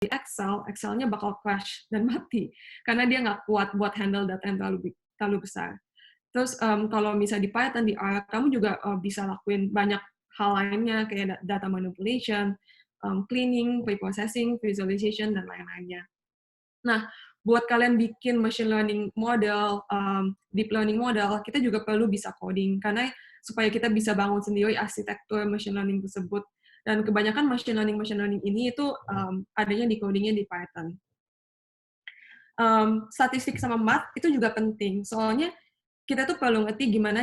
di Excel, Excelnya bakal crash dan mati karena dia nggak kuat buat handle data yang terlalu besar. Terus kalau misalnya di Python, di R, kamu juga bisa lakuin banyak hal lainnya kayak data manipulation, cleaning, preprocessing, visualization, dan lain-lainnya. Nah, buat kalian bikin machine learning model, deep learning model, kita juga perlu bisa coding, karena supaya kita bisa bangun sendiri arsitektur machine learning tersebut. Dan kebanyakan machine learning ini itu adanya di codingnya di Python. Statistik sama math itu juga penting, soalnya kita tuh perlu ngerti gimana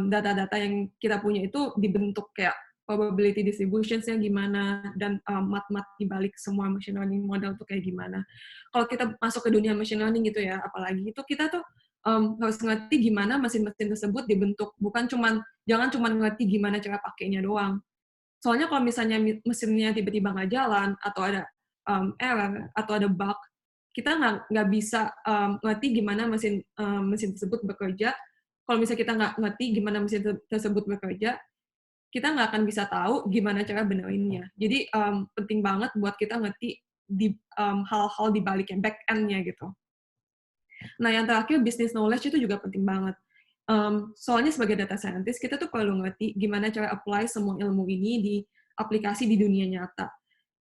data-data yang kita punya itu dibentuk, kayak probability distributions-nya gimana, dan math-math dibalik semua machine learning model tuh kayak gimana. Kalau kita masuk ke dunia machine learning gitu ya, apalagi itu kita tuh harus ngerti gimana mesin-mesin tersebut dibentuk, jangan cuma ngerti gimana cara pakainya doang. Soalnya kalau misalnya mesinnya tiba-tiba nggak jalan, atau ada error, atau ada bug, kita nggak bisa ngerti gimana mesin tersebut bekerja. Kalau misalnya kita nggak ngerti gimana mesin tersebut bekerja, kita nggak akan bisa tahu gimana cara benerinnya. Jadi penting banget buat kita ngerti di hal-hal di baliknya, back end-nya gitu. Nah, yang terakhir, business knowledge itu juga penting banget. Soalnya sebagai data scientist, kita tuh perlu ngerti gimana cara apply semua ilmu ini di aplikasi di dunia nyata.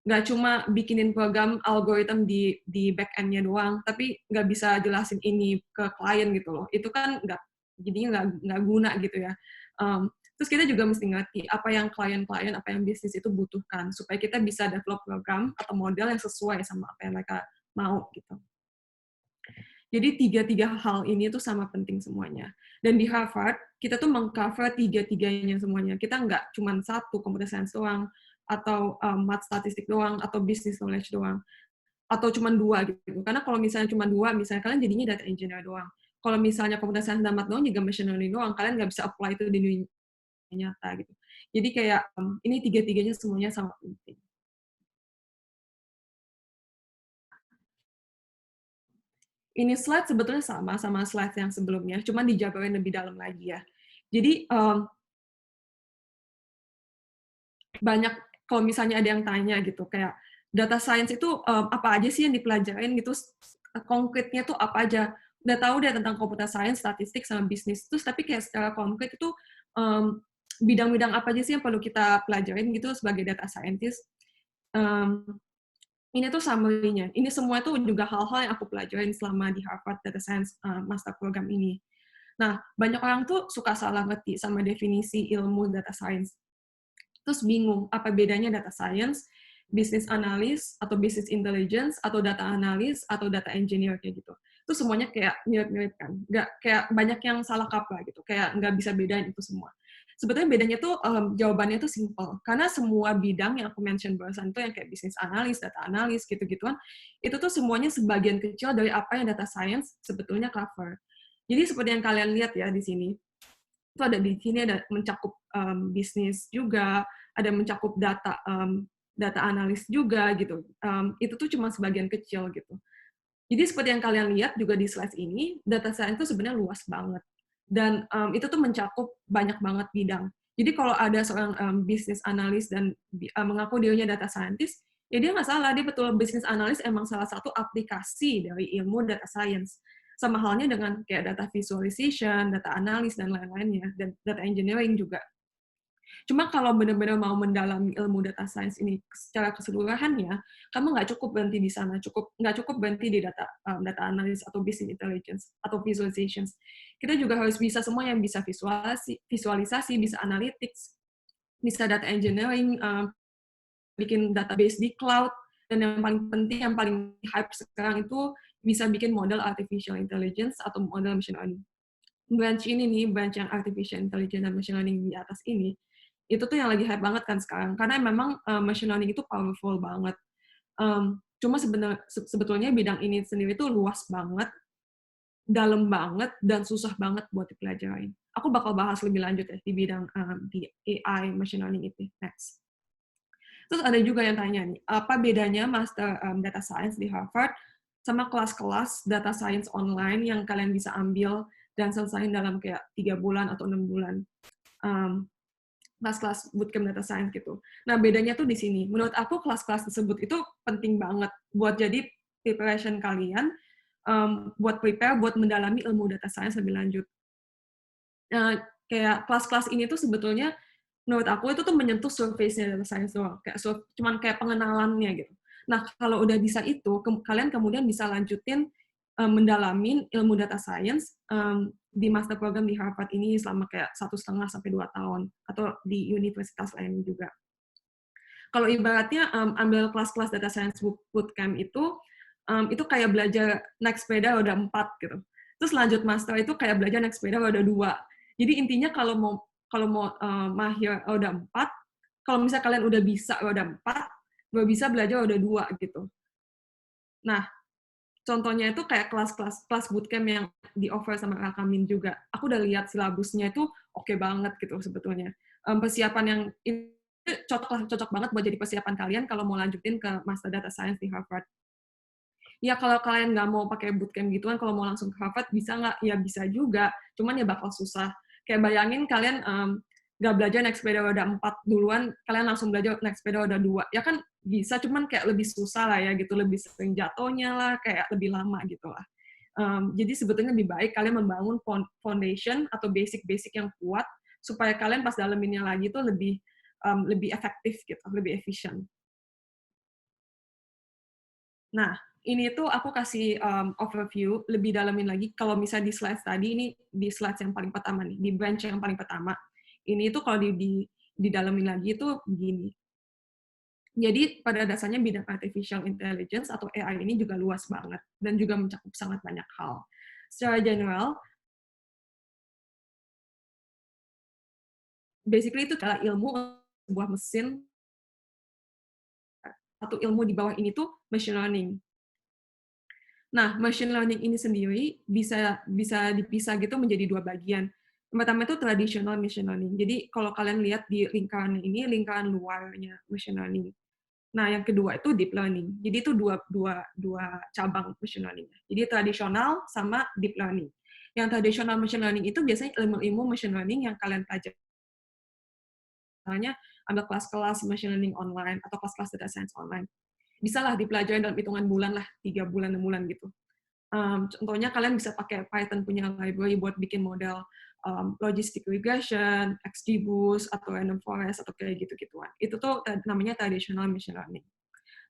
Nggak cuma bikinin program algoritma di back end-nya doang, tapi nggak bisa jelasin ini ke klien gitu loh. Itu kan jadinya nggak guna gitu ya. Terus kita juga mesti ngerti apa yang klien-klien, apa yang bisnis itu butuhkan, supaya kita bisa develop program atau model yang sesuai sama apa yang mereka mau gitu. Jadi tiga hal ini tuh sama penting semuanya. Dan di Harvard, kita tuh mengcover tiga-tiganya semuanya. Kita nggak cuma satu, computer science doang, atau math statistik doang, atau business knowledge doang, atau cuma dua gitu. Karena kalau misalnya cuma dua, misalnya kalian jadinya data engineer doang. Kalau misalnya computer science dan math doang, juga machine learning doang, kalian nggak bisa apply itu di dunia nyata gitu. Jadi kayak ini tiga-tiganya semuanya sama penting. Ini slide sebetulnya sama slide yang sebelumnya, cuma dijabarin lebih dalam lagi ya. Jadi banyak, kalau misalnya ada yang tanya gitu, kayak data science itu apa aja sih yang dipelajarin gitu, konkretnya tuh apa aja. Udah tahu deh tentang computer science, statistik, sama bisnis, terus tapi kayak secara konkret itu bidang-bidang apa aja sih yang perlu kita pelajarin gitu sebagai data scientist. Ini tuh summary-nya. Ini semua tuh juga hal-hal yang aku pelajarin selama di Harvard Data Science Master Program ini. Nah, banyak orang tuh suka salah ngerti sama definisi ilmu data science. Terus bingung, apa bedanya data science, business analyst, atau business intelligence, atau data analyst, atau data engineer, kayak gitu. Itu semuanya kayak mirip-mirip kan. Nggak, kayak banyak yang salah kaprah gitu, kayak nggak bisa bedain itu semua. Sebetulnya bedanya tuh, jawabannya tuh simple. Karena semua bidang yang aku mention barusan itu yang kayak business analyst, data analyst, gitu-gituan, itu tuh semuanya sebagian kecil dari apa yang data science sebetulnya cover. Jadi seperti yang kalian lihat ya di sini, itu ada di sini ada mencakup bisnis juga, ada mencakup data analis juga gitu. Itu tuh cuma sebagian kecil gitu. Jadi seperti yang kalian lihat juga di slide ini, data science itu sebenarnya luas banget. Dan itu tuh mencakup banyak banget bidang. Jadi kalau ada seorang bisnis analis dan mengaku dirinya data scientist, ya dia nggak salah, dia betul bisnis analis emang salah satu aplikasi dari ilmu data science. Sama halnya dengan kayak data visualization, data analis, dan lain-lainnya, dan data engineering juga. Cuma kalau benar-benar mau mendalami ilmu data science ini secara keseluruhannya, kamu nggak cukup berhenti di sana, nggak cukup berhenti di data analysis atau business intelligence atau visualizations. Kita juga harus bisa semua yang bisa visualisasi, bisa analytics, bisa data engineering, bikin database di cloud, dan yang paling penting, yang paling hype sekarang itu bisa bikin model artificial intelligence atau model machine learning. Branch ini nih, branch yang artificial intelligence dan machine learning di atas ini, itu tuh yang lagi hype banget kan sekarang, karena memang machine learning itu powerful banget. Cuma sebetulnya bidang ini sendiri tuh luas banget, dalam banget, dan susah banget buat dipelajarin. Aku bakal bahas lebih lanjut ya di bidang di AI machine learning itu next. Terus ada juga yang tanya nih, apa bedanya Master Data Science di Harvard sama kelas-kelas data science online yang kalian bisa ambil dan selesaiin dalam kayak 3 bulan atau 6 bulan. kelas-kelas bootcamp data science gitu. Nah, bedanya tuh di sini. Menurut aku kelas-kelas tersebut itu penting banget buat jadi preparation kalian, buat prepare, buat mendalami ilmu data science lebih lanjut. Kayak kelas-kelas ini tuh sebetulnya menurut aku itu tuh menyentuh surface-nya data science doang, kayak cuman kayak pengenalannya gitu. Nah, kalau udah bisa itu, kalian kemudian bisa lanjutin mendalamin ilmu data science di master program di Harvard ini selama kayak 1,5 sampai 2 tahun, atau di universitas lain juga. Kalau ibaratnya ambil kelas-kelas data science bootcamp itu kayak belajar naik sepeda roda 4 gitu. Terus lanjut master itu kayak belajar naik sepeda roda 2. Jadi intinya kalau mau mahir roda 4, kalau misalnya kalian udah bisa roda 4, baru bisa belajar roda 2 gitu. Nah, contohnya itu kayak kelas bootcamp yang di-offer sama Alkamin juga. Aku udah lihat silabusnya itu oke banget gitu sebetulnya. Persiapan yang itu cocok banget buat jadi persiapan kalian kalau mau lanjutin ke Master Data Science di Harvard. Ya kalau kalian nggak mau pakai bootcamp gituan, kalau mau langsung ke Harvard bisa nggak? Ya bisa juga, cuman ya bakal susah. Kayak bayangin kalian nggak belajar naik sepeda roda 4 duluan, kalian langsung belajar naik sepeda roda 2. Ya kan bisa, cuman kayak lebih susah lah ya gitu, lebih sering jatuhnya lah, kayak lebih lama gitu lah. Jadi sebetulnya lebih baik kalian membangun foundation atau basic-basic yang kuat, supaya kalian pas dalaminnya lagi tuh lebih efektif gitu, lebih efisien. Nah, ini tuh aku kasih overview, lebih dalamin lagi. Kalau misalnya di slide tadi, ini di slide yang paling pertama nih, di branch yang paling pertama. Ini tuh kalau didalamin lagi itu begini. Jadi pada dasarnya bidang artificial intelligence atau AI ini juga luas banget dan juga mencakup sangat banyak hal. Secara general, basically itu adalah ilmu sebuah mesin atau ilmu di bawah ini tuh machine learning. Nah, machine learning ini sendiri bisa dipisah gitu menjadi dua bagian. Yang pertama itu traditional machine learning. Jadi kalau kalian lihat di lingkaran ini, lingkaran luarnya machine learning. Nah, yang kedua itu deep learning. Jadi itu dua cabang machine learning. Jadi tradisional sama deep learning. Yang traditional machine learning itu biasanya ilmu-ilmu machine learning yang kalian pelajari. Misalnya ambil kelas-kelas machine learning online atau kelas-kelas data science online. Bisa lah dipelajari dalam hitungan bulan lah, 3 bulan, 6 bulan gitu. Contohnya kalian bisa pakai Python punya library buat bikin model logistic regression, XGBoost, atau random forest, atau kayak gitu-gituan. Itu tuh namanya traditional machine learning.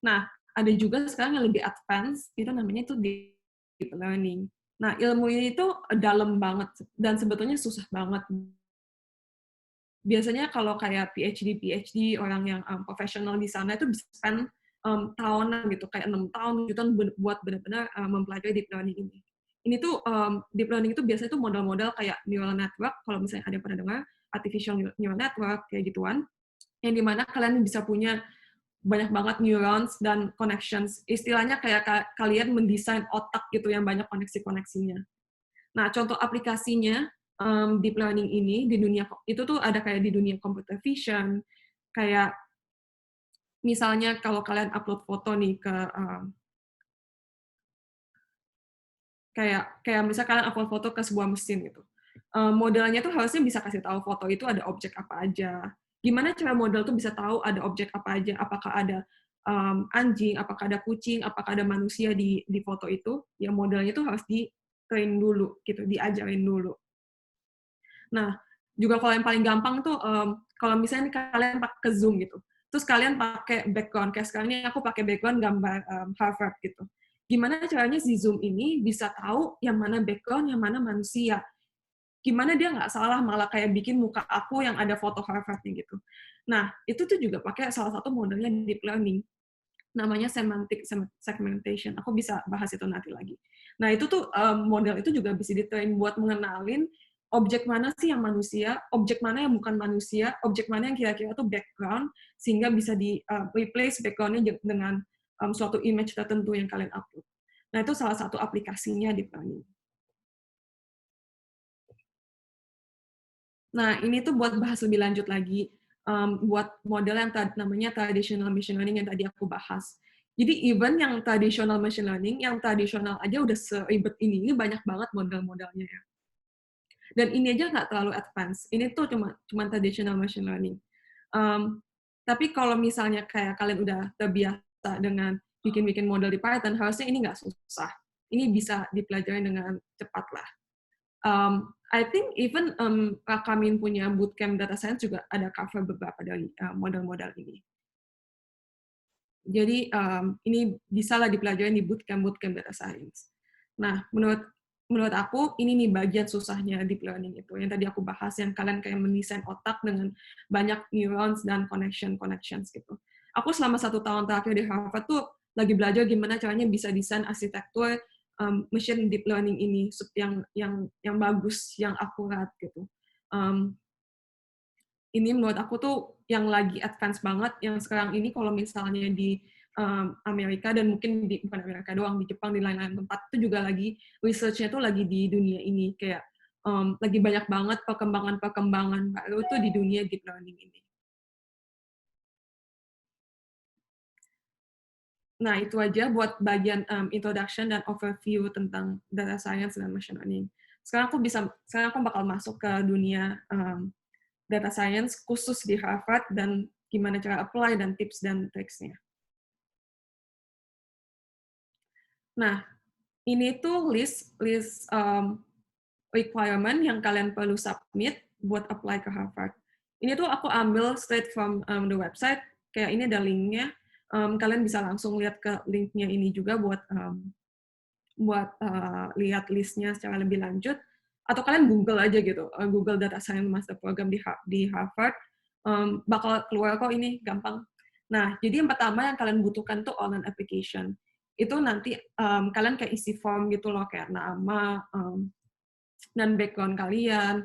Nah, ada juga sekarang yang lebih advance, itu namanya itu deep learning. Nah, ilmu ini tuh dalam banget, dan sebetulnya susah banget. Biasanya kalau kayak PhD, orang yang profesional di sana itu bisa spend tahunan gitu, kayak 6 tahun, 7 tahun buat benar-benar mempelajari deep learning ini. Ini tuh deep learning itu biasanya tuh model-model kayak neural network, kalau misalnya ada yang pernah dengar, artificial neural network, kayak gituan, yang dimana kalian bisa punya banyak banget neurons dan connections. Istilahnya kayak kalian mendesain otak gitu yang banyak koneksi-koneksinya. Nah, contoh aplikasinya deep learning ini di dunia itu tuh ada kayak di dunia computer vision, kayak misalnya kalau kalian upload foto nih ke kayak misalnya kalian upload foto ke sebuah mesin gitu. Modelnya tuh harusnya bisa kasih tahu foto itu ada objek apa aja. Gimana cara model tuh bisa tahu ada objek apa aja? Apakah ada anjing, apakah ada kucing, apakah ada manusia di foto itu? Ya modelnya tuh harus di-train dulu gitu, diajarin dulu. Nah, juga kalau yang paling gampang tuh, kalau misalnya kalian pakai ke Zoom gitu, terus kalian pakai background, kayak sekarang ini aku pakai background gambar Harvard gitu. Gimana caranya si Zoom ini bisa tahu yang mana background, yang mana manusia? Gimana dia nggak salah malah kayak bikin muka aku yang ada foto Harvard-nya gitu. Nah, itu tuh juga pakai salah satu modelnya deep learning, namanya semantic segmentation. Aku bisa bahas itu nanti lagi. Nah, itu tuh model itu juga bisa di-train buat mengenalin objek mana sih yang manusia, objek mana yang bukan manusia, objek mana yang kira-kira tuh background, sehingga bisa di-replace background-nya dengan suatu image tertentu yang kalian upload. Nah, itu salah satu aplikasinya deep learning. Nah, ini tuh buat bahas lebih lanjut lagi, buat model yang namanya traditional machine learning yang tadi aku bahas. Jadi even yang traditional machine learning, yang tradisional aja udah seribet ini banyak banget model-modelnya ya. Dan ini aja nggak terlalu advance. Ini tuh cuma traditional machine learning. Tapi kalau misalnya kayak kalian udah terbiasa dengan bikin-bikin model di Python, harusnya ini nggak susah. Ini bisa dipelajari dengan cepat lah. I think even Kak punya bootcamp data science juga ada cover beberapa dari model-model ini. Jadi ini bisalah dipelajari di bootcamp data science. Nah, menurut aku ini nih bagian susahnya deep learning itu yang tadi aku bahas, yang kalian kayak mendesain otak dengan banyak neurons dan connections gitu. Aku selama 1 tahun terakhir di Harvard tuh lagi belajar gimana caranya bisa desain arsitektur machine deep learning ini yang bagus, yang akurat gitu. Ini menurut aku tuh yang lagi advance banget, yang sekarang ini kalau misalnya di Amerika, dan mungkin bukan Amerika doang, di Jepang, di lain-lain tempat, itu juga lagi, research-nya tuh lagi di dunia ini, kayak lagi banyak banget perkembangan baru tuh di dunia deep learning ini. Nah, itu aja buat bagian introduction dan overview tentang data science dan machine learning. Sekarang aku bakal masuk ke dunia data science khusus di Harvard dan gimana cara apply dan tips dan triksnya. Nah, ini tuh list requirement yang kalian perlu submit buat apply ke Harvard. Ini tuh aku ambil straight from the website, kayak ini ada linknya. Kalian bisa langsung lihat ke linknya ini juga buat lihat listnya secara lebih lanjut, atau kalian Google aja gitu, Google Data Science Master Program di Harvard, bakal keluar kok, ini gampang. Nah, jadi yang pertama yang kalian butuhkan tuh online application. Itu nanti kalian kayak isi form gitu loh, kayak nama, dan background kalian,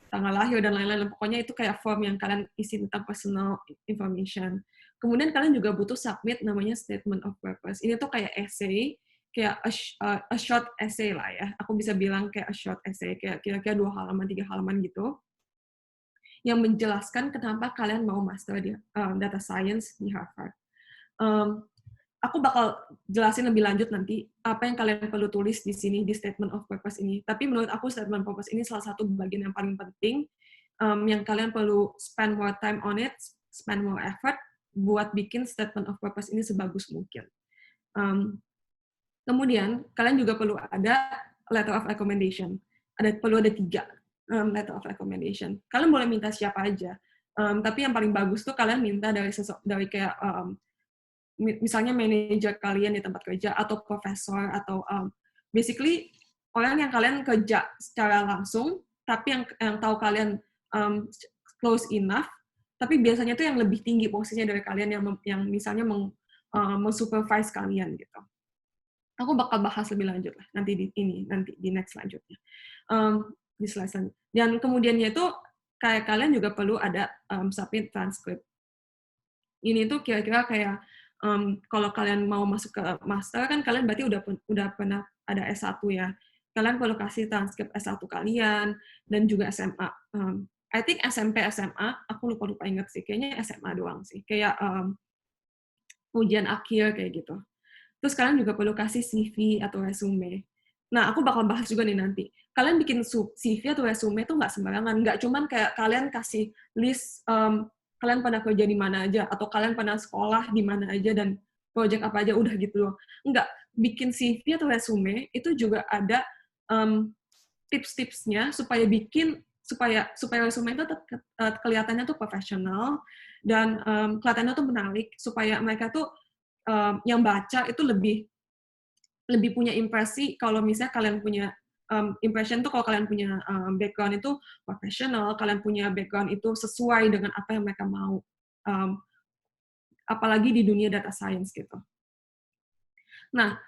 tanggal lahir, dan lain-lain. Pokoknya itu kayak form yang kalian isi tentang personal information. Kemudian kalian juga butuh submit namanya statement of purpose. Ini tuh kayak essay, kayak a short essay lah ya. Aku bisa bilang kayak a short essay, kayak kira-kira 2 halaman, 3 halaman gitu, yang menjelaskan kenapa kalian mau master di data science di Harvard. Aku bakal jelasin lebih lanjut nanti apa yang kalian perlu tulis di sini di statement of purpose ini. Tapi menurut aku statement of purpose ini salah satu bagian yang paling penting, yang kalian perlu spend more time on it, spend more effort buat bikin statement of purpose ini sebagus mungkin. Kemudian kalian juga perlu ada letter of recommendation. Perlu ada 3 letter of recommendation. Kalian boleh minta siapa aja, tapi yang paling bagus tuh kalian minta dari kayak misalnya manajer kalian di tempat kerja, atau profesor, atau basically orang yang kalian kerja secara langsung, tapi yang tahu kalian close enough, tapi biasanya itu yang lebih tinggi posisinya dari kalian, yang misalnya mensupervise kalian gitu. Aku bakal bahas lebih lanjut lah nanti di next selanjutnya, di slide selanjutnya. Dan kemudiannya itu kayak kalian juga perlu ada submit transcript. Ini tuh kira-kira kayak kalau kalian mau masuk ke master kan kalian berarti udah pernah ada S1 ya. Kalian perlu kasih transkrip S1 kalian dan juga SMA. I think SMP, SMA, aku lupa inget sih. Kayaknya SMA doang sih. Kayak ujian akhir kayak gitu. Terus kalian juga perlu kasih CV atau resume. Nah, aku bakal bahas juga nih nanti. Kalian bikin CV atau resume tuh nggak sembarangan. Nggak cuman kayak kalian kasih list kalian pernah kerja di mana aja, atau kalian pernah sekolah di mana aja, dan project apa aja, udah gitu loh. Enggak. Bikin CV atau resume itu juga ada tips-tipsnya supaya resume itu kelihatannya tuh profesional, dan kelihatannya tuh menarik, supaya mereka tuh yang baca itu lebih punya impresi kalau misalnya kalian punya impression tuh, kalau kalian punya background itu profesional, kalian punya background itu sesuai dengan apa yang mereka mau, apalagi di dunia data science gitu. Nah,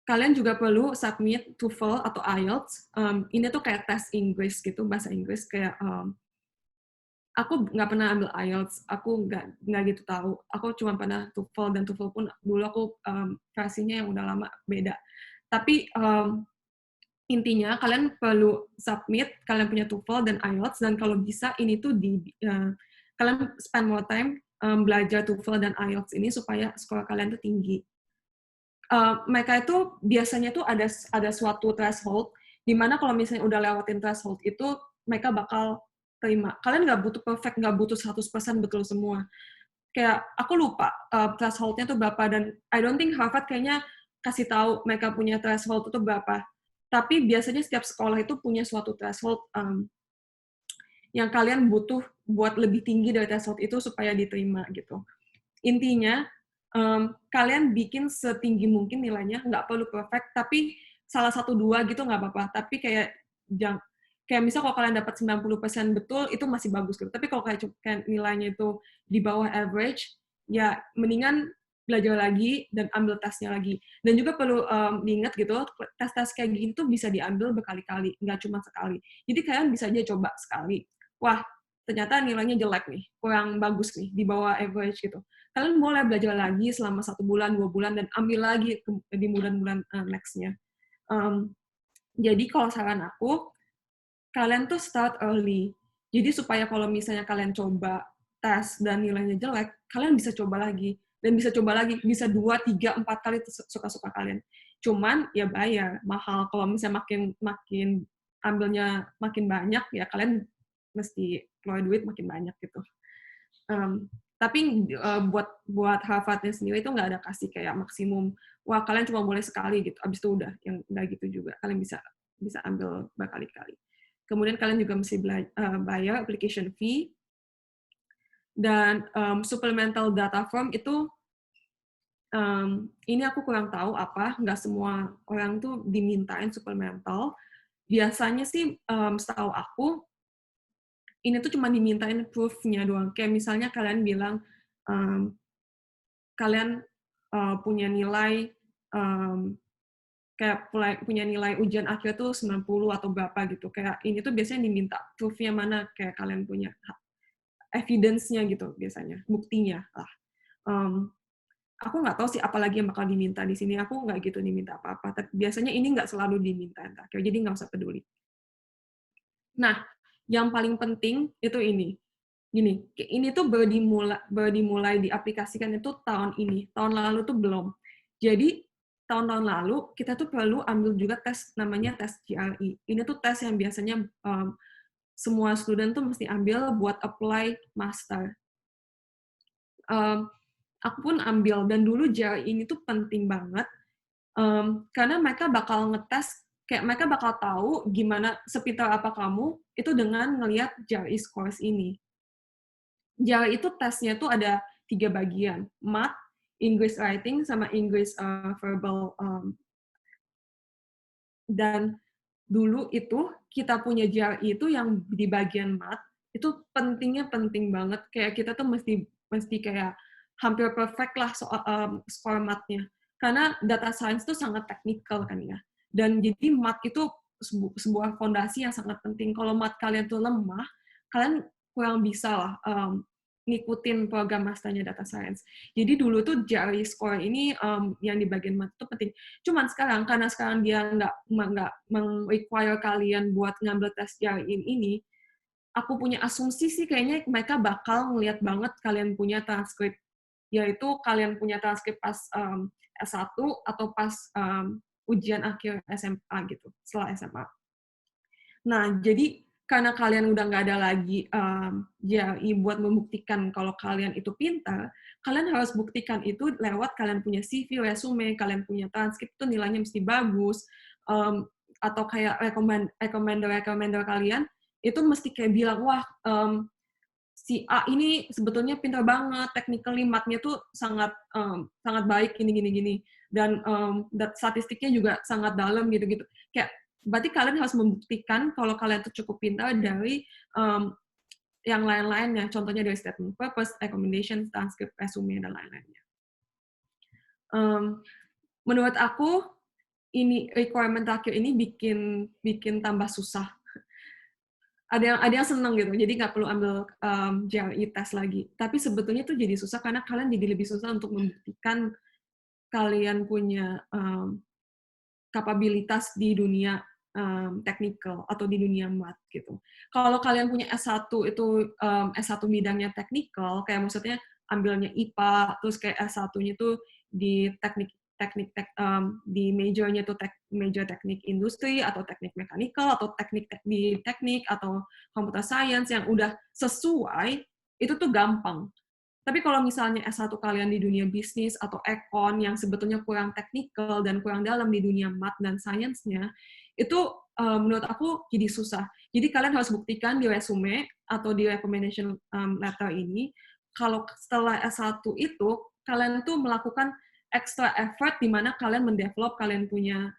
kalian juga perlu submit TOEFL atau IELTS. Ini tuh kayak tes Inggris gitu, bahasa Inggris, kayak aku nggak pernah ambil IELTS, aku nggak gitu tahu. Aku cuma pernah TOEFL, dan TOEFL pun dulu aku versinya yang udah lama beda. Tapi intinya kalian perlu submit, kalian punya TOEFL dan IELTS, dan kalau bisa ini tuh kalian spend more time belajar TOEFL dan IELTS ini supaya skor kalian tuh tinggi. Mereka itu biasanya tuh ada suatu threshold, di mana kalau misalnya udah lewatin threshold itu, mereka bakal diterima. Kalian nggak butuh perfect, nggak butuh 100% betul semua. Kayak aku lupa threshold-nya tuh berapa, dan I don't think Harvard kayaknya kasih tahu mereka punya threshold itu berapa. Tapi biasanya setiap sekolah itu punya suatu threshold yang kalian butuh buat lebih tinggi dari threshold itu supaya diterima gitu. Intinya, kalian bikin setinggi mungkin nilainya, nggak perlu perfect, tapi salah satu dua gitu nggak apa-apa. Tapi kayak misal kalau kalian dapat 90% betul, itu masih bagus gitu. Tapi kalau kayak nilainya itu di bawah average, ya mendingan belajar lagi dan ambil tesnya lagi. Dan juga perlu diingat gitu, tes-tes kayak gini tuh bisa diambil berkali-kali, nggak cuma sekali. Jadi kalian bisa aja coba sekali. Wah, ternyata nilainya jelek nih, kurang bagus nih, di bawah average gitu. Kalian boleh belajar lagi selama 1 bulan, 2 bulan, dan ambil lagi di bulan-bulan next-nya. Jadi kalau saran aku, kalian tuh start early. Jadi supaya kalau misalnya kalian coba tes dan nilainya jelek, kalian bisa coba lagi. Dan bisa coba lagi, bisa 2, 3, 4 kali suka-suka kalian. Cuman ya bayar, mahal. Kalau misalnya makin ambilnya makin banyak, ya kalian mesti keluar duit makin banyak gitu. Tapi buat Harvard-nya sendiri itu nggak ada kasih kayak maksimum, wah kalian cuma boleh sekali gitu, abis itu udah, yang nggak gitu juga. Kalian bisa ambil berkali-kali. Kemudian kalian juga mesti bayar application fee, dan supplemental data form itu, ini aku kurang tahu apa, nggak semua orang tuh dimintain supplemental. Biasanya sih setahu aku, ini tuh cuma dimintain proof-nya doang. Kayak misalnya kalian bilang, kalian punya nilai, kayak punya nilai ujian akhir tuh 90 atau berapa gitu. Kayak ini tuh biasanya diminta proof-nya mana, kayak kalian punya evidence-nya gitu biasanya, buktinya lah. Aku nggak tahu sih apalagi yang bakal diminta di sini. Aku nggak gitu diminta apa-apa. Tapi biasanya ini nggak selalu diminta yang terakhir, jadi nggak usah peduli. Nah, yang paling penting itu ini. Gini, ini tuh baru dimulai diaplikasikan itu tahun ini. Tahun lalu tuh belum. Jadi, tahun-tahun lalu, kita tuh perlu ambil juga tes, namanya tes GRE. Ini tuh tes yang biasanya semua student tuh mesti ambil buat apply master. Aku pun ambil, dan dulu GRE ini tuh penting banget, karena mereka bakal ngetes, kayak mereka bakal tahu gimana, sepintar apa kamu, itu dengan ngelihat GRE scores ini. GRE itu tesnya tuh ada 3 bagian, Math, English Writing, sama English Verbal. Dan dulu itu, kita punya GRE itu yang di bagian Math, itu penting banget, kayak kita tuh mesti kayak hampir perfect lah score Math-nya. Karena data science itu sangat teknikal kan ya. Dan jadi Math itu sebuah fondasi yang sangat penting. Kalau Math kalian tuh lemah, kalian kurang bisa lah ngikutin program masternya data science. Jadi dulu tuh GRE score ini yang di bagian Math itu penting. Cuman sekarang, karena sekarang dia nggak require kalian buat ngambil tes GRE ini, aku punya asumsi sih kayaknya mereka bakal ngeliat banget kalian punya transkrip, yaitu kalian punya transkrip pas S1 atau pas ujian akhir SMA gitu, setelah SMA. Nah, jadi karena kalian udah nggak ada lagi GRE buat membuktikan kalau kalian itu pintar, kalian harus buktikan itu lewat kalian punya CV, resume, kalian punya transkrip itu nilainya mesti bagus, atau kayak recommender kalian itu mesti kayak bilang, wah si A ini sebetulnya pintar banget, technically math-nya tuh sangat baik gini, dan statistiknya juga sangat dalam gitu. Kayak berarti kalian harus membuktikan kalau kalian tuh cukup pintar dari yang lain-lainnya, contohnya dari statement purpose, recommendation, transcript, resume, dan lain-lainnya. Menurut aku, ini requirement terakhir ini bikin tambah susah. Ada yang seneng gitu, jadi nggak perlu ambil GRE test lagi. Tapi sebetulnya itu jadi susah karena kalian jadi lebih susah untuk membuktikan kalian punya kapabilitas di dunia technical atau di dunia math gitu. Kalau kalian punya S1 itu S1 bidangnya technical, kayak maksudnya ambilnya IPA, terus kayak S1-nya itu di teknik di majornya itu major teknik industri atau teknik mechanical atau di teknik atau computer science yang udah sesuai, itu tuh gampang. Tapi kalau misalnya S1 kalian di dunia bisnis atau ekon yang sebetulnya kurang teknikal dan kurang dalam di dunia math dan sainsnya, itu menurut aku jadi susah. Jadi kalian harus buktikan di resume atau di recommendation letter ini, kalau setelah S1 itu, kalian tuh melakukan extra effort di mana kalian mendevelop kalian punya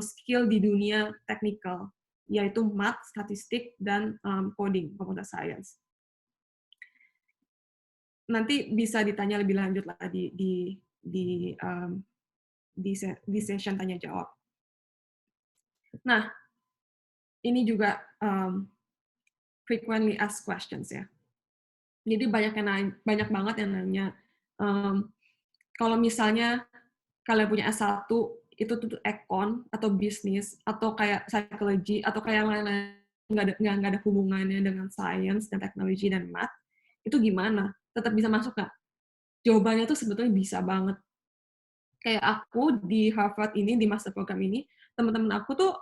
skill di dunia teknikal, yaitu math, statistik, dan coding, computer science. Nanti bisa ditanya lebih lanjut lah di session tanya jawab. Nah, ini juga frequently asked questions ya. Jadi banyak banget yang nanya, kalau misalnya kalian punya S1 itu tuh ekon atau bisnis atau kayak psychology atau kayak lain-lain nggak ada hubungannya dengan science dan teknologi dan math, itu gimana? Tetap bisa masuk nggak? Jawabannya tuh sebetulnya bisa banget. Kayak aku di Harvard ini, di master program ini, teman-teman aku tuh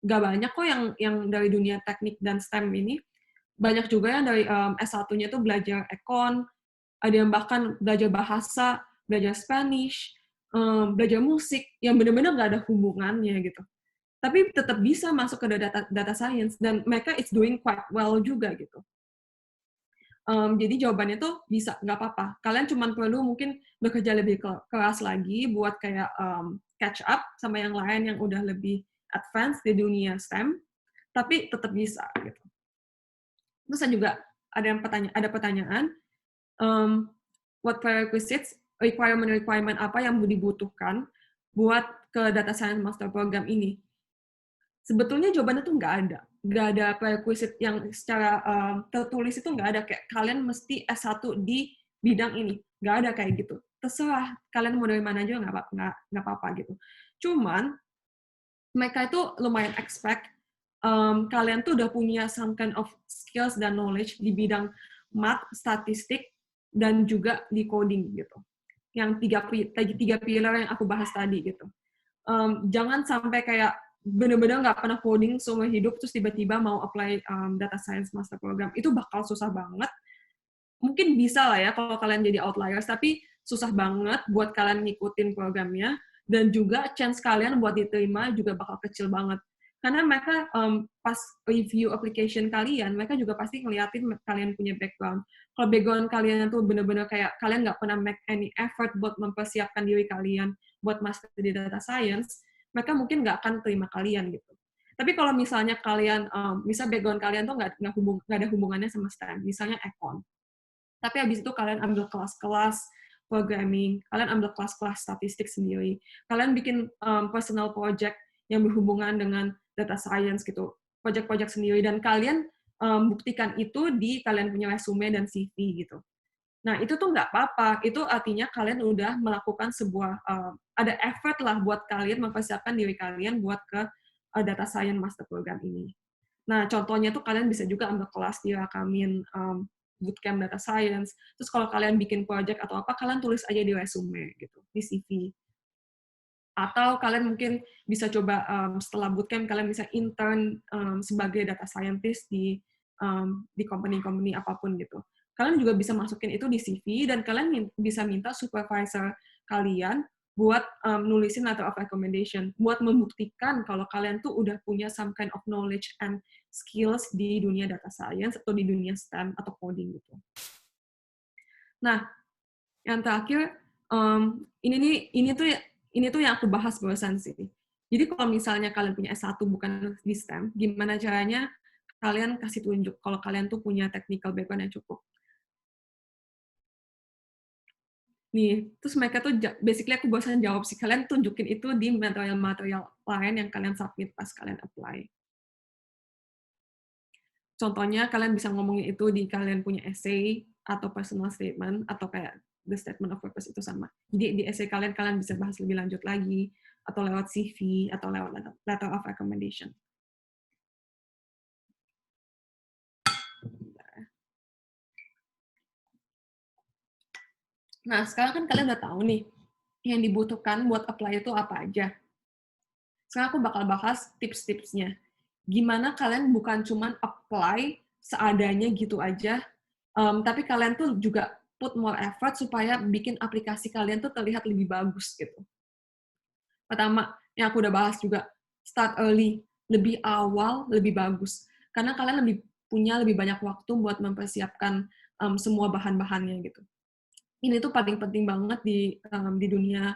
nggak banyak kok yang dari dunia teknik dan STEM ini. Banyak juga yang dari S1-nya tuh belajar ekon, ada yang bahkan belajar bahasa, belajar Spanish, belajar musik, yang benar-benar nggak ada hubungannya gitu. Tapi tetap bisa masuk ke data science, dan mereka is doing quite well juga gitu. Jadi jawabannya tuh bisa, nggak apa-apa. Kalian cuma perlu mungkin bekerja lebih keras lagi buat kayak catch up sama yang lain yang udah lebih advance di dunia STEM, tapi tetap bisa gitu. Terus juga ada pertanyaan, what prerequisites, requirement apa yang dibutuhkan buat ke data science master program ini? Sebetulnya jawabannya tuh nggak ada prerequisite yang secara tertulis, itu nggak ada kayak kalian mesti S1 di bidang ini, nggak ada kayak gitu. Terserah kalian mau dari mana aja nggak apa-apa gitu. Cuman mereka itu lumayan expect kalian tuh udah punya some kind of skills dan knowledge di bidang math, statistik, dan juga di coding gitu. Yang tiga pilar yang aku bahas tadi gitu. Jangan sampai kayak bener-bener nggak pernah coding seumur hidup terus tiba-tiba mau apply data science master program, itu bakal susah banget. Mungkin bisa lah ya kalau kalian jadi outliers, tapi susah banget buat kalian ngikutin programnya, dan juga chance kalian buat diterima juga bakal kecil banget. Karena mereka pas review application kalian, mereka juga pasti ngeliatin kalian punya background. Kalau background kalian tuh bener-bener kayak kalian nggak pernah make any effort buat mempersiapkan diri kalian buat master di data science, mereka mungkin nggak akan terima kalian gitu. Tapi kalau misalnya kalian, misal background kalian tuh nggak ada hubungannya sama STEM, misalnya econ, tapi habis itu kalian ambil kelas-kelas programming, kalian ambil kelas-kelas statistik sendiri, kalian bikin personal project yang berhubungan dengan data science gitu, project-project sendiri, dan kalian buktikan itu di kalian punya resume dan CV gitu. Nah, itu tuh nggak apa-apa. Itu artinya kalian udah melakukan sebuah, ada effort lah buat kalian mempersiapkan diri kalian buat ke data science master program ini. Nah, contohnya tuh kalian bisa juga ambil kelas di Rakamin bootcamp data science. Terus kalau kalian bikin project atau apa, kalian tulis aja di resume gitu, di CV. Atau kalian mungkin bisa coba setelah bootcamp kalian bisa intern sebagai data scientist di company-company apapun gitu. Kalian juga bisa masukin itu di CV, dan kalian bisa minta supervisor kalian buat nulisin letter of recommendation, buat membuktikan kalau kalian tuh udah punya some kind of knowledge and skills di dunia data science atau di dunia STEM atau coding gitu. Nah, yang terakhir, ini tuh yang aku bahas barusan sih. Jadi kalau misalnya kalian punya S1 bukan di STEM, gimana caranya kalian kasih tunjuk kalau kalian tuh punya technical background yang cukup. Nih, terus mereka tuh basically aku barusan jawab sih, kalian tunjukin itu di material-material lain yang kalian submit pas kalian apply. Contohnya kalian bisa ngomongin itu di kalian punya essay atau personal statement atau kayak the statement of purpose, itu sama. Jadi di essay kalian bisa bahas lebih lanjut lagi atau lewat CV atau lewat letter of recommendation. Nah, sekarang kan kalian udah tahu nih yang dibutuhkan buat apply itu apa aja. Sekarang aku bakal bahas tips-tipsnya. Gimana kalian bukan cuman apply seadanya gitu aja, tapi kalian tuh juga put more effort supaya bikin aplikasi kalian tuh terlihat lebih bagus gitu. Pertama, yang aku udah bahas juga, start early, lebih awal, lebih bagus. Karena kalian punya lebih banyak waktu buat mempersiapkan semua bahan-bahannya gitu. Ini tuh paling penting banget di dunia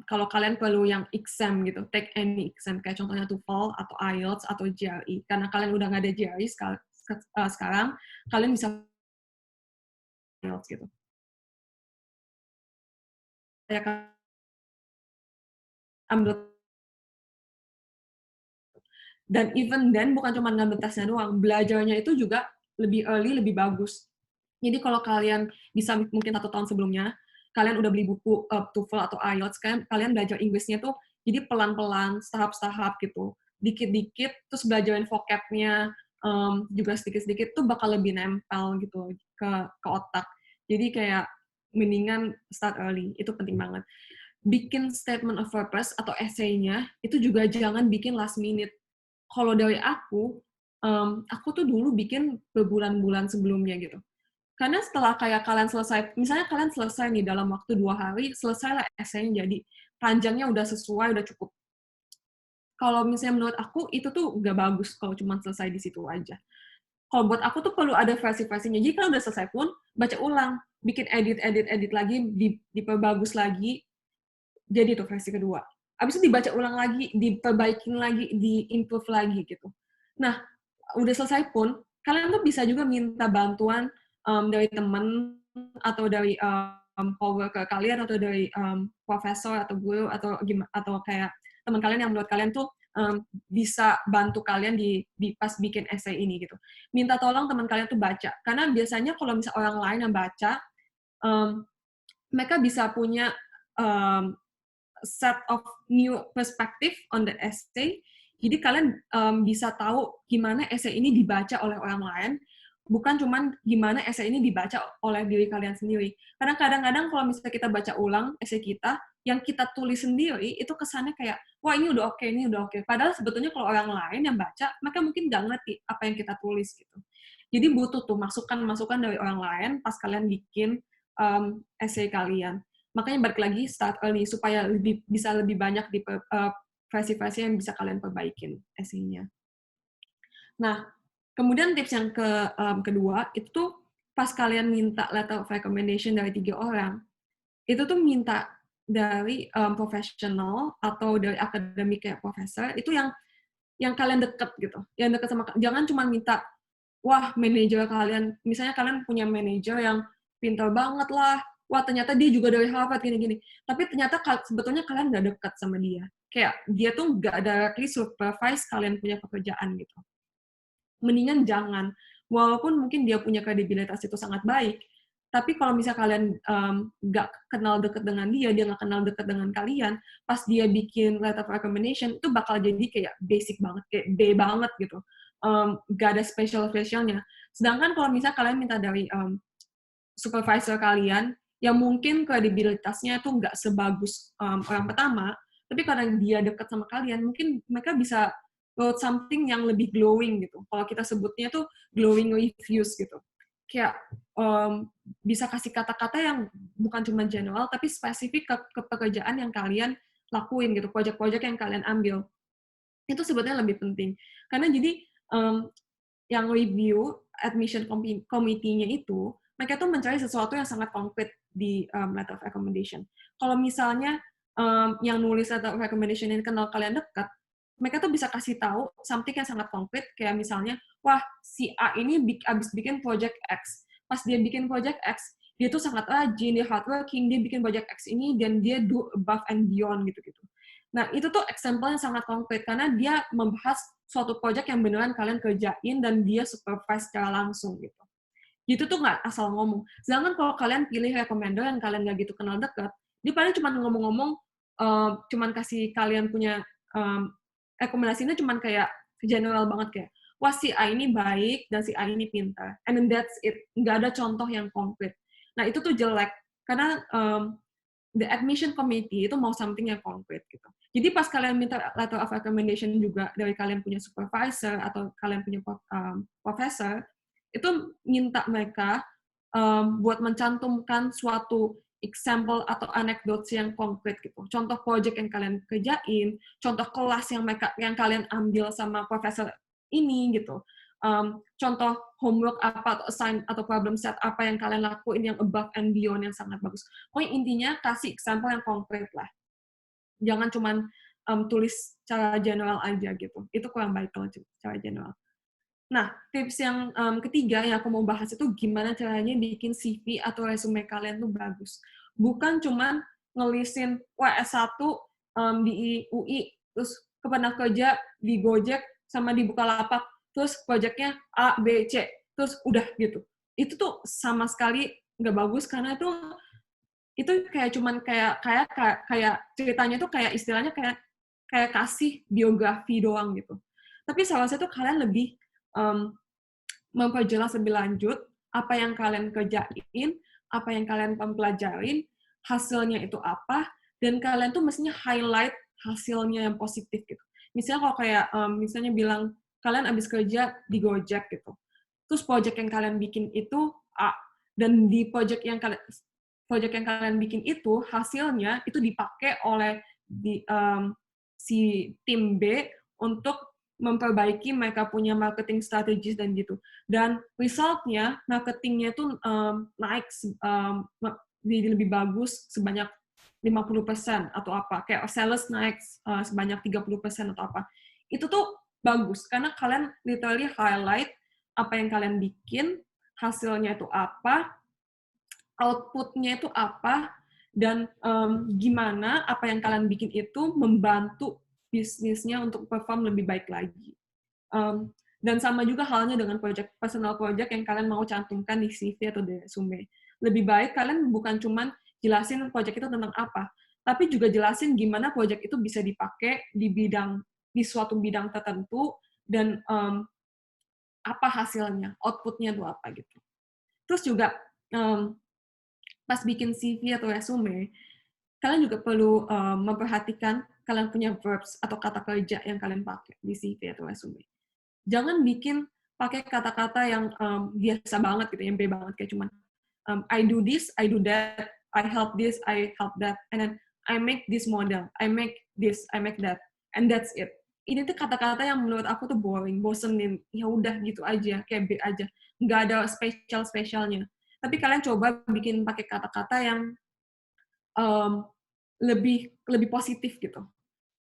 kalau kalian perlu yang exam gitu, take any exam, kayak contohnya TOEFL atau IELTS atau GRE. Karena kalian udah nggak ada GRE sekarang, kalian bisa IELTS gitu. Kayak ambil, dan even then bukan cuma ngambil tesnya doang, belajarnya itu juga lebih early, lebih bagus. Jadi kalau kalian bisa mungkin 1 tahun sebelumnya, kalian udah beli buku TOEFL atau IELTS, kalian belajar Inggrisnya tuh jadi pelan-pelan, tahap-tahap gitu. Dikit-dikit, terus belajarin vocab-nya juga sedikit-sedikit tuh bakal lebih nempel gitu ke otak. Jadi kayak mendingan start early, itu penting banget. Bikin statement of purpose atau essay-nya, itu juga jangan bikin last minute. Kalau dari aku tuh dulu bikin berbulan-bulan sebelumnya gitu. Karena setelah kayak kalian selesai, misalnya kalian selesai nih dalam waktu 2 hari, selesailah esainya jadi panjangnya udah sesuai, udah cukup. Kalau misalnya menurut aku, itu tuh nggak bagus kalau cuma selesai di situ aja. Kalau buat aku tuh perlu ada versi-versinya. Jadi kalau udah selesai pun, baca ulang, bikin edit lagi, diperbagus lagi, jadi tuh versi kedua. Habis itu dibaca ulang lagi, diperbaikin lagi, di-improve lagi gitu. Nah, udah selesai pun, kalian tuh bisa juga minta bantuan dari teman atau dari coworker kalian atau dari profesor atau guru atau kayak teman kalian yang menurut kalian tuh bisa bantu kalian di pas bikin essay ini gitu. Minta tolong teman kalian tuh baca, karena biasanya kalau misalnya orang lain yang baca, um, mereka bisa punya um, set of new perspective on the essay. Jadi kalian bisa tahu gimana essay ini dibaca oleh orang lain, bukan cuman gimana essay ini dibaca oleh diri kalian sendiri. Karena kadang-kadang kalau misalnya kita baca ulang essay kita, yang kita tulis sendiri, itu kesannya kayak, wah ini udah oke, ini udah oke. Padahal sebetulnya kalau orang lain yang baca, mereka mungkin nggak ngerti apa yang kita tulis gitu. Jadi butuh tuh masukan-masukan dari orang lain pas kalian bikin essay kalian. Makanya balik lagi start early supaya bisa lebih banyak di versi-versi yang bisa kalian perbaikin essay-nya. Nah, kemudian tips yang kedua itu tuh pas kalian minta letter of recommendation dari 3 orang, itu tuh minta dari profesional atau dari akademik kayak profesor, itu yang kalian deket gitu, yang deket sama, jangan cuma minta, wah manajer kalian, misalnya kalian punya manajer yang pintar banget lah, wah ternyata dia juga dari Harvard gini-gini, tapi ternyata sebetulnya kalian nggak dekat sama dia, kayak dia tuh nggak directly supervise kalian punya pekerjaan gitu. Mendingan jangan, walaupun mungkin dia punya kredibilitas itu sangat baik, tapi kalau misalnya kalian nggak kenal deket dengan dia nggak kenal deket dengan kalian, pas dia bikin letter of recommendation, itu bakal jadi kayak basic banget, kayak B banget gitu. Nggak ada special-specialnya. Sedangkan kalau misalnya kalian minta dari supervisor kalian, yang mungkin kredibilitasnya tuh nggak sebagus orang pertama, tapi karena dia deket sama kalian, mungkin mereka bisa wrote something yang lebih glowing gitu. Kalau kita sebutnya tuh glowing reviews gitu. Kayak bisa kasih kata-kata yang bukan cuma general, tapi spesifik ke pekerjaan yang kalian lakuin gitu, project-project yang kalian ambil. Itu sebetulnya lebih penting. Karena jadi yang review admission committee-nya itu, mereka tuh mencari sesuatu yang sangat konkret di letter of recommendation. Kalau misalnya yang nulis letter of recommendation ini kenal kalian dekat, mereka tuh bisa kasih tahu something yang sangat konkret, kayak misalnya, wah, si A ini abis bikin project X. Pas dia bikin project X, dia tuh sangat rajin, dia hardworking, dia bikin project X ini, dan dia do above and beyond gitu-gitu. Nah, itu tuh example yang sangat konkret, karena dia membahas suatu project yang beneran kalian kerjain, dan dia supervise secara langsung gitu. Itu tuh nggak asal ngomong. Sedangkan kalau kalian pilih recommender yang kalian nggak gitu kenal dekat, dia paling cuma ngomong-ngomong, cuman kasih kalian punya rekomendasinya cuman kayak general banget, kayak, wah si A ini baik, dan si A ini pintar. And then that's it. Nggak ada contoh yang konkret. Nah, itu tuh jelek. Karena the admission committee itu mau something yang konkret gitu. Jadi pas kalian minta letter of recommendation juga dari kalian punya supervisor atau kalian punya professor, itu minta mereka buat mencantumkan suatu example atau anecdotes yang konkret gitu. Contoh project yang kalian kerjain, contoh kelas yang kalian ambil sama profesor ini gitu. Contoh homework apa atau problem set apa yang kalian lakuin yang above and beyond yang sangat bagus. Pokoknya intinya kasih example yang konkret lah. Jangan cuman tulis cara general aja gitu. Itu kurang baik kalau cara general. Nah, tips yang ketiga yang aku mau bahas itu gimana caranya bikin CV atau resume kalian tuh bagus. Bukan cuman ngelisin, wah S1 di UI, terus pernah kerja di Gojek sama di Bukalapak, terus proyeknya A, B, C, terus udah gitu. Itu tuh sama sekali nggak bagus karena itu kayak cuman kayak ceritanya tuh kayak istilahnya kayak kasih biografi doang gitu. Tapi seharusnya tuh kalian lebih memperjelas lebih lanjut apa yang kalian kerjain, apa yang kalian pelajarin, hasilnya itu apa, dan kalian tuh mestinya highlight hasilnya yang positif gitu. Misalnya kalau kayak misalnya bilang kalian abis kerja di Gojek gitu, terus project yang kalian bikin itu A, dan di project yang kalian bikin itu hasilnya itu dipakai oleh si tim B untuk memperbaiki mereka punya marketing strategis dan gitu. Dan resultnya, marketingnya itu naik lebih bagus sebanyak 50% atau apa. Kayak sales naik sebanyak 30% atau apa. Itu tuh bagus, karena kalian literally highlight apa yang kalian bikin, hasilnya itu apa, output-nya itu apa, dan gimana apa yang kalian bikin itu membantu bisnisnya untuk perform lebih baik lagi. Dan sama juga halnya dengan personal project yang kalian mau cantumkan di CV atau di resume. Lebih baik kalian bukan cuman jelasin project itu tentang apa, tapi juga jelasin gimana project itu bisa dipakai di suatu bidang tertentu dan apa hasilnya, output-nya itu apa gitu. Terus juga pas bikin CV atau resume, kalian juga perlu memperhatikan kalian punya verbs atau kata kerja yang kalian pakai di CV atau resume. Jangan bikin pakai kata-kata yang biasa banget gitu, yang B banget, kayak cuman I do this, I do that, I help this, I help that, and then I make this model, I make this, I make that, and that's it. Ini tuh kata-kata yang menurut aku tuh boring, bosenin, ya udah gitu aja, kayak B aja, nggak ada spesialnya. Tapi kalian coba bikin pakai kata-kata yang lebih positif gitu.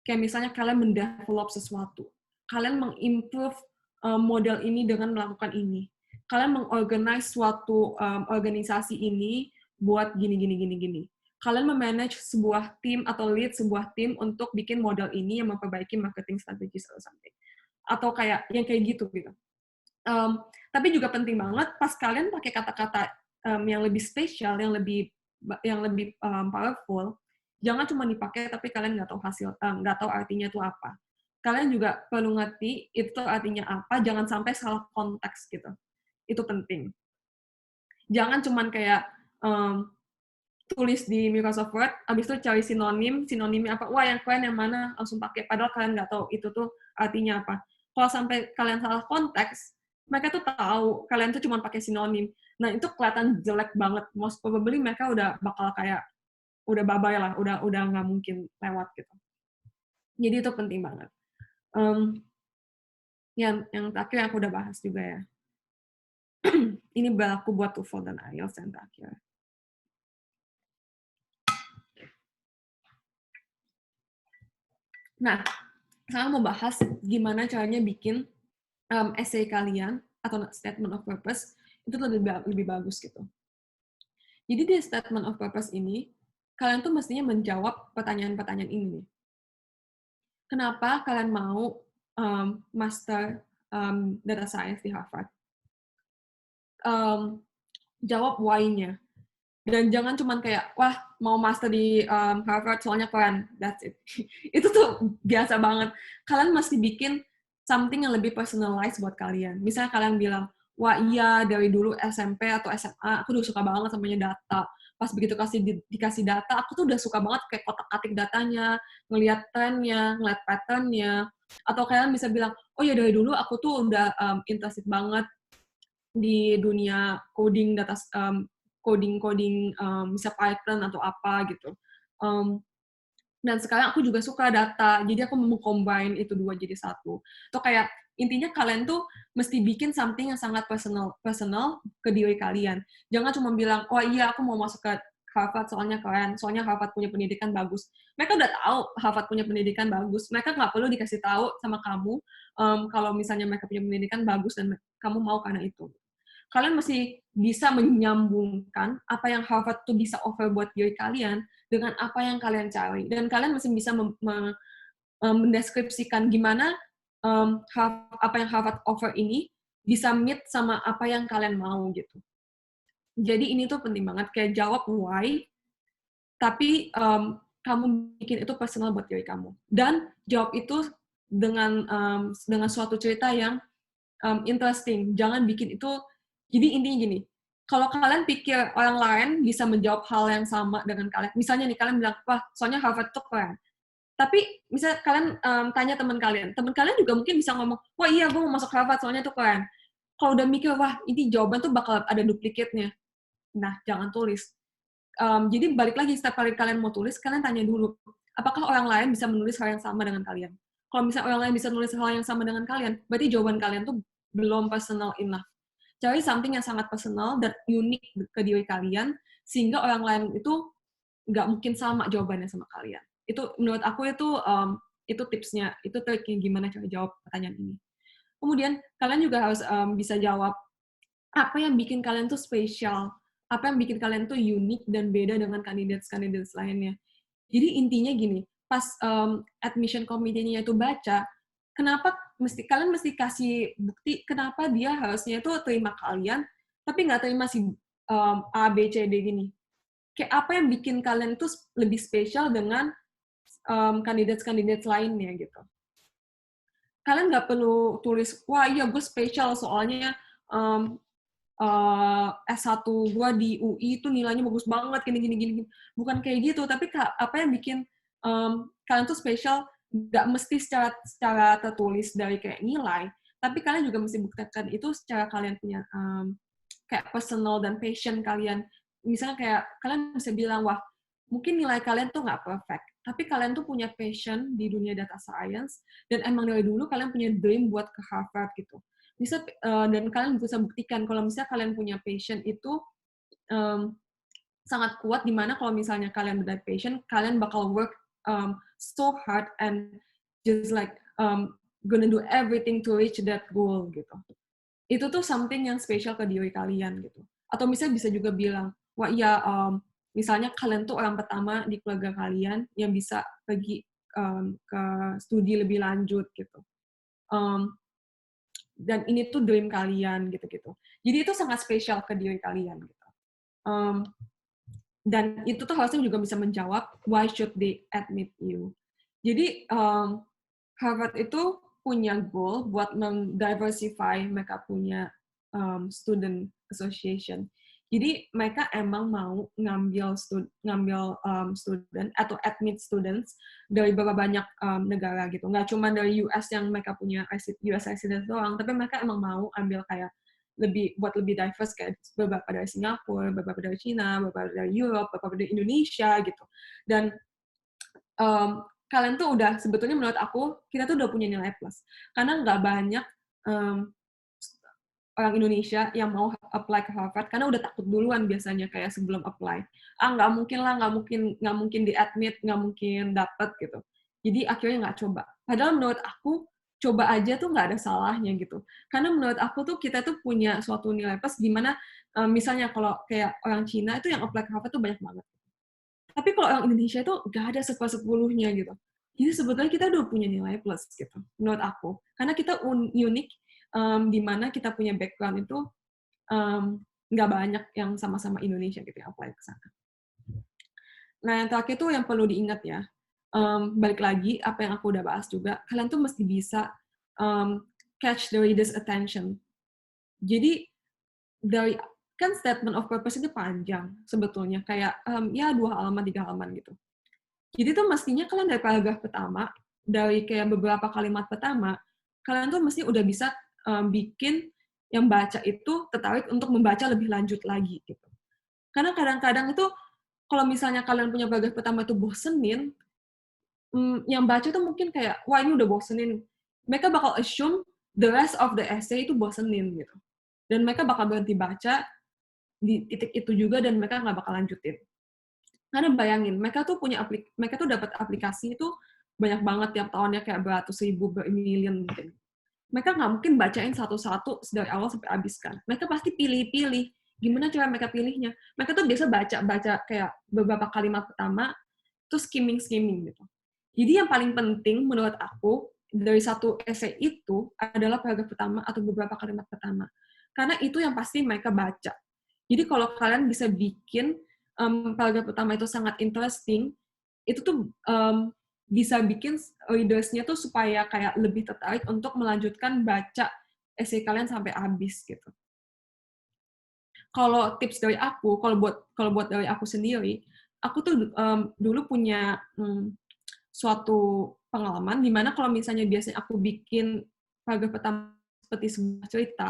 Kayak misalnya kalian mendevelop sesuatu, kalian mengimprove model ini dengan melakukan ini, kalian mengorganize suatu organisasi ini buat gini. Kalian memanage sebuah tim atau lead sebuah tim untuk bikin model ini yang memperbaiki marketing strategis atau something. Atau kayak yang kayak gitu. Tapi juga penting banget pas kalian pakai kata-kata yang lebih spesial, yang lebih powerful, jangan cuma dipakai tapi kalian nggak tahu artinya itu apa. Kalian juga perlu ngerti itu artinya apa, jangan sampai salah konteks gitu. Itu penting. Jangan cuma kayak tulis di Microsoft Word, abis itu cari sinonimnya apa, wah yang keren yang mana, langsung pakai. Padahal kalian nggak tahu itu tuh artinya apa. Kalau sampai kalian salah konteks, mereka tuh tahu kalian tuh cuma pakai sinonim. Nah itu kelihatan jelek banget. Most probably mereka udah bakal kayak udah bye-bye lah, udah nggak mungkin lewat gitu. Jadi itu penting banget. Yang terakhir yang aku udah bahas juga ya. Ini berlaku buat TOEFL dan IELTS yang terakhir. Nah, sekarang mau bahas gimana caranya bikin essay kalian atau statement of purpose itu lebih bagus gitu. Jadi di statement of purpose ini, kalian tuh mestinya menjawab pertanyaan-pertanyaan ini. Kenapa kalian mau master data science di Harvard? Jawab why-nya. Dan jangan cuman kayak, wah, mau master di Harvard soalnya keren, that's it. Itu tuh biasa banget. Kalian mesti bikin something yang lebih personalized buat kalian. Misalnya kalian bilang, wah iya, dari dulu SMP atau SMA, aku udah suka banget sama data. pas begitu dikasih data, aku tuh udah suka banget kayak kotak-atik datanya, ngelihat trennya, ngelihat pattern-nya, atau kalian bisa bilang, oh ya dari dulu aku tuh udah interested banget di dunia coding data coding bisa Python atau apa gitu. Dan sekarang aku juga suka data, jadi aku mau combine itu dua jadi satu. Atau kayak intinya kalian tuh mesti bikin something yang sangat personal ke diri kalian. Jangan cuma bilang, oh iya aku mau masuk ke Harvard soalnya Harvard punya pendidikan bagus. Mereka udah tahu Harvard punya pendidikan bagus. Mereka nggak perlu dikasih tahu sama kamu kalau misalnya mereka punya pendidikan bagus dan kamu mau karena itu. Kalian mesti bisa menyambungkan apa yang Harvard tuh bisa offer buat diri kalian dengan apa yang kalian cari. Dan kalian mesti bisa mendeskripsikan gimana apa yang Harvard offer ini bisa meet sama apa yang kalian mau gitu. Jadi ini tuh penting banget, kayak jawab why, tapi kamu bikin itu personal buat diri kamu. Dan jawab itu dengan suatu cerita yang interesting. Jangan bikin itu, jadi intinya gini, kalau kalian pikir orang lain bisa menjawab hal yang sama dengan kalian, misalnya nih kalian bilang, wah soalnya Harvard tuh keren. Tapi misalnya kalian tanya teman kalian juga mungkin bisa ngomong, wah iya gue mau masuk Harvard soalnya tuh keren. Kalau udah mikir, wah ini jawaban tuh bakal ada duplikatnya. Nah, jangan tulis. Jadi balik lagi, setiap kali kalian mau tulis, kalian tanya dulu, apakah orang lain bisa menulis hal yang sama dengan kalian? Kalau misalnya orang lain bisa menulis hal yang sama dengan kalian, berarti jawaban kalian tuh belum personal enough. Cari something yang sangat personal dan unik ke diri kalian, sehingga orang lain itu nggak mungkin sama jawabannya sama kalian. Itu menurut aku itu tipsnya, itu triknya gimana cara jawab pertanyaan ini. Kemudian kalian juga harus bisa jawab apa yang bikin kalian tuh spesial, apa yang bikin kalian tuh unik dan beda dengan kandidat lainnya. Jadi intinya gini, pas admission committee-nya itu baca, kenapa kalian mesti kasih bukti kenapa dia harusnya itu terima kalian, tapi nggak terima si A, B, C, D gini. Kayak apa yang bikin kalian itu lebih spesial dengan kandidat lainnya gitu. Kalian nggak perlu tulis, wah iya gue spesial soalnya S1 gue di UI itu nilainya bagus banget, gini. Bukan kayak gitu, tapi apa yang bikin kalian tuh spesial, nggak mesti secara tertulis dari kayak nilai, tapi kalian juga mesti buktikan itu secara kalian punya kayak personal dan passion kalian. Misalnya kayak kalian bisa bilang, wah mungkin nilai kalian tuh nggak perfect, tapi kalian tuh punya passion di dunia data science, dan emang dari dulu kalian punya dream buat ke Harvard gitu. Bisa dan kalian bisa buktikan kalau misalnya kalian punya passion itu sangat kuat, di mana kalau misalnya kalian benar passion, kalian bakal work so hard and just like gonna do everything to reach that goal gitu. Itu tuh something yang spesial ke diri kalian gitu. Atau misalnya bisa juga bilang, wah iya misalnya kalian tuh orang pertama di keluarga kalian yang bisa pergi ke studi lebih lanjut gitu. Dan ini tuh dream kalian gitu-gitu. Jadi itu sangat spesial ke diri kalian gitu. Dan itu tuh harusnya juga bisa menjawab why should they admit you. Jadi Harvard itu punya goal buat mendiversify mereka punya student association. Jadi mereka emang mau ngambil student atau admit students dari beberapa banyak negara gitu. Nggak cuma dari US yang mereka punya US resident doang, tapi mereka emang mau ambil kayak buat lebih diverse, kayak beberapa dari Singapura, beberapa dari China, beberapa dari Europe, beberapa dari Indonesia gitu. Dan kalian tuh udah, sebetulnya menurut aku, kita tuh udah punya nilai plus. Karena nggak banyak orang Indonesia yang mau apply ke Harvard, karena udah takut duluan biasanya kayak sebelum apply. Nggak mungkin lah, nggak mungkin di-admit, nggak mungkin dapet gitu. Jadi akhirnya nggak coba. Padahal menurut aku, coba aja tuh nggak ada salahnya gitu. Karena menurut aku tuh kita tuh punya suatu nilai plus, di mana misalnya kalau kayak orang Cina itu yang apply ke Harvard tuh banyak banget. Tapi kalau orang Indonesia itu nggak ada 1/10-nya gitu. Jadi sebetulnya kita udah punya nilai plus gitu, menurut aku. Karena kita unik, di mana kita punya background itu nggak banyak yang sama-sama Indonesia gitu yang apply ke sana. Nah, yang terakhir itu yang perlu diingat ya, balik lagi apa yang aku udah bahas juga, kalian tuh mesti bisa catch the reader's attention. Jadi kan statement of purpose itu panjang sebetulnya, kayak ya 2 halaman, 3 halaman gitu. Jadi tuh mestinya kalian dari paragraf pertama, dari kayak beberapa kalimat pertama, kalian tuh mesti udah bisa bikin yang baca itu tertarik untuk membaca lebih lanjut lagi gitu. Karena kadang-kadang itu kalau misalnya kalian punya paragraf pertama itu bosenin, yang baca tuh mungkin kayak, wah ini udah bosenin. Mereka bakal assume the rest of the essay itu bosenin gitu. Dan mereka bakal berhenti baca di titik itu juga dan mereka nggak bakal lanjutin. Karena bayangin, mereka tuh dapat aplikasi itu banyak banget tiap tahunnya kayak beratus ribu, bermillion mungkin. Mereka nggak mungkin bacain satu-satu dari awal sampai habis kan. Mereka pasti pilih-pilih. Gimana cara mereka pilihnya? Mereka tuh biasa baca kayak beberapa kalimat pertama, terus skimming gitu. Jadi yang paling penting menurut aku dari satu essay itu adalah paragraf pertama atau beberapa kalimat pertama. Karena itu yang pasti mereka baca. Jadi kalau kalian bisa bikin paragraf pertama itu sangat interesting, itu tuh bisa bikin readers-nya tuh supaya kayak lebih tertarik untuk melanjutkan baca essay kalian sampai habis gitu. Kalau tips dari aku, kalau buat dari aku sendiri, aku tuh dulu punya suatu pengalaman di mana kalau misalnya biasanya aku bikin paragraf pertama seperti sebuah cerita,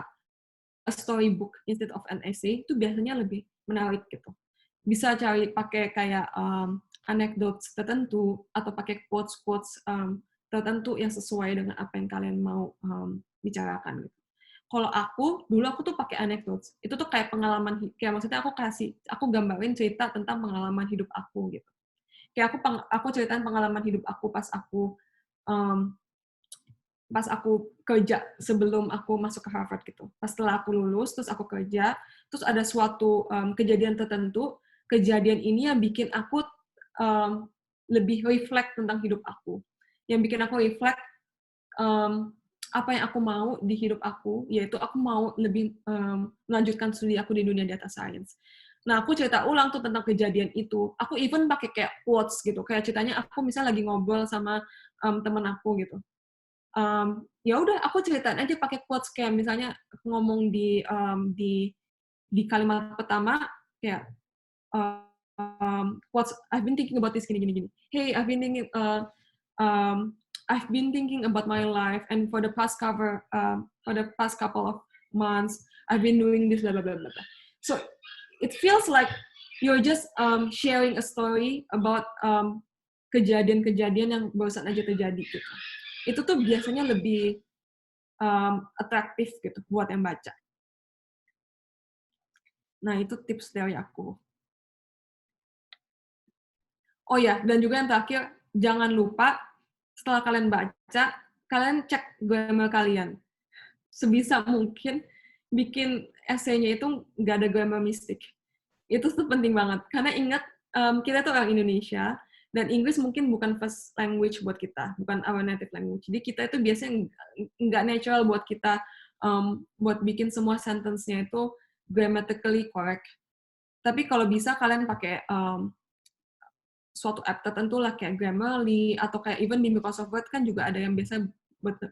a storybook instead of an essay, itu biasanya lebih menarik gitu. Bisa cari pakai kayak anecdotes tertentu atau pakai quotes-quotes tertentu yang sesuai dengan apa yang kalian mau bicarakan gitu. Kalau dulu aku tuh pakai anecdotes. Itu tuh kayak pengalaman, kayak maksudnya aku gambarin cerita tentang pengalaman hidup aku gitu. Kayak aku ceritain pengalaman hidup aku um, pas aku kerja sebelum aku masuk ke Harvard gitu. Pas setelah aku lulus, terus aku kerja, terus ada suatu kejadian tertentu, kejadian ini yang bikin aku lebih reflect tentang hidup aku. Yang bikin aku reflect apa yang aku mau di hidup aku, yaitu aku mau lebih melanjutkan studi aku di dunia data science. Nah, aku cerita ulang tuh tentang kejadian itu. Aku even pakai kayak quotes gitu. Kayak ceritanya aku misalnya lagi ngobrol sama temen aku gitu. Ya udah aku ceritain aja pakai quotes kayak misalnya ngomong di kalimat pertama kayak quotes I've been thinking about this gini. Hey, I've been thinking about my life and for the past couple of months I've been doing this blah blah blah blah. So it feels like you're just sharing a story about kejadian-kejadian yang barusan aja terjadi gitu. Itu tuh biasanya lebih atraktif gitu buat yang baca. Nah, itu tips dari aku. Oh ya, dan juga yang terakhir, jangan lupa setelah kalian baca, kalian cek grammar kalian. Sebisa mungkin bikin esainya itu nggak ada grammar mistik. Itu tuh penting banget. Karena ingat, kita tuh orang Indonesia, dan Inggris mungkin bukan first language buat kita, bukan our native language. Jadi kita itu biasanya nggak natural buat kita buat bikin semua sentence-nya itu grammatically correct. Tapi kalau bisa kalian pakai suatu app tertentu lah kayak Grammarly atau kayak even di Microsoft Word kan juga ada yang biasa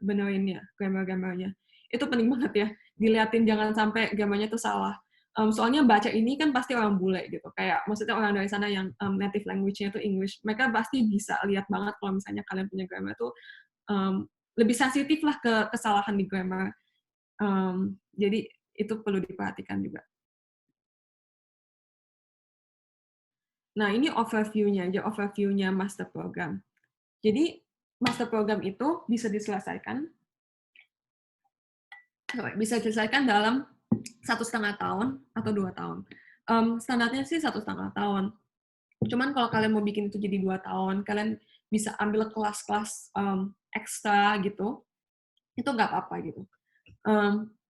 benerin ya grammar-grammarnya. Itu penting banget ya, diliatin jangan sampai grammarnya itu salah. Soalnya baca ini kan pasti orang bule gitu, kayak maksudnya orang dari sana yang native language-nya itu English, mereka pasti bisa lihat banget kalau misalnya kalian punya grammar itu lebih sensitif lah ke kesalahan di grammar. Jadi itu perlu diperhatikan juga. Nah, ini overview-nya master program. Jadi, master program itu bisa diselesaikan dalam 1,5 tahun atau 2 tahun. Standarnya sih 1,5 tahun. Cuman kalau kalian mau bikin itu jadi 2 tahun, kalian bisa ambil kelas-kelas ekstra gitu, itu nggak apa-apa gitu.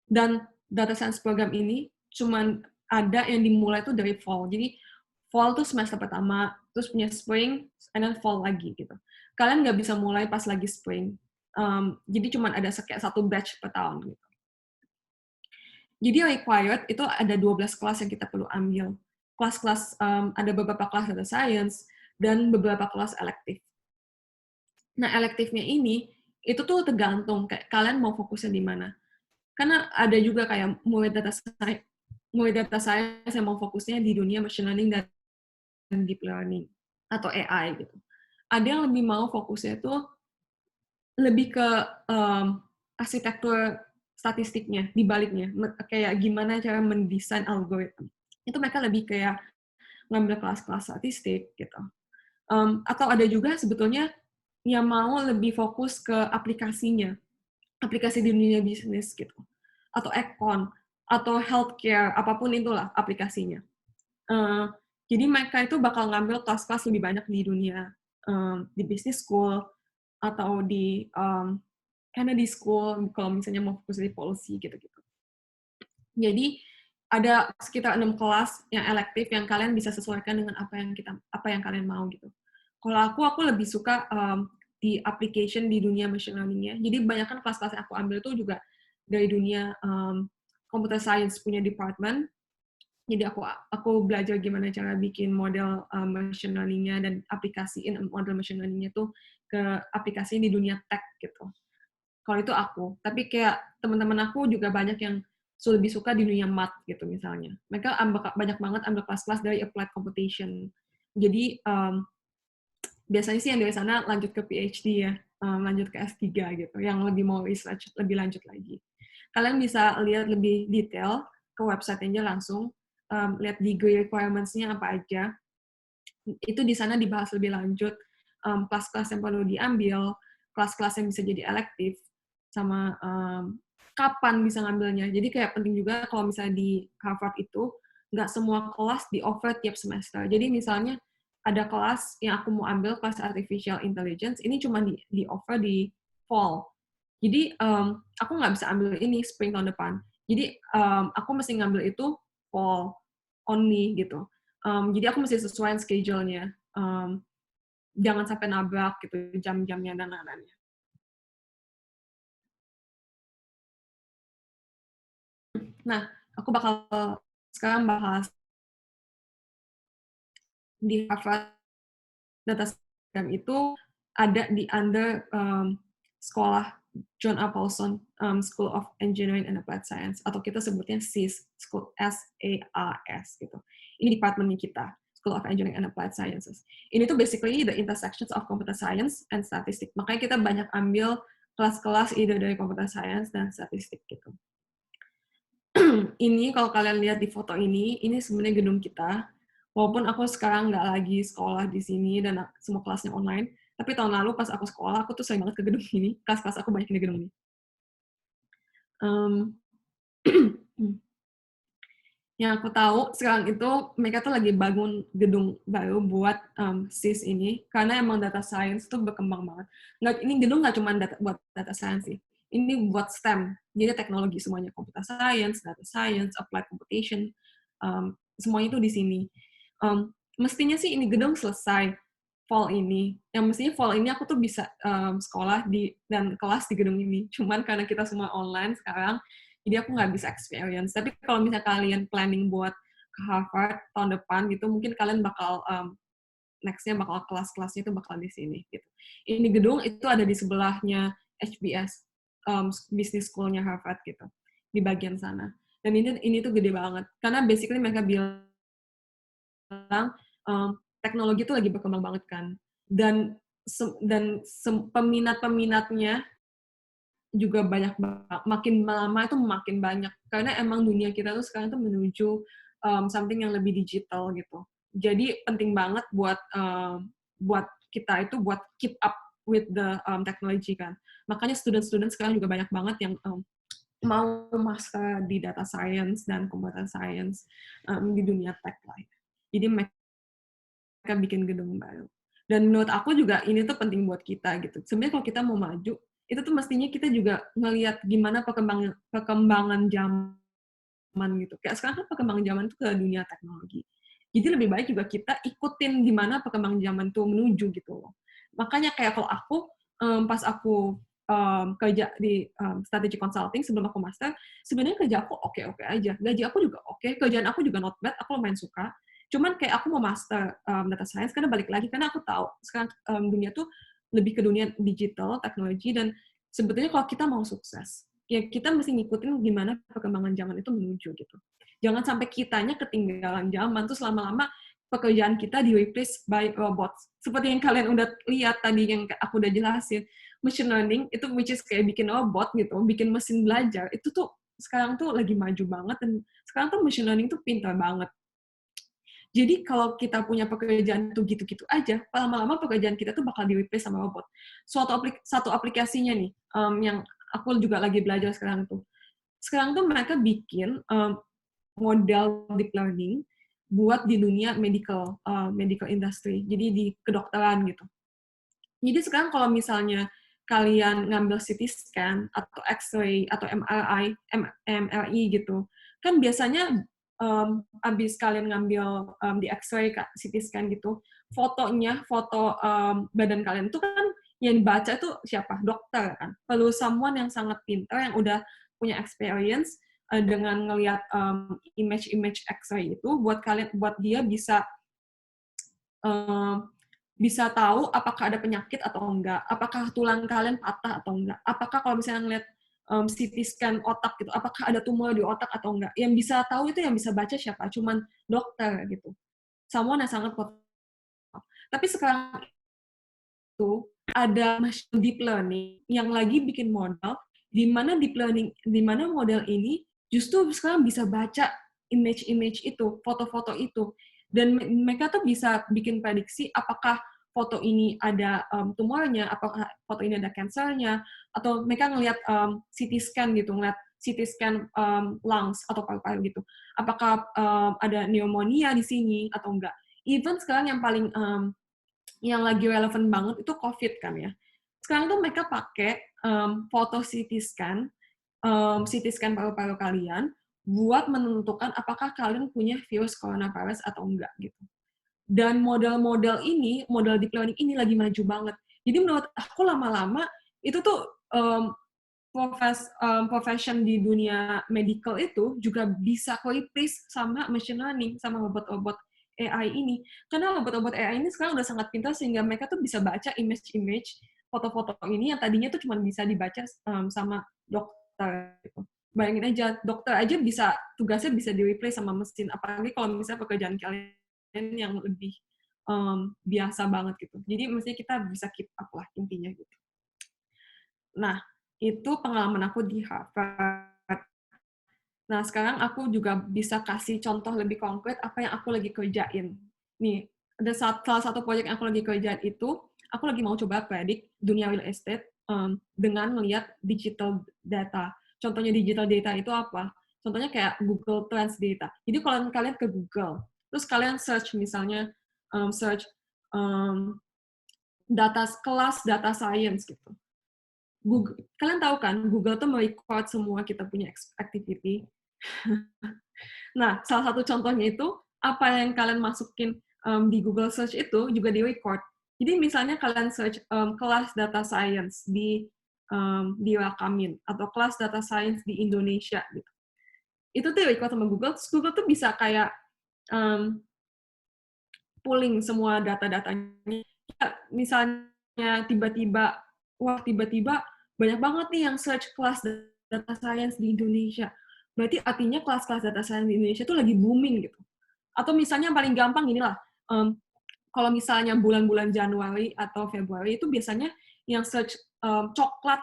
Dan data science program ini cuman ada yang dimulai tuh dari fall. Jadi fall tuh semester pertama, terus punya spring, and then fall lagi gitu. Kalian nggak bisa mulai pas lagi spring. Jadi cuman ada kayak 1 batch per tahun gitu. Jadi required itu ada 12 kelas yang kita perlu ambil. Kelas-kelas, ada beberapa kelas data science, dan beberapa kelas elektif. Nah, elektifnya ini, itu tuh tergantung kayak kalian mau fokusnya di mana. Karena ada juga kayak mulai data science, mulai data science yang mau fokusnya di dunia machine learning dan deep learning atau AI gitu. Ada yang lebih mau fokusnya itu lebih ke arsitektur statistiknya, di baliknya, kayak gimana cara mendesain algoritma. Itu mereka lebih kayak ngambil kelas-kelas statistik gitu. Atau ada juga sebetulnya yang mau lebih fokus ke aplikasinya, aplikasi di dunia bisnis gitu, atau econ, atau healthcare, apapun itulah aplikasinya. Jadi mereka itu bakal ngambil kelas-kelas lebih banyak di dunia, di business school, atau di Kennedy School, kalau misalnya mau fokus di policy gitu-gitu. Jadi ada sekitar 6 kelas yang elektif yang kalian bisa sesuaikan dengan apa yang kalian mau gitu. Kalau aku lebih suka di application di dunia machine learning-nya. Jadi banyak kan kelas-kelas yang aku ambil itu juga dari dunia computer science punya department. Jadi aku belajar gimana cara bikin model machine learning-nya dan aplikasiin model machine learning-nya tuh ke aplikasi di dunia tech gitu. Kalau itu aku. Tapi kayak teman-teman aku juga banyak yang lebih suka di dunia math gitu misalnya. Mereka banyak banget ambil kelas-kelas dari applied computation. Jadi biasanya sih yang dari sana lanjut ke PhD ya, lanjut ke S3 gitu, yang lebih mau research lebih lanjut lagi. Kalian bisa lihat lebih detail ke website-nya langsung, lihat degree requirements-nya apa aja. Itu di sana dibahas lebih lanjut, kelas-kelas yang perlu diambil, kelas-kelas yang bisa jadi elektif, sama kapan bisa ngambilnya. Jadi kayak penting juga kalau misalnya di Harvard itu, nggak semua kelas di-offer tiap semester. Jadi misalnya ada kelas yang aku mau ambil, kelas Artificial Intelligence, ini cuma di-offer di fall. Jadi aku nggak bisa ambil ini spring tahun depan. Jadi aku mesti ngambil itu fall only gitu. Jadi aku mesti sesuaiin schedule-nya. Jangan sampai nabrak gitu jam-jamnya dan lain-lainnya. Nah, aku bakal sekarang bahas di Harvard data science itu ada di under sekolah John A. Paulson School of Engineering and Applied Science, atau kita sebutnya SAAS, School SAAS gitu. Ini departemennya kita, School of Engineering and Applied Sciences. Ini tuh basically the intersections of computer science and statistics. Makanya kita banyak ambil kelas-kelas ide dari computer science dan statistik gitu. Ini kalau kalian lihat di foto ini sebenarnya gedung kita. Walaupun aku sekarang nggak lagi sekolah di sini dan semua kelasnya online, tapi tahun lalu pas aku sekolah, aku tuh sering banget ke gedung ini. Kelas-kelas aku banyak di gedung ini. Um, yang aku tahu sekarang itu mereka tuh lagi bangun gedung baru buat SIS ini, karena emang data science tuh berkembang banget. Ini gedung nggak cuma buat data science sih, ini buat STEM, jadi teknologi semuanya, computer science, data science, applied computation, semuanya itu di sini. Mestinya sih ini gedung selesai fall ini, yang mestinya fall ini aku tuh bisa sekolah dan kelas di gedung ini, cuman karena kita semua online sekarang, jadi aku nggak bisa experience. Tapi kalau misalnya kalian planning buat ke Harvard tahun depan gitu, mungkin kalian bakal next-nya bakal kelas-kelasnya itu bakal di sini gitu. Ini gedung itu ada di sebelahnya HBS, Business School-nya Harvard gitu, di bagian sana. Dan ini tuh gede banget, karena basically mereka bilang teknologi itu lagi berkembang banget kan, dan peminat-peminatnya juga banyak banget, makin lama itu makin banyak, karena emang dunia kita tuh sekarang tuh menuju something yang lebih digital gitu. Jadi penting banget buat kita itu buat keep up with the technology kan. Makanya student-student sekarang juga banyak banget yang mau master di data science dan computer science di dunia tech lah. Jadi mereka bikin gedung baru. Dan menurut aku juga ini tuh penting buat kita gitu. Sebenarnya kalau kita mau maju, itu tuh mestinya kita juga ngelihat gimana perkembangan zaman gitu. Kayak sekarang kan perkembangan zaman itu ke dunia teknologi. Jadi lebih baik juga kita ikutin gimana perkembangan zaman itu menuju gitu loh. Makanya kayak kalau aku pas aku kerja di strategy consulting sebelum aku master, sebenarnya kerja aku oke-oke aja. Gaji aku juga oke, kerjaan aku juga not bad, aku lumayan suka. Cuman kayak aku mau master data science karena balik lagi, karena aku tahu sekarang dunia tuh lebih ke dunia digital, teknologi, dan sebetulnya kalau kita mau sukses, ya kita mesti ngikutin gimana perkembangan zaman itu menuju gitu. Jangan sampai kitanya ketinggalan zaman, terus lama-lama pekerjaan kita di-replace by robots. Seperti yang kalian udah lihat tadi, yang aku udah jelasin, machine learning itu which is kayak bikin robot gitu, bikin mesin belajar, itu tuh sekarang tuh lagi maju banget, dan sekarang tuh machine learning tuh pintar banget. Jadi kalau kita punya pekerjaan tuh gitu-gitu aja, lama-lama pekerjaan kita tuh bakal di-replace sama robot. Satu aplikasinya nih, yang aku juga lagi belajar sekarang tuh. Sekarang tuh mereka bikin model deep learning buat di dunia medical industry, jadi di kedokteran gitu. Jadi sekarang kalau misalnya kalian ngambil CT scan atau X-ray atau MRI gitu, kan biasanya abis kalian ngambil di X-ray, CT scan gitu, foto badan kalian itu kan yang dibaca itu siapa? Dokter kan. Perlu someone yang sangat pintar, yang udah punya experience dengan ngelihat image X-ray itu buat dia bisa tahu apakah ada penyakit atau enggak, apakah tulang kalian patah atau enggak, apakah kalau misalnya ngeliat CT scan otak gitu, apakah ada tumor di otak atau enggak. Yang bisa tahu itu yang bisa baca siapa? Cuman dokter gitu. Someone yang sangat profesional. Tapi sekarang itu ada machine deep learning yang lagi bikin model di mana model ini justru sekarang bisa baca image itu, foto-foto itu, dan mereka tuh bisa bikin prediksi apakah foto ini ada tumornya, apakah foto ini ada kansernya, atau mereka ngelihat CT scan gitu, ngelihat CT scan lungs atau paru-paru gitu, apakah ada pneumonia di sini atau enggak. Even sekarang yang lagi relevan banget itu COVID kan ya. Sekarang tuh mereka pakai foto CT scan paru-paru kalian buat menentukan apakah kalian punya virus coronavirus atau enggak gitu. Dan model deep learning ini lagi maju banget. Jadi menurut aku lama-lama itu tuh profession di dunia medical itu juga bisa replace sama machine learning, sama robot-robot AI ini. Karena robot-robot AI ini sekarang udah sangat pintar sehingga mereka tuh bisa baca image-image, foto-foto ini yang tadinya tuh cuma bisa dibaca sama dokter. Gitu. Bayangin aja, dokter aja tugasnya bisa di-replace sama mesin, apalagi kalau misalnya pekerjaan kalian yang lebih biasa banget gitu. Jadi mestinya kita bisa keep up lah intinya gitu. Nah, itu pengalaman aku di Harvard. Nah, sekarang aku juga bisa kasih contoh lebih konkret apa yang aku lagi kerjain. Nih, ada salah satu proyek yang aku lagi kerjain itu, aku lagi mau coba predik dunia real estate dengan melihat digital data. Contohnya digital data itu apa? Contohnya kayak Google Trends data. Jadi kalau kalian ke Google, terus kalian search misalnya, search kelas data science gitu. Google, kalian tahu kan, Google tuh merecord semua kita punya activity. Nah, salah satu contohnya itu, apa yang kalian masukin di Google Search itu juga di-record. Jadi misalnya kalian search kelas data science di Wakamin, atau kelas data science di Indonesia, gitu. Itu tuh record sama Google, terus Google tuh bisa kayak pooling semua data-datanya. Ya, misalnya tiba-tiba banyak banget nih yang search kelas data science di Indonesia. Berarti artinya kelas-kelas data science di Indonesia tuh lagi booming gitu. Atau misalnya yang paling gampang inilah, kalau misalnya bulan-bulan Januari atau Februari itu biasanya yang search coklat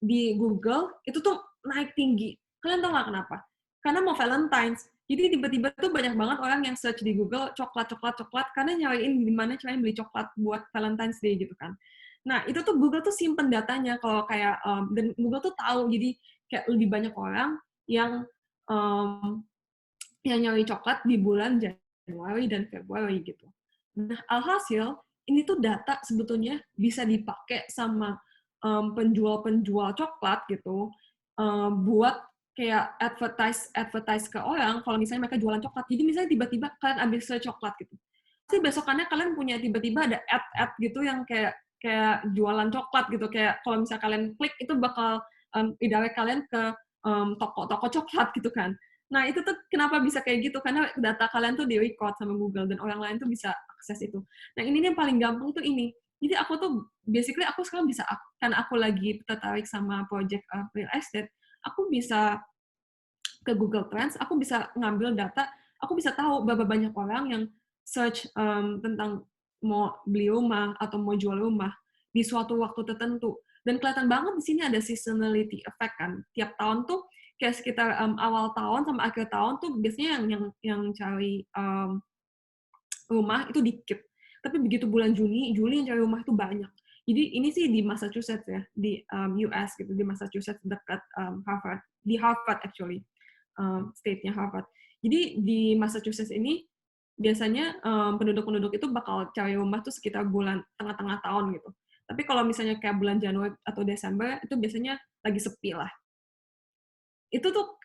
di Google itu tuh naik tinggi. Kalian tahu nggak kenapa? Karena mau Valentine's. Jadi tiba-tiba tuh banyak banget orang yang search di Google coklat karena nyariin gimana caranya beli coklat buat Valentine's Day gitu kan. Nah, itu tuh Google tuh simpen datanya kalau kayak dan Google tuh tahu, jadi kayak lebih banyak orang yang nyari coklat di bulan Januari dan Februari gitu. Nah, alhasil ini tuh data sebetulnya bisa dipakai sama penjual-penjual coklat gitu buat kayak advertise ke orang kalau misalnya mereka jualan coklat. Jadi misalnya tiba-tiba kalian ambil coklat gitu. Terus besokannya kalian punya tiba-tiba ada ad gitu yang kayak jualan coklat gitu, kayak kalau misalnya kalian klik itu bakal redirect kalian ke toko-toko coklat gitu kan. Nah, itu tuh kenapa bisa kayak gitu, karena data kalian tuh di-record sama Google, dan orang lain tuh bisa akses itu. Nah, ini yang paling gampang tuh ini. Jadi aku tuh, basically aku sekarang bisa, karena aku lagi tertarik sama project real estate, aku bisa ke Google Trends, aku bisa ngambil data, aku bisa tahu berapa banyak orang yang search tentang mau beli rumah atau mau jual rumah di suatu waktu tertentu. Dan kelihatan banget di sini ada seasonality effect kan. Tiap tahun tuh kayak sekitar awal tahun sama akhir tahun tuh biasanya yang cari rumah itu dikit. Tapi begitu bulan Juni, Juli yang cari rumah itu banyak. Jadi ini sih di Massachusetts ya, di US gitu, di Massachusetts dekat Harvard, di Harvard actually, state-nya Harvard. Jadi di Massachusetts ini biasanya penduduk-penduduk itu bakal cari rumah tuh sekitar bulan tengah-tengah tahun gitu. Tapi kalau misalnya kayak bulan Januari atau Desember itu biasanya lagi sepi lah. Itu tuh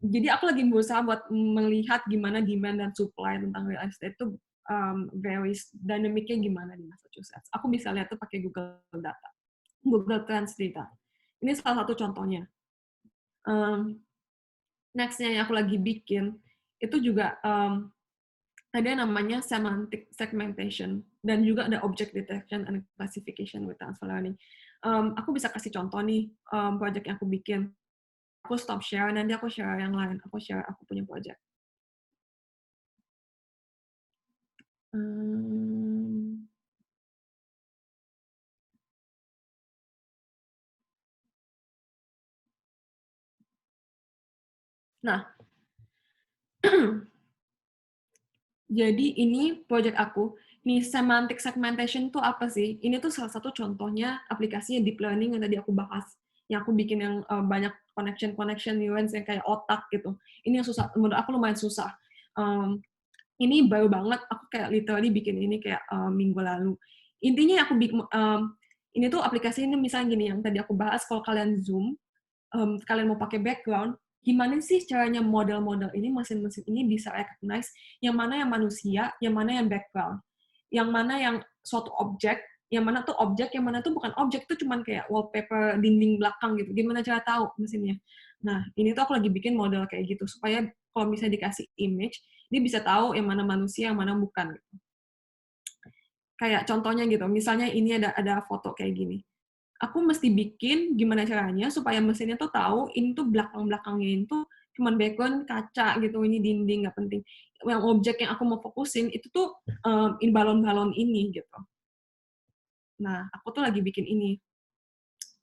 jadi aku lagi berusaha buat melihat gimana demand dan supply tentang real estate itu varies dynamic-nya gimana di Massachusetts. Aku bisa lihat tuh pakai Google Data, Google Trends data. Ini salah satu contohnya. Next-nya yang aku lagi bikin itu juga ada yang namanya semantic segmentation dan juga ada object detection and classification with transfer learning. Aku bisa kasih contoh nih project yang aku bikin. Aku stop share, nanti aku share yang lain. Aku share aku punya project. Nah, jadi ini project aku. Nih, semantic segmentation itu apa sih? Ini tuh salah satu contohnya aplikasinya deep learning yang tadi aku bahas. Yang aku bikin yang banyak connection neurons yang kayak otak gitu. Ini yang susah, menurut aku lumayan susah. Ini baru banget, aku kayak literally bikin ini kayak minggu lalu. Intinya aku bikin, ini tuh aplikasi ini misalnya gini, yang tadi aku bahas, kalau kalian Zoom, kalian mau pakai background, gimana sih caranya model-model ini, mesin-mesin ini bisa recognize yang mana yang manusia, yang mana yang background, yang mana yang suatu objek, yang mana tuh objek, yang mana tuh bukan objek, itu cuman kayak wallpaper dinding belakang gitu. Gimana cara tahu mesinnya? Nah, ini tuh aku lagi bikin model kayak gitu, supaya kalau misalnya dikasih image, dia bisa tahu yang mana manusia, yang mana bukan. Gitu. Kayak contohnya gitu, misalnya ini ada foto kayak gini. Aku mesti bikin gimana caranya supaya mesinnya tuh tahu ini tuh belakang-belakangnya itu cuman background kaca gitu, ini dinding nggak penting. Yang objek yang aku mau fokusin itu tuh in balon-balon ini gitu. Nah, aku tuh lagi bikin ini.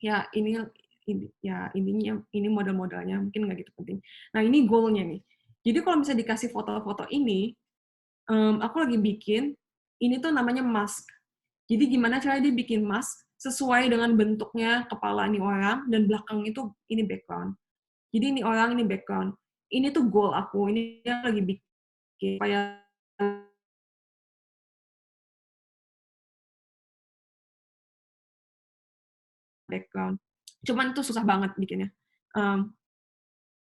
Ya ya intinya ini model-modelnya mungkin nggak gitu penting. Nah, ini goal-nya nih. Jadi kalau misalnya dikasih foto-foto ini, aku lagi bikin ini tuh namanya mask. Jadi gimana cara dia bikin mask sesuai dengan bentuknya kepala ini orang dan belakang itu ini background. Jadi ini orang, ini background. Ini tuh goal aku. Ini yang lagi bikin supaya background. Cuman itu susah banget bikinnya.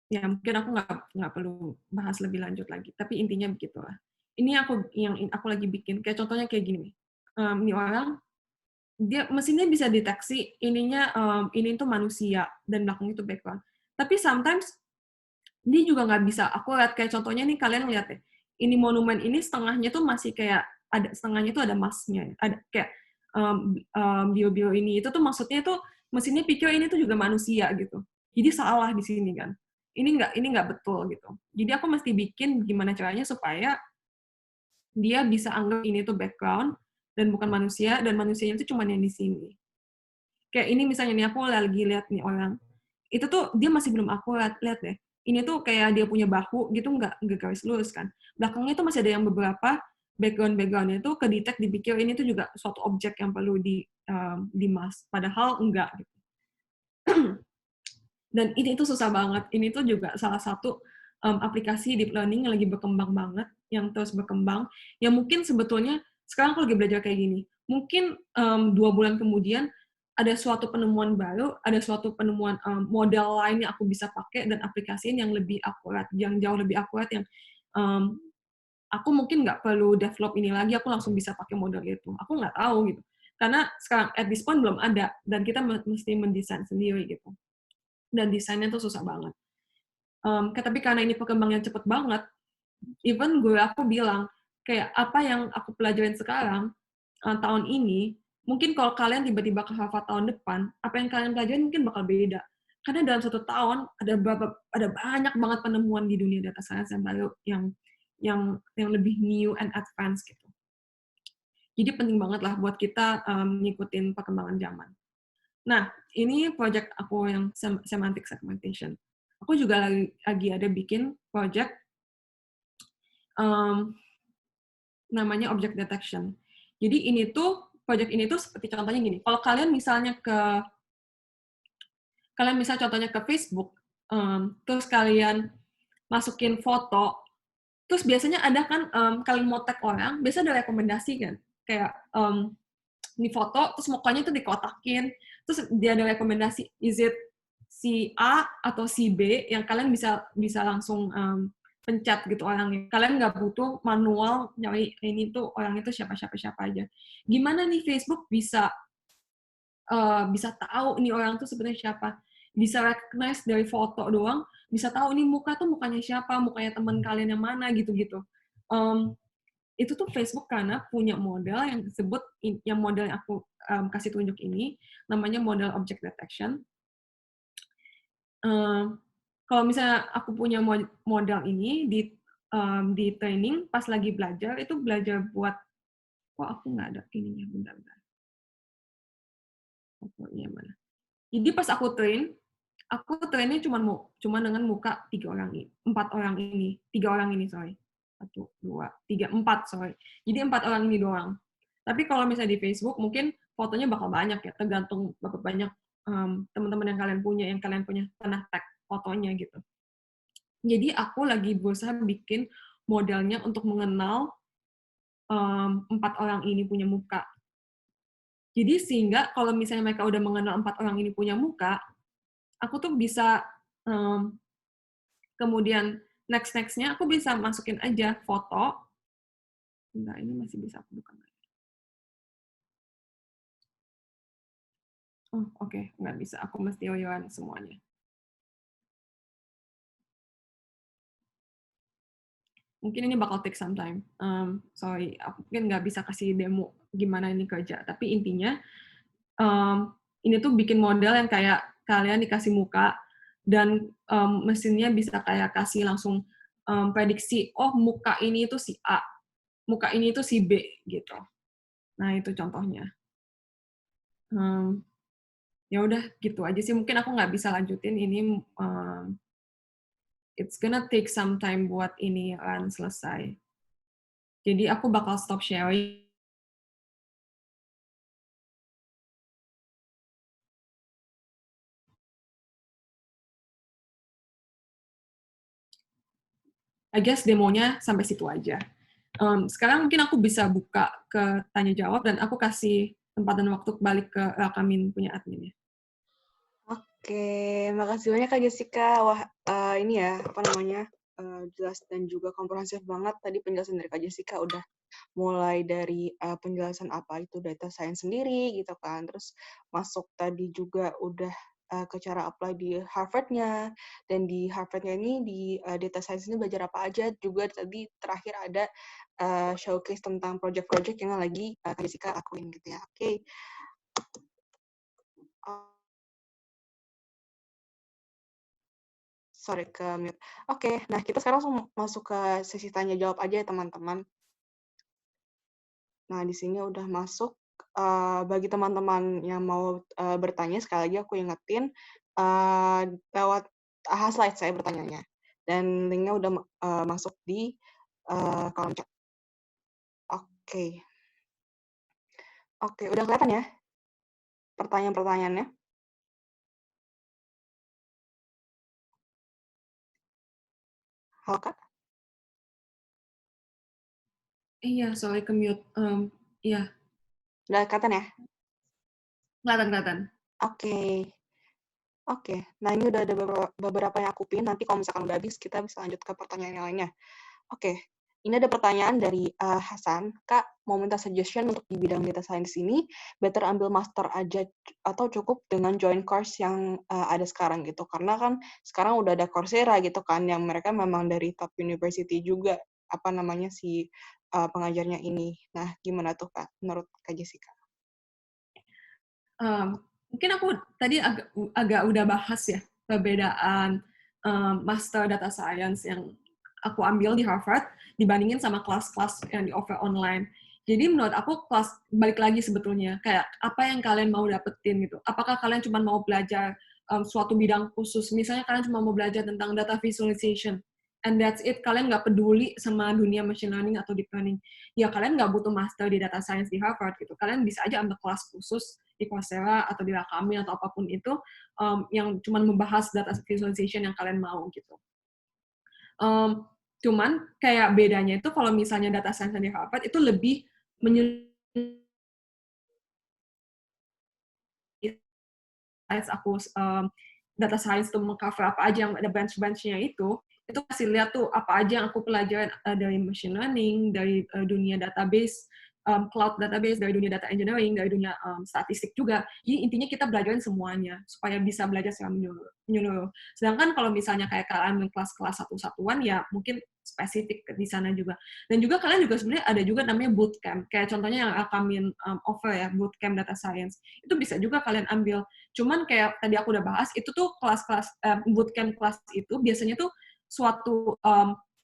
Ya mungkin aku nggak perlu bahas lebih lanjut lagi. Tapi intinya begitulah. Ini yang aku lagi bikin. Kayak contohnya kayak gini. Ini orang dia mesinnya bisa deteksi ininya ini tuh manusia dan belakang itu background. Tapi sometimes dia juga nggak bisa akurat. Kayak contohnya nih kalian lihat deh, ini monumen ini setengahnya tuh masih kayak ada setengahnya tuh ada masnya, ada kayak bio-bio ini itu tuh maksudnya tuh mesinnya pikir ini tuh juga manusia gitu. Jadi salah di sini kan. Ini nggak betul gitu. Jadi aku mesti bikin gimana caranya supaya dia bisa anggap ini tuh background dan bukan manusia dan manusianya itu cuma yang di sini. Kayak ini misalnya nih aku lagi lihat nih orang, itu tuh dia masih belum akurat, lihat deh. Ini tuh kayak dia punya bahu gitu nggak garis lurus kan. Belakangnya tuh masih ada yang beberapa background-backgroundnya tuh kedetek dipikir ini tuh juga suatu objek yang perlu di mask, padahal enggak gitu. Dan ini tuh susah banget. Ini tuh juga salah satu aplikasi deep learning yang lagi berkembang banget, yang terus berkembang, yang mungkin sebetulnya sekarang aku lagi belajar kayak gini. Mungkin 2 bulan kemudian ada suatu penemuan baru, ada suatu penemuan model lain yang aku bisa pakai dan aplikasiin yang lebih akurat, yang jauh lebih akurat, yang aku mungkin nggak perlu develop ini lagi, aku langsung bisa pakai model itu. Aku nggak tahu gitu. Karena sekarang at this point belum ada, dan kita mesti mendesain sendiri gitu. Dan desainnya tuh susah banget. Tapi karena ini perkembangan cepet banget, even gue aku bilang, kayak apa yang aku pelajarin sekarang, tahun ini, mungkin kalau kalian tiba-tiba ke Harvard tahun depan, apa yang kalian pelajarin mungkin bakal beda. Karena dalam 1 tahun ada banyak banget penemuan di dunia data science yang baru yang lebih new and advanced gitu. Jadi penting banget lah buat kita ngikutin perkembangan zaman. Nah, ini project aku yang semantic segmentation. Aku juga lagi ada bikin project namanya object detection. Jadi project ini tuh seperti contohnya gini, kalau kalian misalnya contohnya ke Facebook, terus kalian masukin foto, terus biasanya ada kan kalian mau tag orang, biasanya ada rekomendasi kan, kayak ini foto, terus mukanya tuh dikotakin, terus dia ada rekomendasi, is it si A atau si B, yang kalian bisa langsung pencet gitu orangnya. Kalian nggak butuh manual nyari ini tuh orang itu siapa aja. Gimana nih Facebook bisa tahu ini orang tuh sebenarnya siapa? Bisa recognize dari foto doang, bisa tahu ini muka tuh mukanya siapa, mukanya teman kalian yang mana gitu-gitu. Itu tuh Facebook karena punya model yang disebut, yang model yang aku kasih tunjuk ini, namanya model object detection. Kalau misalnya aku punya model ini di training, pas lagi belajar, itu belajar buat, kok aku nggak ada ininya, bentar-bentar. Fotonya mana? Jadi pas aku trainnya cuma dengan muka 3 orang ini, sorry. 1, 2, 3, 4, sorry. Jadi 4 orang ini doang. Tapi kalau misalnya di Facebook, mungkin fotonya bakal banyak ya, tergantung berapa banyak teman-teman yang kalian punya pernah tag fotonya gitu. Jadi aku lagi berusaha bikin modelnya untuk mengenal 4 orang ini punya muka. Jadi sehingga kalau misalnya mereka udah mengenal 4 orang ini punya muka, aku tuh bisa kemudian next-nya aku bisa masukin aja foto. Enggak, ini masih bisa aku buka. Oh, oke, nggak bisa. Aku mesti oyoan semuanya. Mungkin ini bakal take some time. Sorry, aku mungkin nggak bisa kasih demo gimana ini kerja. Tapi intinya, ini tuh bikin model yang kayak kalian dikasih muka, dan mesinnya bisa kayak kasih langsung prediksi, oh muka ini itu si A, muka ini itu si B, gitu. Nah, itu contohnya. Ya udah, gitu aja sih. Mungkin aku nggak bisa lanjutin ini, it's gonna take some time buat ini kan selesai. Jadi aku bakal stop sharing. I guess demonya sampai situ aja. Sekarang mungkin aku bisa buka ke tanya jawab, dan aku kasih tempat dan waktu balik ke Rakamin punya adminnya. Oke, makasih banyak Kak Jessica. Wah, ini ya, apa namanya, jelas dan juga komprehensif banget tadi penjelasan dari Kak Jessica. Udah mulai dari penjelasan apa itu data science sendiri gitu kan, terus masuk tadi juga udah ke cara apply di Harvard-nya, dan di Harvard-nya ini di data science ini belajar apa aja, juga tadi terakhir ada showcase tentang project-project yang lagi Kak Jessica lakuin gitu ya. Oke. Sorry, ke mute. Oke, nah kita sekarang langsung masuk ke sesi tanya jawab aja ya teman-teman. Nah, di sini udah masuk. Bagi teman-teman yang mau bertanya, sekali lagi aku ingetin, lewat slide saya bertanyanya. Dan linknya udah masuk di kolom chat. Oke. Oke, udah kelihatan ya pertanyaan-pertanyaannya? Halo, Kak? Iya, sorry ke mute. Iya, Udah kelihatan ya? kelihatan. Oke. Oke, nah ini udah ada beberapa yang aku pin, nanti kalau misalkan udah habis, kita bisa lanjut ke pertanyaan yang lainnya. Oke, ini ada pertanyaan dari Hasan. Kak, mau minta suggestion untuk di bidang data science ini, better ambil master aja atau cukup dengan join course yang ada sekarang gitu. Karena kan sekarang udah ada Coursera gitu kan, yang mereka memang dari top university juga, apa namanya si pengajarnya ini. Nah, gimana tuh Kak, menurut Kak Jessica? Mungkin aku tadi agak udah bahas ya perbedaan master data science yang aku ambil di Harvard dibandingin sama kelas-kelas yang di offer online. Jadi menurut aku kelas balik lagi sebetulnya kayak apa yang kalian mau dapetin gitu. Apakah kalian cuma mau belajar suatu bidang khusus? Misalnya kalian cuma mau belajar tentang data visualization, and that's it. Kalian nggak peduli sama dunia machine learning atau deep learning. Ya kalian nggak butuh master di data science di Harvard gitu. Kalian bisa aja ambil kelas khusus di Coursera atau di Rakami atau apapun itu yang cuma membahas data visualization yang kalian mau gitu. Cuman kayak bedanya itu kalau misalnya data science di Harvard itu lebih aku data science tuh mengcover apa aja yang ada bench-benchnya itu kasih lihat tuh apa aja yang aku pelajarin dari machine learning, dari dunia database, cloud database, dari dunia data engineering, dari dunia statistik juga. Jadi intinya kita belajarin semuanya supaya bisa belajar secara menyeluruh. Sedangkan kalau misalnya kayak kalian kelas-kelas satu-satuan ya mungkin spesifik di sana juga. Dan juga kalian juga sebenarnya ada juga namanya bootcamp. Kayak contohnya yang Akamin offer ya, bootcamp data science. Itu bisa juga kalian ambil. Cuman kayak tadi aku udah bahas, itu tuh kelas-kelas bootcamp kelas itu biasanya tuh suatu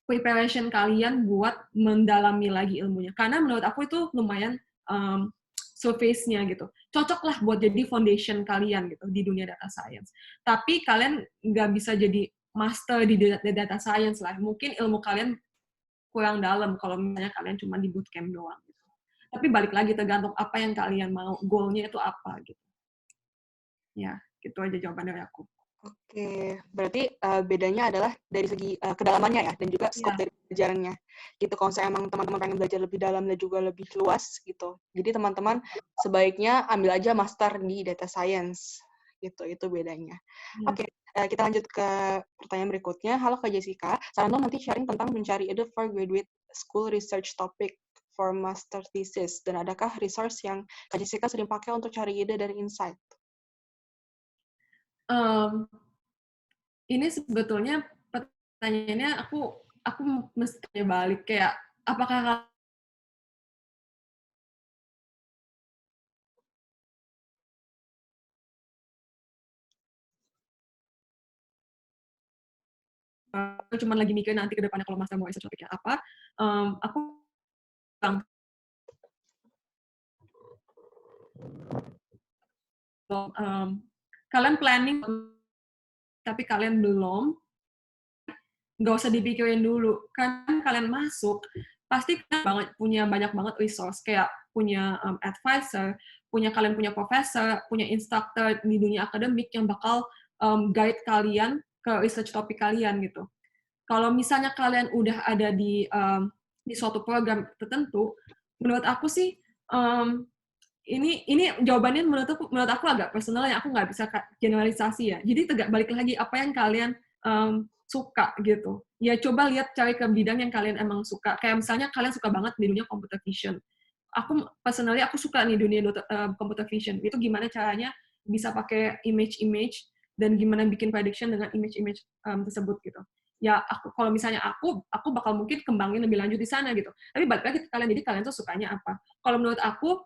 preparation kalian buat mendalami lagi ilmunya. Karena menurut aku itu lumayan surface-nya gitu. Cocok lah buat jadi foundation kalian gitu di dunia data science. Tapi kalian nggak bisa jadi master di data science lah. Mungkin ilmu kalian kurang dalam kalau misalnya kalian cuma di bootcamp doang. Gitu. Tapi balik lagi tergantung apa yang kalian mau, goal-nya itu apa gitu. Ya, gitu aja jawaban dari aku. Oke, berarti bedanya adalah dari segi kedalamannya ya, dan juga scope dari pelajarannya. Gitu, kalau saya emang teman-teman pengen belajar lebih dalam dan juga lebih luas, gitu. Jadi teman-teman sebaiknya ambil aja master di data science. Gitu, itu bedanya. Oke, kita lanjut ke pertanyaan berikutnya. Halo Kak Jessica, saran dong nanti sharing tentang mencari ide for graduate school research topic for master thesis. Dan adakah resource yang Kak Jessica sering pakai untuk cari ide dari insight? Ini sebetulnya pertanyaannya aku mesti balik kayak apakah cuma lagi mikir nanti ke depannya kalau master mau research topiknya apa, aku kalian planning tapi kalian belum, nggak usah dipikirin dulu. Kan kalian masuk, pasti kalian punya banyak banget resource, kayak punya advisor, kalian punya professor, punya instructor di dunia akademik yang bakal guide kalian ke research topik kalian gitu. Kalau misalnya kalian udah ada di suatu program tertentu, menurut aku sih ini jawabannya menurut aku agak personal ya, aku nggak bisa generalisasi ya. Jadi balik lagi apa yang kalian suka gitu. Ya coba lihat cari ke bidang yang kalian emang suka. Kayak misalnya kalian suka banget di dunia computer vision. Aku suka nih dunia computer vision. Itu gimana caranya bisa pakai image-image dan gimana bikin prediction dengan image-image tersebut gitu. Ya kalau misalnya aku bakal mungkin kembangin lebih lanjut di sana gitu. Tapi balik lagi ke kalian, jadi kalian tuh sukanya apa. Kalau menurut aku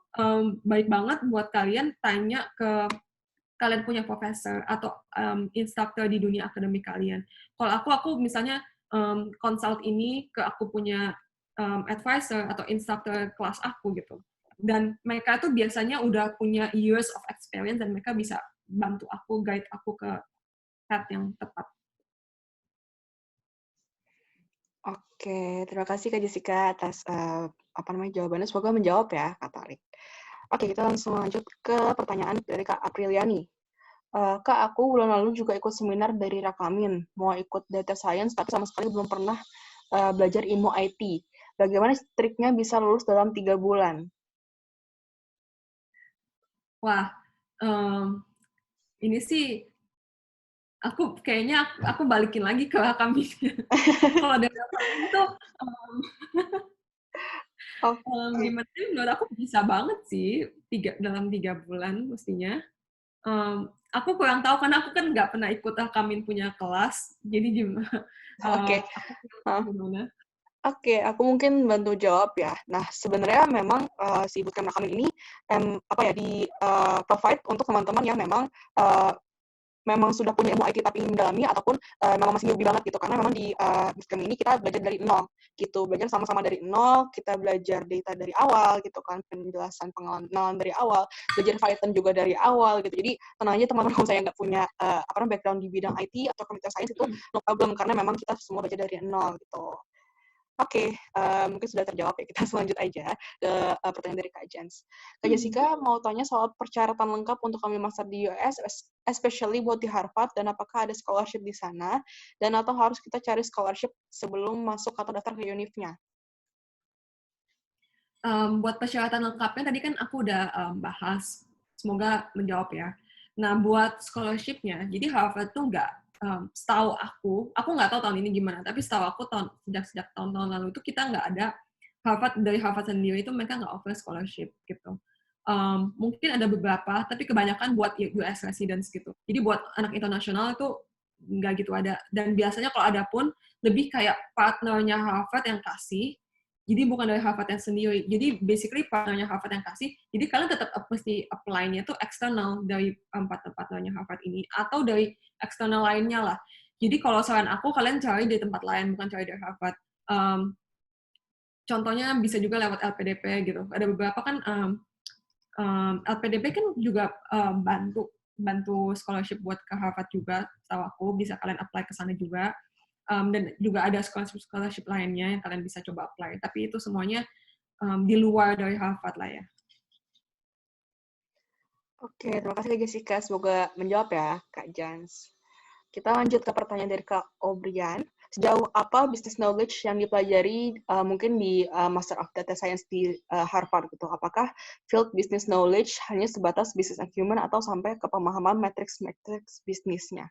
baik banget buat kalian tanya ke kalian punya profesor atau instructor di dunia akademik kalian. Kalau aku misalnya consult ini ke aku punya advisor atau instructor kelas aku gitu. Dan mereka tuh biasanya udah punya years of experience dan mereka bisa bantu aku, guide aku ke path yang tepat. Oke, terima kasih Kak Jessica atas jawabannya. Semoga menjawab ya, Kak Tarik. Oke, kita langsung lanjut ke pertanyaan dari Kak Apriliani. Kak, aku bulan lalu juga ikut seminar dari Rakamin. Mau ikut data science, tapi sama sekali belum pernah belajar ilmu IT. Bagaimana triknya bisa lulus dalam 3 bulan? Wah, ini sih kayaknya aku balikin lagi ke Rakaminnya. Kalau dari Rakamin tuh gimana sih, menurut aku bisa banget sih dalam 3 bulan mestinya. Aku kurang tahu karena aku kan nggak pernah ikut Rakamin punya kelas, jadi gimana? Gimana? Oke, aku mungkin bantu jawab ya. Nah, sebenarnya memang si bootcamp Rakamin ini provide untuk teman-teman yang memang memang sudah punya ilmu IT tapi ingin mendalami, ataupun memang masih newbie banget gitu, karena memang di Bootcamp ini kita belajar dari nol gitu, belajar sama-sama dari nol, kita belajar data dari awal gitu kan, penjelasan pengenalan dari awal, belajar Python juga dari awal gitu. Jadi tenang aja teman-teman, kalau saya nggak punya background di bidang IT atau computer science itu no problem, karena memang kita semua belajar dari nol gitu. Oke, mungkin sudah terjawab ya. Kita selanjut aja ke pertanyaan dari Kak Jens. Kak Jessica mau tanya soal persyaratan lengkap untuk ambil master di US, especially buat di Harvard, dan apakah ada scholarship di sana, dan atau harus kita cari scholarship sebelum masuk atau daftar ke univ-nya? Buat persyaratan lengkapnya tadi kan aku udah bahas, semoga menjawab ya. Nah, buat scholarship-nya, jadi Harvard tuh nggak, setahu aku nggak tahu tahun ini gimana, tapi setahu aku sejak tahun-tahun lalu itu kita nggak ada dari Harvard sendiri itu mereka nggak offer scholarship gitu. Mungkin ada beberapa, tapi kebanyakan buat US residents gitu. Jadi buat anak internasional itu nggak gitu ada. Dan biasanya kalau ada pun lebih kayak partnernya Harvard yang kasih, jadi bukan dari Harvard yang sendiri. Jadi basically partnernya Harvard yang kasih, jadi kalian tetap mesti apply-nya tuh eksternal dari partnernya Harvard ini, atau dari eksternal lainnya lah. Jadi kalau saran aku, kalian cari di tempat lain, bukan cari dari Harvard. Contohnya bisa juga lewat LPDP gitu. Ada beberapa kan LPDP kan juga bantu scholarship buat ke Harvard juga, tahu aku bisa kalian apply ke sana juga. Dan juga ada scholarship lainnya yang kalian bisa coba apply. Tapi itu semuanya di luar dari Harvard lah ya. Oke, terima kasih Kak Jessica. Semoga menjawab ya, Kak Jans. Kita lanjut ke pertanyaan dari Kak Obrian. Sejauh apa business knowledge yang dipelajari mungkin di Master of Data Science di Harvard gitu? Apakah field business knowledge hanya sebatas business acumen atau sampai ke pemahaman matrix bisnisnya?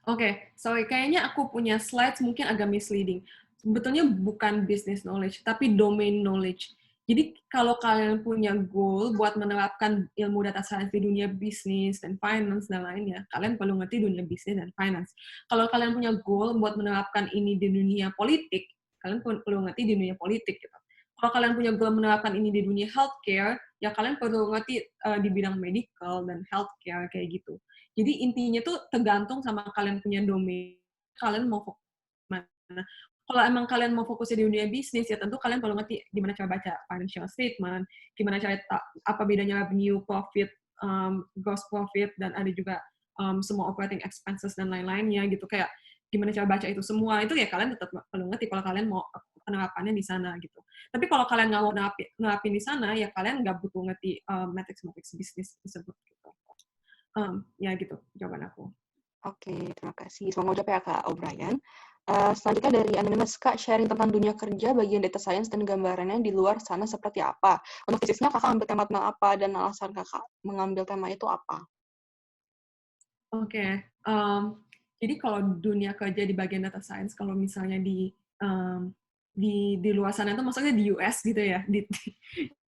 Oke, sorry, kayaknya aku punya slides mungkin agak misleading. Sebetulnya bukan business knowledge, tapi domain knowledge. Jadi kalau kalian punya goal buat menerapkan ilmu data science di dunia bisnis dan finance dan lainnya, kalian perlu ngerti dunia bisnis dan finance. Kalau kalian punya goal buat menerapkan ini di dunia politik, kalian perlu ngerti di dunia politik gitu. Kalau kalian punya goal menerapkan ini di dunia healthcare, ya kalian perlu ngerti di bidang medical dan healthcare kayak gitu. Jadi intinya tuh tergantung sama kalian punya domain, kalian mau fokus mana. Kalau emang kalian mau fokusnya di dunia bisnis, ya tentu kalian perlu ngerti gimana cara baca financial statement, gimana cara apa bedanya revenue, profit, gross profit, dan ada juga semua operating expenses dan lain-lainnya gitu. Kayak gimana cara baca itu semua, itu ya kalian tetap perlu ngerti kalau kalian mau penerapannya di sana gitu. Tapi kalau kalian nggak mau nerapin di sana, ya kalian nggak butuh ngerti matrix bisnis tersebut gitu. Ya gitu jawaban aku. Oke, terima kasih. Semoga jawab ya Kak O'Brien. Selanjutnya dari Anonymous, Kak, sharing tentang dunia kerja bagian data science dan gambarannya di luar sana seperti apa? Untuk tesisnya Kakak ambil tema tentang apa dan alasan Kakak mengambil tema itu apa? Oke, jadi kalau dunia kerja di bagian data science, kalau misalnya di luar sana itu maksudnya di US gitu ya,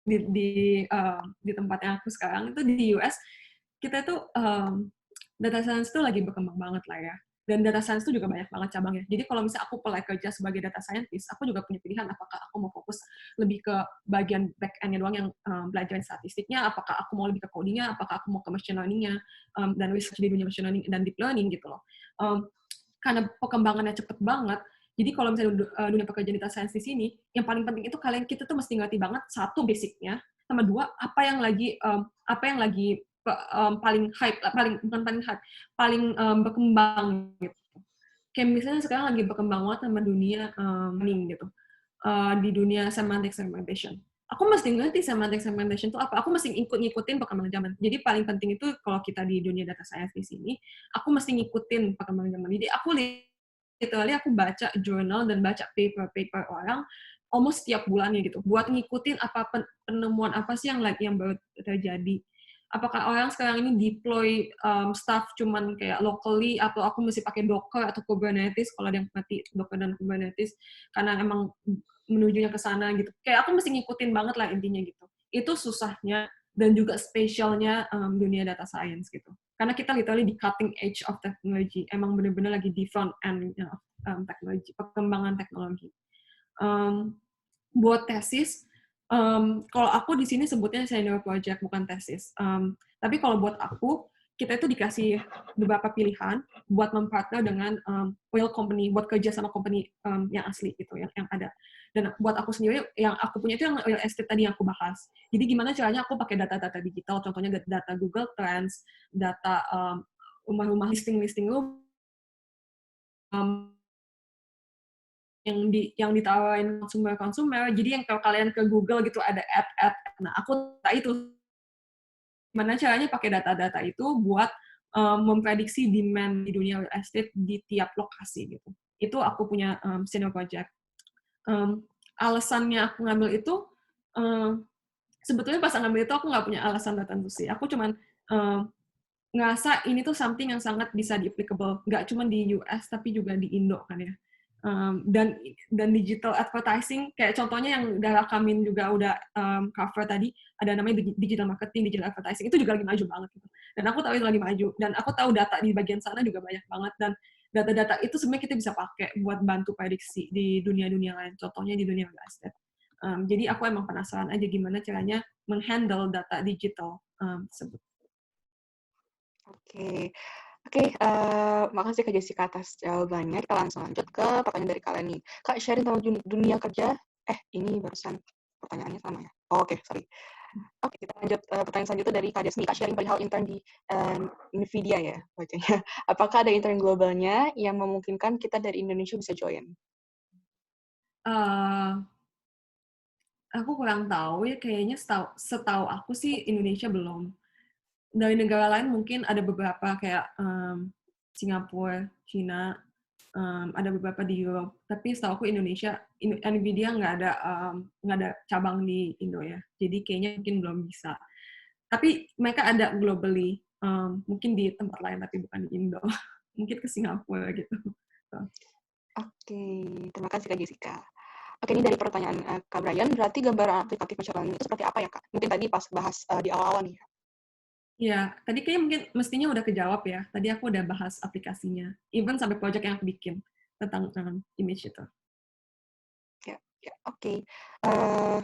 di tempat yang aku sekarang itu di US, kita tuh data science itu lagi berkembang banget lah ya. Dan data science itu juga banyak banget cabangnya. Jadi kalau misalnya aku apply kerja sebagai data scientist, aku juga punya pilihan apakah aku mau fokus lebih ke bagian back end-nya doang yang belajar statistiknya, apakah aku mau lebih ke coding-nya, apakah aku mau ke machine learning-nya, dan research di dunia machine learning dan deep learning gitu loh. Karena perkembangannya cepet banget, jadi kalau misalnya dunia pekerjaan data science di sini, yang paling penting itu kita tuh mesti ngerti banget satu basicnya, sama dua apa yang lagi paling hype, paling berkembang gitu. Kayak misalnya sekarang lagi berkembang banget sama dunia learning gitu, di dunia semantic segmentation. Aku mesti ngerti semantic segmentation itu apa. Aku mesti ngikutin perkembangan zaman. Jadi paling penting itu kalau kita di dunia data science di sini, aku mesti ngikutin perkembangan zaman. Jadi literally aku baca jurnal dan baca paper orang almost setiap bulannya gitu, buat ngikutin apa penemuan apa sih yang baru terjadi. Apakah orang sekarang ini deploy staff cuman kayak locally, atau aku mesti pakai Docker atau Kubernetes, kalau ada yang ngerti Docker dan Kubernetes, karena emang menujunya ke sana gitu. Kayak aku mesti ngikutin banget lah intinya gitu. Itu susahnya dan juga spesialnya dunia data science gitu. Karena kita literally di cutting edge of technology, emang bener-bener lagi di front end teknologi, perkembangan teknologi. Buat tesis, Kalau aku di sini sebutnya senior project, bukan tesis. Tapi kalau buat aku, kita itu dikasih beberapa pilihan buat mempartner dengan real company, buat kerja sama company yang asli gitu, yang ada. Dan buat aku sendiri, yang aku punya itu yang real estate tadi yang aku bahas. Jadi gimana caranya aku pakai data-data digital, contohnya data Google Trends, data rumah-rumah listing-listing lu, yang ditawarin konsumer. Jadi yang kalau kalian ke Google gitu ada ad. Nah, aku tahu itu gimana caranya pakai data-data itu buat memprediksi demand di dunia real estate di tiap lokasi gitu. Itu aku punya senior project. Alasannya aku ngambil itu sebetulnya pas ngambil itu aku nggak punya alasan tertentu sih. Aku cuman ngerasa ini tuh something yang sangat bisa di-applicable, nggak cuma di US tapi juga di Indo kan ya. Dan digital advertising kayak contohnya yang udah rekamin juga udah cover tadi ada namanya digital marketing, digital advertising itu juga lagi maju banget gitu. Dan aku tahu itu lagi maju dan aku tahu data di bagian sana juga banyak banget dan data-data itu sebenarnya kita bisa pakai buat bantu prediksi di dunia-dunia lain, contohnya di dunia real estate. Jadi aku emang penasaran aja gimana caranya menghandle data digital tersebut. Oke. Oke, makasih Kak Jessica atas jawabannya. Kita langsung lanjut ke pertanyaan dari kalian nih. Kak, sharing tentang dunia kerja. Ini barusan pertanyaannya sama ya? Oh, oke, sorry. Oke, kita lanjut pertanyaan selanjutnya dari Kak Desmi. Kak, sharing perihal intern di NVIDIA ya, bacanya. Apakah ada intern globalnya yang memungkinkan kita dari Indonesia bisa join? Aku kurang tahu ya, kayaknya setahu aku sih Indonesia belum. Dari negara lain mungkin ada beberapa kayak Singapura, China, ada beberapa di Europe. Tapi setahu aku Indonesia, NVIDIA nggak ada cabang di Indo ya. Jadi kayaknya mungkin belum bisa. Tapi mereka ada globally, mungkin di tempat lain tapi bukan di Indo. Mungkin ke Singapura gitu. Oke, terima kasih Kak Jessica. Oke, ini dari pertanyaan Kak Brian, berarti gambaran aplikatif machine learning itu seperti apa ya, Kak? Mungkin tadi pas bahas di awal-awal nih. Ya, tadi kayaknya mungkin mestinya udah kejawab ya. Tadi aku udah bahas aplikasinya. Even sampai project yang aku bikin tentang image itu. Ya, oke.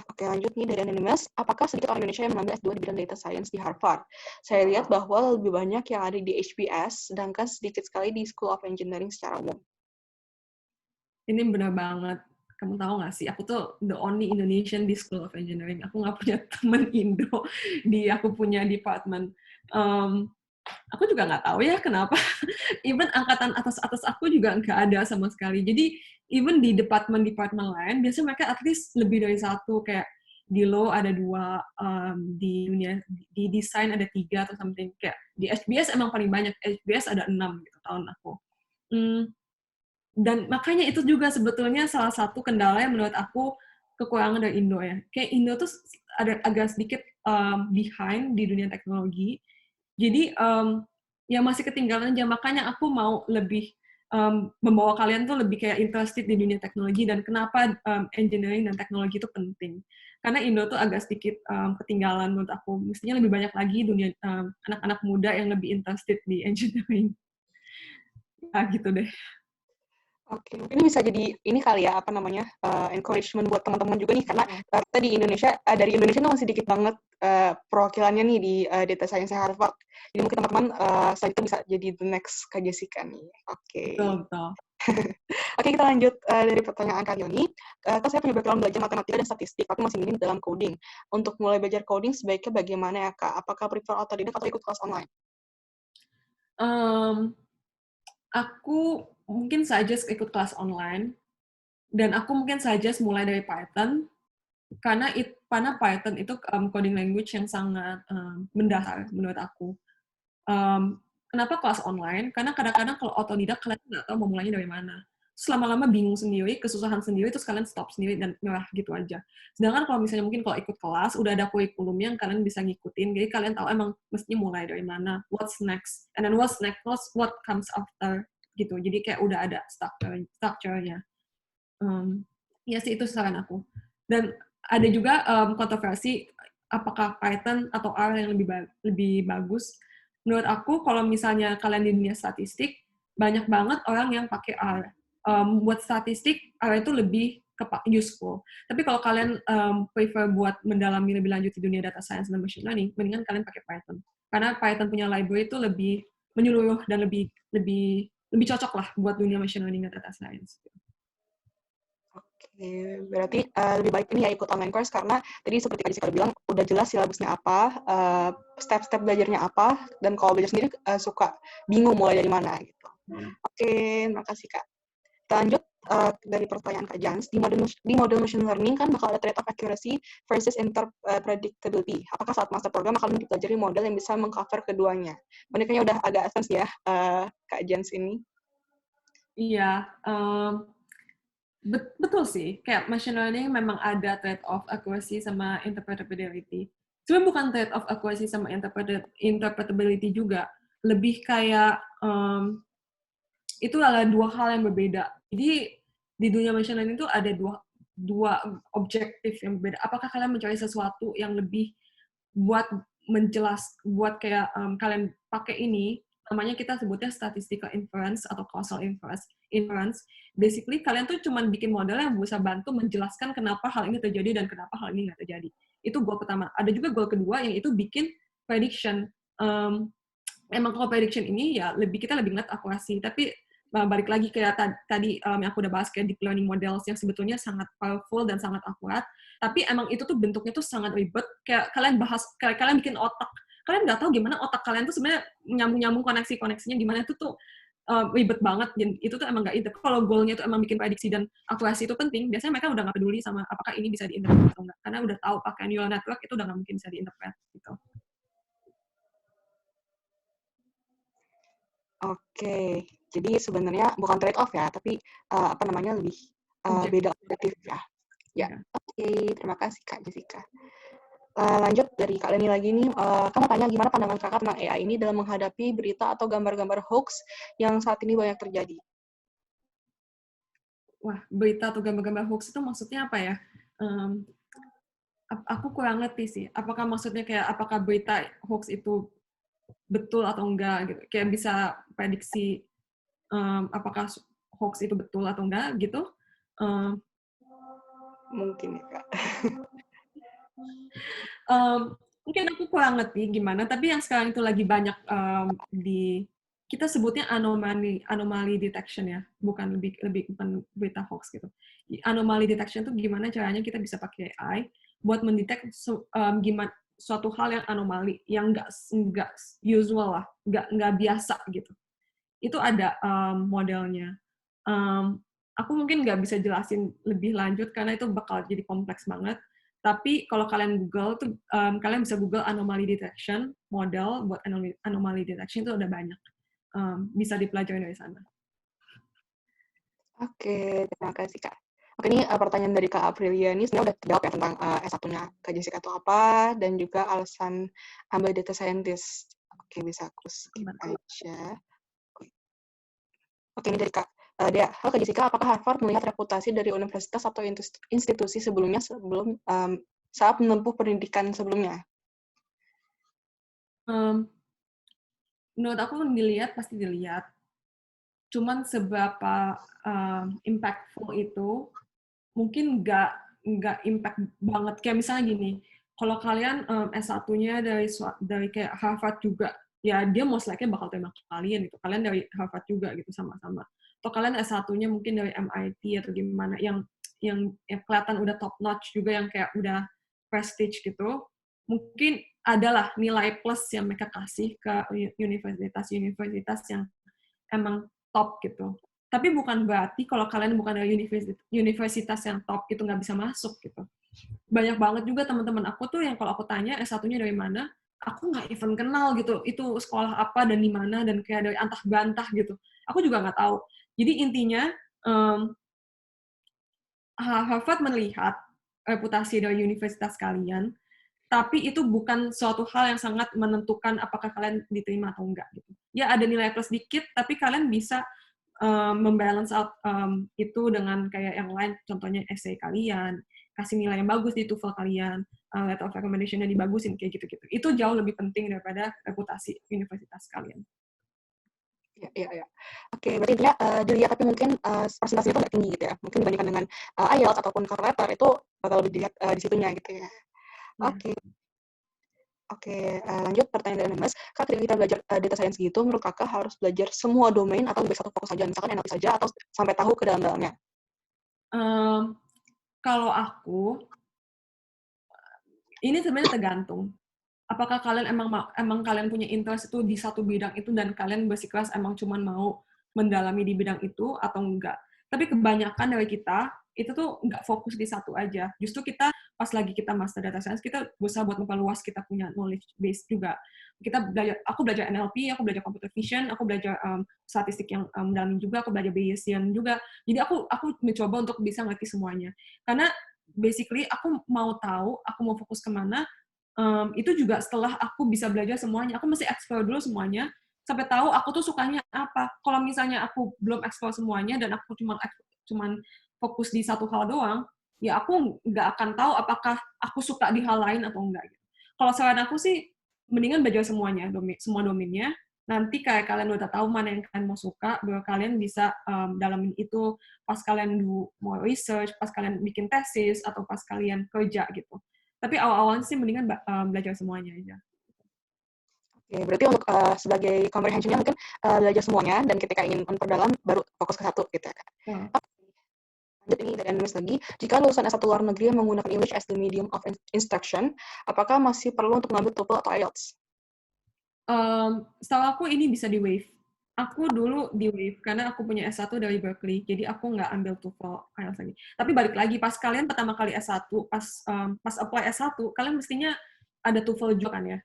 Oke, lanjut nih dari Anonymous. Apakah sedikit orang Indonesia yang mengambil S2 di bidang data science di Harvard? Saya lihat bahwa lebih banyak yang ada di HBS, sedangkan sedikit sekali di School of Engineering secara umum. Ini benar banget. Kamu tahu nggak sih, aku tuh the only Indonesian di School of Engineering. Aku nggak punya temen Indo di aku punya department. Aku juga nggak tahu ya kenapa. Even angkatan atas aku juga nggak ada sama sekali. Jadi even di department lain, biasanya mereka at least lebih dari satu. Kayak di law ada 2, di dunia di desain ada 3 atau something. Kayak di HBS emang paling banyak. HBS ada 6 gitu tahun aku. Dan makanya itu juga sebetulnya salah satu kendala yang menurut aku kekurangan dari Indo ya. Kayak Indo tuh ada agak sedikit behind di dunia teknologi. Jadi ya masih ketinggalan aja. Makanya aku mau lebih membawa kalian tuh lebih kayak interested di dunia teknologi dan kenapa engineering dan teknologi itu penting. Karena Indo tuh agak sedikit ketinggalan menurut aku. Mestinya lebih banyak lagi dunia anak-anak muda yang lebih interested di engineering. Ya gitu deh. Oke, mungkin bisa jadi ini kali ya, apa namanya, encouragement buat teman-teman juga nih, karena kita di Indonesia, dari Indonesia tuh masih dikit banget perwakilannya nih di data science Harvard. Jadi mungkin teman-teman selanjutnya bisa jadi the next Kak Jessica nih. Oke. Betul. Oke, kita lanjut dari pertanyaan Kak Yoni. Kak, saya punya background belajar matematika dan statistik, tapi masih minim dalam coding. Untuk mulai belajar coding, sebaiknya bagaimana ya, Kak? Apakah prefer otodidak atau ikut kelas online? Aku mungkin suggest ikut kelas online, dan aku mungkin suggest mulai dari Python, karena Python itu coding language yang sangat mendasar menurut aku. Kenapa kelas online? Karena kadang-kadang kalau otodidak kalian nggak tahu mau mulainya dari mana. Terus lama-lama bingung sendiri, kesusahan sendiri, terus kalian stop sendiri dan nyerah gitu aja. Sedangkan kalau misalnya mungkin kalau ikut kelas, udah ada kurikulum yang kalian bisa ngikutin, jadi kalian tahu emang mestinya mulai dari mana, what's next, and then what's next, what comes after, gitu. Jadi kayak udah ada structure-nya. Ya sih, itu saran aku. Dan ada juga kontroversi, apakah Python atau R yang lebih bagus. Menurut aku, kalau misalnya kalian di dunia statistik, banyak banget orang yang pakai R. Buat statistik, R itu lebih useful. Tapi kalau kalian prefer buat mendalami lebih lanjut di dunia data science dan machine learning, mendingan kalian pakai Python. Karena Python punya library itu lebih menyeluruh dan lebih cocok lah buat dunia machine learning dan data science. Oke, berarti lebih baik ini ya ikut online course karena tadi seperti Kak Jessica bilang udah jelas silabusnya apa, step-step belajarnya apa, dan kalau belajar sendiri suka bingung mulai dari mana gitu. Oke, makasih Kak. Kita lanjut dari pertanyaan Kak Jans, di model machine learning kan bakal ada trade-off accuracy versus predictability. Apakah saat master program akan dipelajari model yang bisa mengcover keduanya? Kayaknya udah agak advance ya Kak Jans ini. Iya, betul sih. Kayak machine learning memang ada trade-off accuracy sama interpretability. Sebenarnya bukan trade-off accuracy sama interpretability juga. Lebih kayak itu adalah dua hal yang berbeda. Jadi di dunia machine learning itu ada dua objektif yang berbeda. Apakah kalian mencari sesuatu yang lebih buat buat kayak kalian pakai ini, namanya kita sebutnya statistical inference atau causal inference. Basically kalian tuh cuma bikin model yang bisa bantu menjelaskan kenapa hal ini terjadi dan kenapa hal ini nggak terjadi. Itu goal pertama. Ada juga goal kedua yang itu bikin prediction. Emang kalau prediction ini ya kita lebih ngeliat akurasi, tapi balik lagi kayak tadi yang aku udah bahas kayak deep learning models yang sebetulnya sangat powerful dan sangat akurat, tapi emang itu tuh bentuknya tuh sangat ribet. Kayak kalian bikin otak, kalian nggak tahu gimana otak kalian tuh sebenarnya nyambung koneksinya gimana itu tuh ribet banget. Dan itu tuh emang nggak itu. Kalau goalnya tuh emang bikin prediksi dan akurasi itu penting, biasanya mereka udah nggak peduli sama apakah ini bisa diinterpret atau enggak, karena udah tahu pakai neural network itu udah nggak mungkin bisa diinterpret gitu. Oke, jadi sebenarnya bukan trade off ya, tapi lebih beda objektif ya. Ya, oke, terima kasih Kak Jessica. Lanjut dari Kak Leni lagi nih, kamu tanya gimana pandangan kakak tentang AI ini dalam menghadapi berita atau gambar-gambar hoax yang saat ini banyak terjadi. Wah, berita atau gambar-gambar hoax itu maksudnya apa ya? Aku kurang ngerti sih. Apakah maksudnya kayak apakah berita hoax itu betul atau enggak gitu? Kayak bisa prediksi apakah hoax itu betul atau enggak gitu? Mungkin ya Kak. Mungkin aku kurang ngerti gimana. Tapi yang sekarang itu lagi banyak kita sebutnya anomaly detection ya, bukan berita hoax gitu. Anomaly detection itu gimana caranya kita bisa pakai AI buat mendetek gimana suatu hal yang anomali, yang nggak usual lah, nggak biasa gitu. Itu ada modelnya. Aku mungkin nggak bisa jelasin lebih lanjut karena itu bakal jadi kompleks banget. Tapi kalau kalian Google tuh kalian bisa Google anomaly detection model buat anomaly detection itu udah banyak. Bisa dipelajari dari sana. Oke, terima kasih Kak. Oke, ini pertanyaan dari Kak Aprilia ini sebenarnya udah terjawab ya tentang S1-nya Kak Jessica itu apa, dan juga alasan ambil data scientist. Oke, bisa aku skip aja. Oke, ini dari Kak Dea. Halo Kak Jessica, apakah Harvard melihat reputasi dari universitas atau institusi sebelumnya saat menempuh pendidikan sebelumnya? Menurut aku pasti dilihat. Cuman seberapa impactful itu mungkin nggak impact banget. Kayak misalnya gini, kalau kalian S1-nya dari kayak Harvard juga, ya dia most likely bakal terima kalian gitu. Kalian dari Harvard juga gitu sama-sama. Atau kalian S1-nya mungkin dari MIT atau gimana yang kelihatan udah top notch juga, yang kayak udah prestige gitu. Mungkin adalah nilai plus yang mereka kasih ke universitas-universitas yang emang top gitu. Tapi bukan berarti kalau kalian bukan dari universitas yang top itu nggak bisa masuk gitu. Banyak banget juga teman-teman aku tuh yang kalau aku tanya S1-nya dari mana, aku nggak even kenal gitu. Itu sekolah apa dan di mana dan kayak dari antah bantah gitu. Aku juga nggak tahu. Jadi intinya Harvard melihat reputasi dari universitas kalian, tapi itu bukan suatu hal yang sangat menentukan apakah kalian diterima atau enggak gitu. Ya ada nilai plus dikit, tapi kalian bisa membalance out itu dengan kayak yang lain, contohnya essay kalian, kasih nilai yang bagus di TOEFL kalian, letter of recommendation-nya dibagusin, kayak gitu-gitu. Itu jauh lebih penting daripada reputasi universitas kalian. Iya, iya, iya. Oke, berarti intinya dilihat tapi mungkin persentasenya itu nggak tinggi gitu ya. Mungkin dibandingkan dengan IELTS ataupun cover letter itu bakal lebih dilihat di situnya gitu ya. Ya. Oke, oke. Lanjut pertanyaan dari Mas. Kak, ketika kita belajar data science gitu, menurut Kakak harus belajar semua domain atau lebih satu fokus saja? Misalkan NLP saja atau sampai tahu ke dalam-dalamnya? Um, Kalau aku, ini sebenarnya tergantung. Apakah kalian emang kalian punya interest itu di satu bidang itu dan kalian bersikeras emang cuman mau mendalami di bidang itu atau enggak. Tapi kebanyakan dari kita itu tuh nggak fokus di satu aja. Justru kita pas lagi kita master data science, kita berusaha buat memperluas kita punya knowledge base juga. Aku belajar NLP, aku belajar computer vision, aku belajar statistik yang mendalam juga, aku belajar Bayesian juga. Jadi aku mencoba untuk bisa ngerti semuanya. Karena basically aku mau tahu, aku mau fokus kemana, itu juga setelah aku bisa belajar semuanya. Aku mesti explore dulu semuanya, sampai tahu aku tuh sukanya apa. Kalau misalnya aku belum explore semuanya, dan aku cuman fokus di satu hal doang, ya aku nggak akan tahu apakah aku suka di hal lain atau enggak. Gitu. Kalau saran aku sih, mendingan belajar semuanya, semua domainnya. Nanti kayak kalian udah tahu mana yang kalian mau suka, baru kalian bisa dalamin itu pas kalian mau research, pas kalian bikin tesis, atau pas kalian kerja gitu. Tapi awal-awalnya sih mendingan belajar semuanya aja. Oke, berarti untuk sebagai comprehension-nya mungkin belajar semuanya dan ketika ingin memperdalam baru fokus ke satu gitu ya, Kak. Oh. Lanjut ini dari Anonymous lagi, jika lulusan S1 luar negeri yang menggunakan English as the medium of instruction, apakah masih perlu untuk mengambil TOEFL atau IELTS? Setahu aku ini bisa di-waive. Aku dulu di-waive karena aku punya S1 dari Berkeley, jadi aku nggak ambil TOEFL IELTS lagi. Tapi balik lagi, pas kalian pertama kali S1, pas apply S1, kalian mestinya ada TOEFL juga kan ya.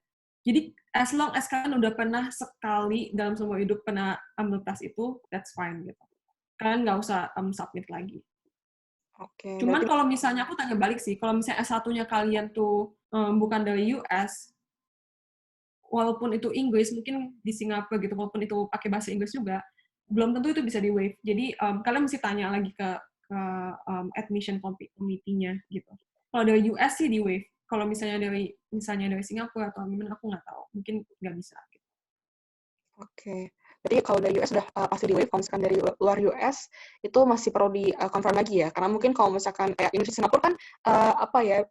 Jadi as long as kalian udah pernah sekali dalam semua hidup pernah ambil tes itu, that's fine gitu. Kalian nggak usah submit lagi. Oke, Cuman berarti kalau misalnya aku tanya balik sih, kalau misalnya S1-nya kalian tuh bukan dari US, walaupun itu Inggris, mungkin di Singapura gitu, walaupun itu pakai bahasa Inggris juga, belum tentu itu bisa di-waive. Jadi kalian mesti tanya lagi ke admission committee-nya gitu. Kalau dari US sih di-waive. Kalau misalnya dari Singapura atau gimana, aku nggak tahu. Mungkin nggak bisa. Gitu. oke. Berarti kalau dari US sudah pasti di waive, kalau misalkan dari luar US itu masih perlu di confirm lagi ya. Karena mungkin kalau misalkan kayak Inggris Singapura kan apa ya,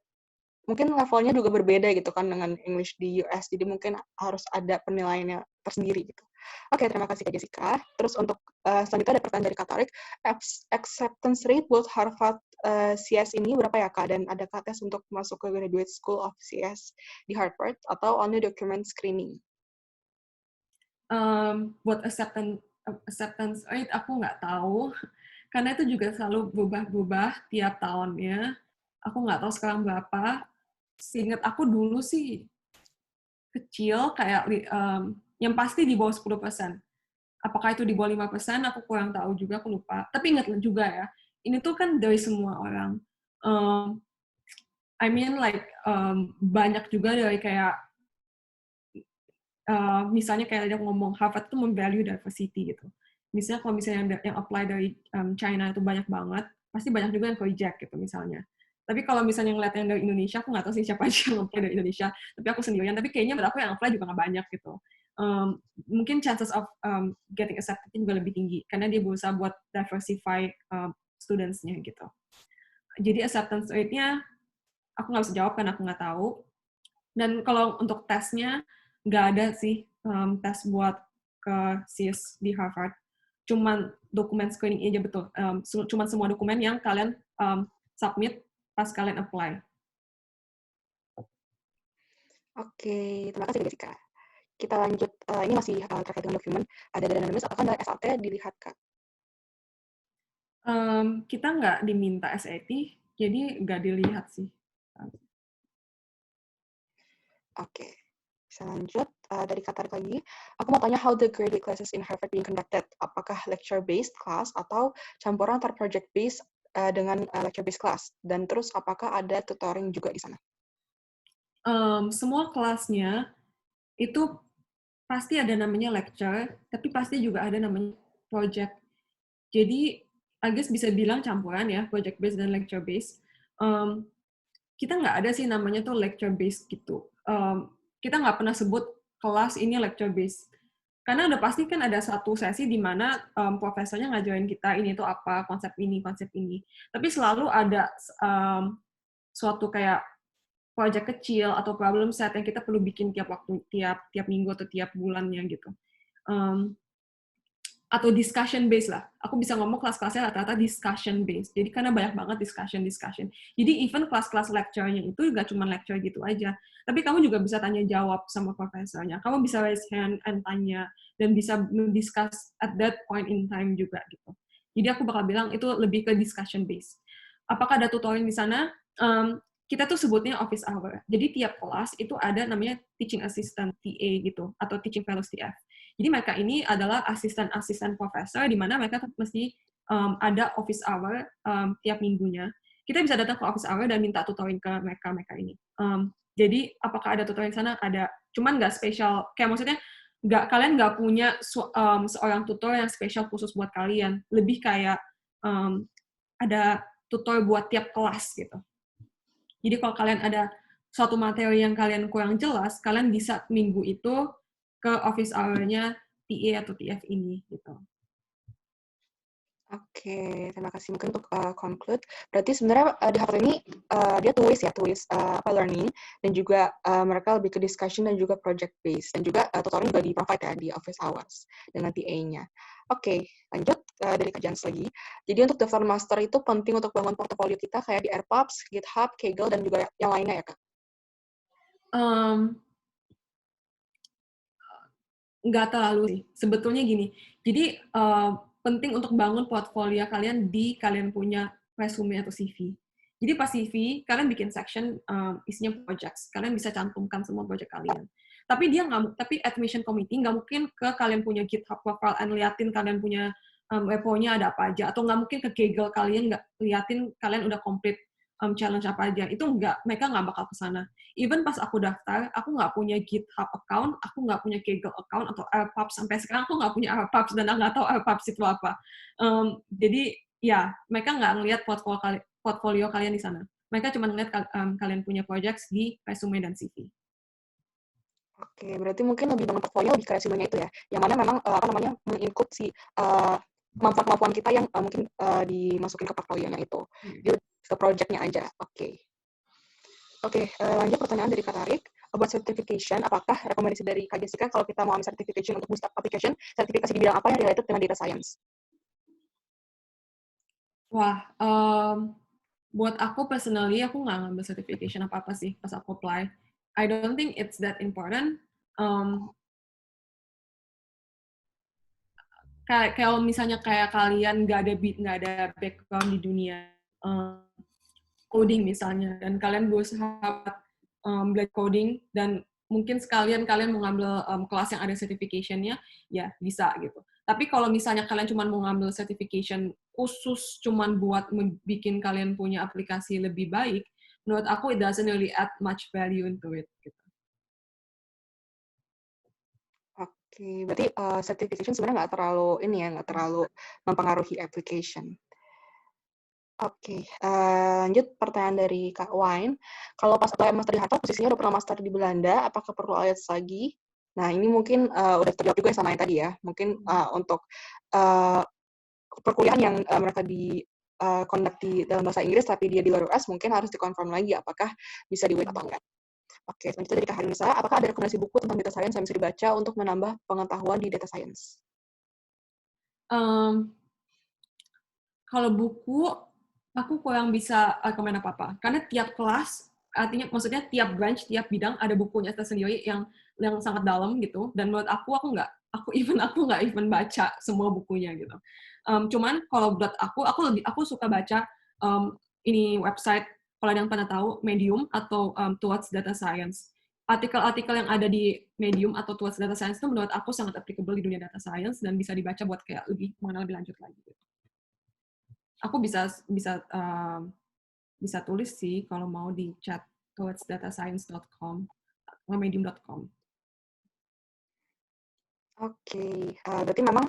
mungkin levelnya juga berbeda gitu kan dengan English di US. Jadi mungkin harus ada penilaiannya tersendiri gitu. Oke, terima kasih Kak Jessica. Terus untuk selanjutnya ada pertanyaan dari Kak Tarik. Acceptance rate buat Harvard CS ini berapa ya Kak? Dan adakah tes untuk masuk ke Graduate School of CS di Harvard atau only document screening? Buat acceptance rate aku nggak tahu, karena itu juga selalu berubah-ubah tiap tahunnya. Aku nggak tahu sekarang berapa. Seingat aku dulu sih kecil, kayak yang pasti di bawah 10%. Apakah itu di bawah 5%, aku kurang tahu juga, aku lupa. Tapi ingat juga ya, ini tuh kan dari semua orang. I mean like banyak juga dari kayak misalnya kayak dia ngomong Harvard tuh memvalue diversity gitu. Misalnya kalau misalnya yang apply dari China itu banyak banget, pasti banyak juga yang reject gitu misalnya. Tapi kalau misalnya ngeliat yang dari Indonesia, aku nggak tahu sih siapa aja yang apply dari Indonesia, tapi aku sendirian. Tapi kayaknya menurut aku yang apply juga nggak banyak gitu. Mungkin chances of getting accepted juga lebih tinggi, karena dia berusaha buat diversify students-nya gitu. Jadi acceptance rate-nya, aku nggak bisa jawab karena aku nggak tahu. Dan kalau untuk tesnya, nggak ada sih tes buat ke SIS di Harvard. Cuman dokumen screening aja betul. Cuman semua dokumen yang kalian submit pas kalian apply. Oke, terima kasih Jessica. Kita lanjut, ini masih terkait dengan dokumen. Ada dari Anonymous, apakah dari SAT dilihat Kak? Kita nggak diminta SAT, jadi nggak dilihat sih. Oke, bisa lanjut. Dari Kak Tarik lagi, aku mau tanya how the graduate classes in Harvard being conducted? Apakah lecture-based class atau campuran antar project-based dengan lecture-based class? Dan terus apakah ada tutoring juga di sana? Semua kelasnya itu pasti ada namanya lecture, tapi pasti juga ada namanya project. Jadi, I guess bisa bilang campuran ya, project based dan lecture based. Kita nggak ada sih namanya tuh lecture based gitu. Kita nggak pernah sebut kelas ini lecture based. Karena udah pasti kan ada satu sesi di mana profesornya ngajarin kita ini tuh apa, konsep ini, konsep ini. Tapi selalu ada suatu kayak project kecil atau problem set yang kita perlu bikin tiap waktu, tiap minggu atau tiap bulannya gitu. Atau discussion based lah. Aku bisa ngomong kelas-kelasnya rata-rata discussion based. Jadi karena banyak banget discussion. Jadi even kelas-kelas lecture-nya itu nggak cuma lecture gitu aja. Tapi kamu juga bisa tanya jawab sama profesornya. Kamu bisa raise hand and tanya dan bisa discuss at that point in time juga gitu. Jadi aku bakal bilang itu lebih ke discussion based. Apakah ada tutorial di sana? Kita tuh sebutnya office hour. Jadi tiap kelas itu ada namanya teaching assistant TA gitu atau teaching fellows TF. Jadi mereka ini adalah asisten-asisten profesor di mana mereka mesti ada office hour tiap minggunya. Kita bisa datang ke office hour dan minta tutoring ke mereka ini. Jadi apakah ada tutoring sana? Ada. Cuman nggak spesial. Kayak maksudnya kalian nggak punya seorang tutor yang spesial khusus buat kalian. Lebih kayak ada tutor buat tiap kelas gitu. Jadi kalau kalian ada suatu materi yang kalian kurang jelas, kalian bisa minggu itu ke office hour-nya TA atau TF ini gitu. Oke, terima kasih. Mungkin untuk conclude, berarti sebenarnya di Harvard ini dia tulis learning, dan juga mereka lebih ke discussion dan juga project based, dan juga tutorial juga di-provide ya di office hours dengan TA-nya. Oke, lanjut dari kajian lagi. Jadi untuk daftar master itu penting untuk bangun portofolio kita kayak di Airpops, GitHub, Kaggle, dan juga yang lainnya ya, Kak? Nggak terlalu sih. Sebetulnya gini, jadi penting untuk bangun portfolio kalian di kalian punya resume atau CV. Jadi pas CV, kalian bikin section isinya projects. Kalian bisa cantumkan semua project kalian. Tapi admission committee nggak mungkin ke kalian punya GitHub profile and liatin kalian punya repo-nya ada apa aja. Atau nggak mungkin ke Kaggle kalian nggak liatin kalian udah complete challenge apa aja. Itu mereka nggak bakal ke sana. Even pas aku daftar, aku nggak punya GitHub account, aku nggak punya Kaggle account atau Airpops. Sampai sekarang aku nggak punya Airpops dan aku nggak tahu Airpops itu apa. Jadi ya, mereka nggak ngelihat portfolio kalian di sana. Mereka cuma ngelihat kalian punya projects di resume dan CV. Oke, berarti mungkin lebih bangun portfolio lebih ke resume-nya itu ya, yang mana memang meng-include si kemampuan kita yang mungkin dimasukin ke portfolio-nya itu. Jadi ke project-nya aja. Oke, lanjut pertanyaan dari Kak Tarik. Buat certification, apakah rekomendasi dari Kak Jessica kalau kita mau ambil certification untuk boost up application, sertifikasi di bidang apa yang related dengan data science? Wah, buat aku personally, aku nggak ngambil certification apa-apa sih pas aku apply. I don't think it's that important. Kalau misalnya kayak kalian nggak ada background di dunia coding misalnya, dan kalian berusaha belajar coding, dan mungkin sekalian kalian mau ngambil kelas yang ada certification-nya, ya bisa gitu. Tapi kalau misalnya kalian cuma mau ngambil certification khusus cuma buat bikin kalian punya aplikasi lebih baik, menurut aku it doesn't really add much value into it. Gitu. Oke, berarti certification sebenarnya nggak terlalu mempengaruhi application. Oke, lanjut pertanyaan dari Kak Wine. Kalau pas apply master di Harvard, posisinya udah pernah master di Belanda, apakah perlu IELTS lagi? Nah, ini mungkin udah terjawab juga sama yang tadi ya. Mungkin untuk perkuliahan yang mereka conduct di dalam bahasa Inggris, tapi dia di luar US, mungkin harus dikonfirm lagi apakah bisa di-wait atau enggak. Oke, selanjutnya dari Kak Hanisa, apakah ada rekomendasi buku tentang data science yang bisa dibaca untuk menambah pengetahuan di data science? Kalau buku, aku kurang bisa rekomend apa-apa. Karena tiap kelas, maksudnya tiap branch, tiap bidang ada bukunya tersendiri yang sangat dalam gitu. Dan menurut aku aku nggak even baca semua bukunya gitu. Cuman kalau buat aku suka baca ini website, kalau ada yang pernah tahu, Medium atau Towards Data Science. Artikel-artikel yang ada di Medium atau Towards Data Science itu menurut aku sangat applicable di dunia data science dan bisa dibaca buat kayak mengenal lebih lanjut lagi. Gitu. Aku bisa tulis sih kalau mau di chat towardsdatascience.com atau medium.com. Oke, berarti memang,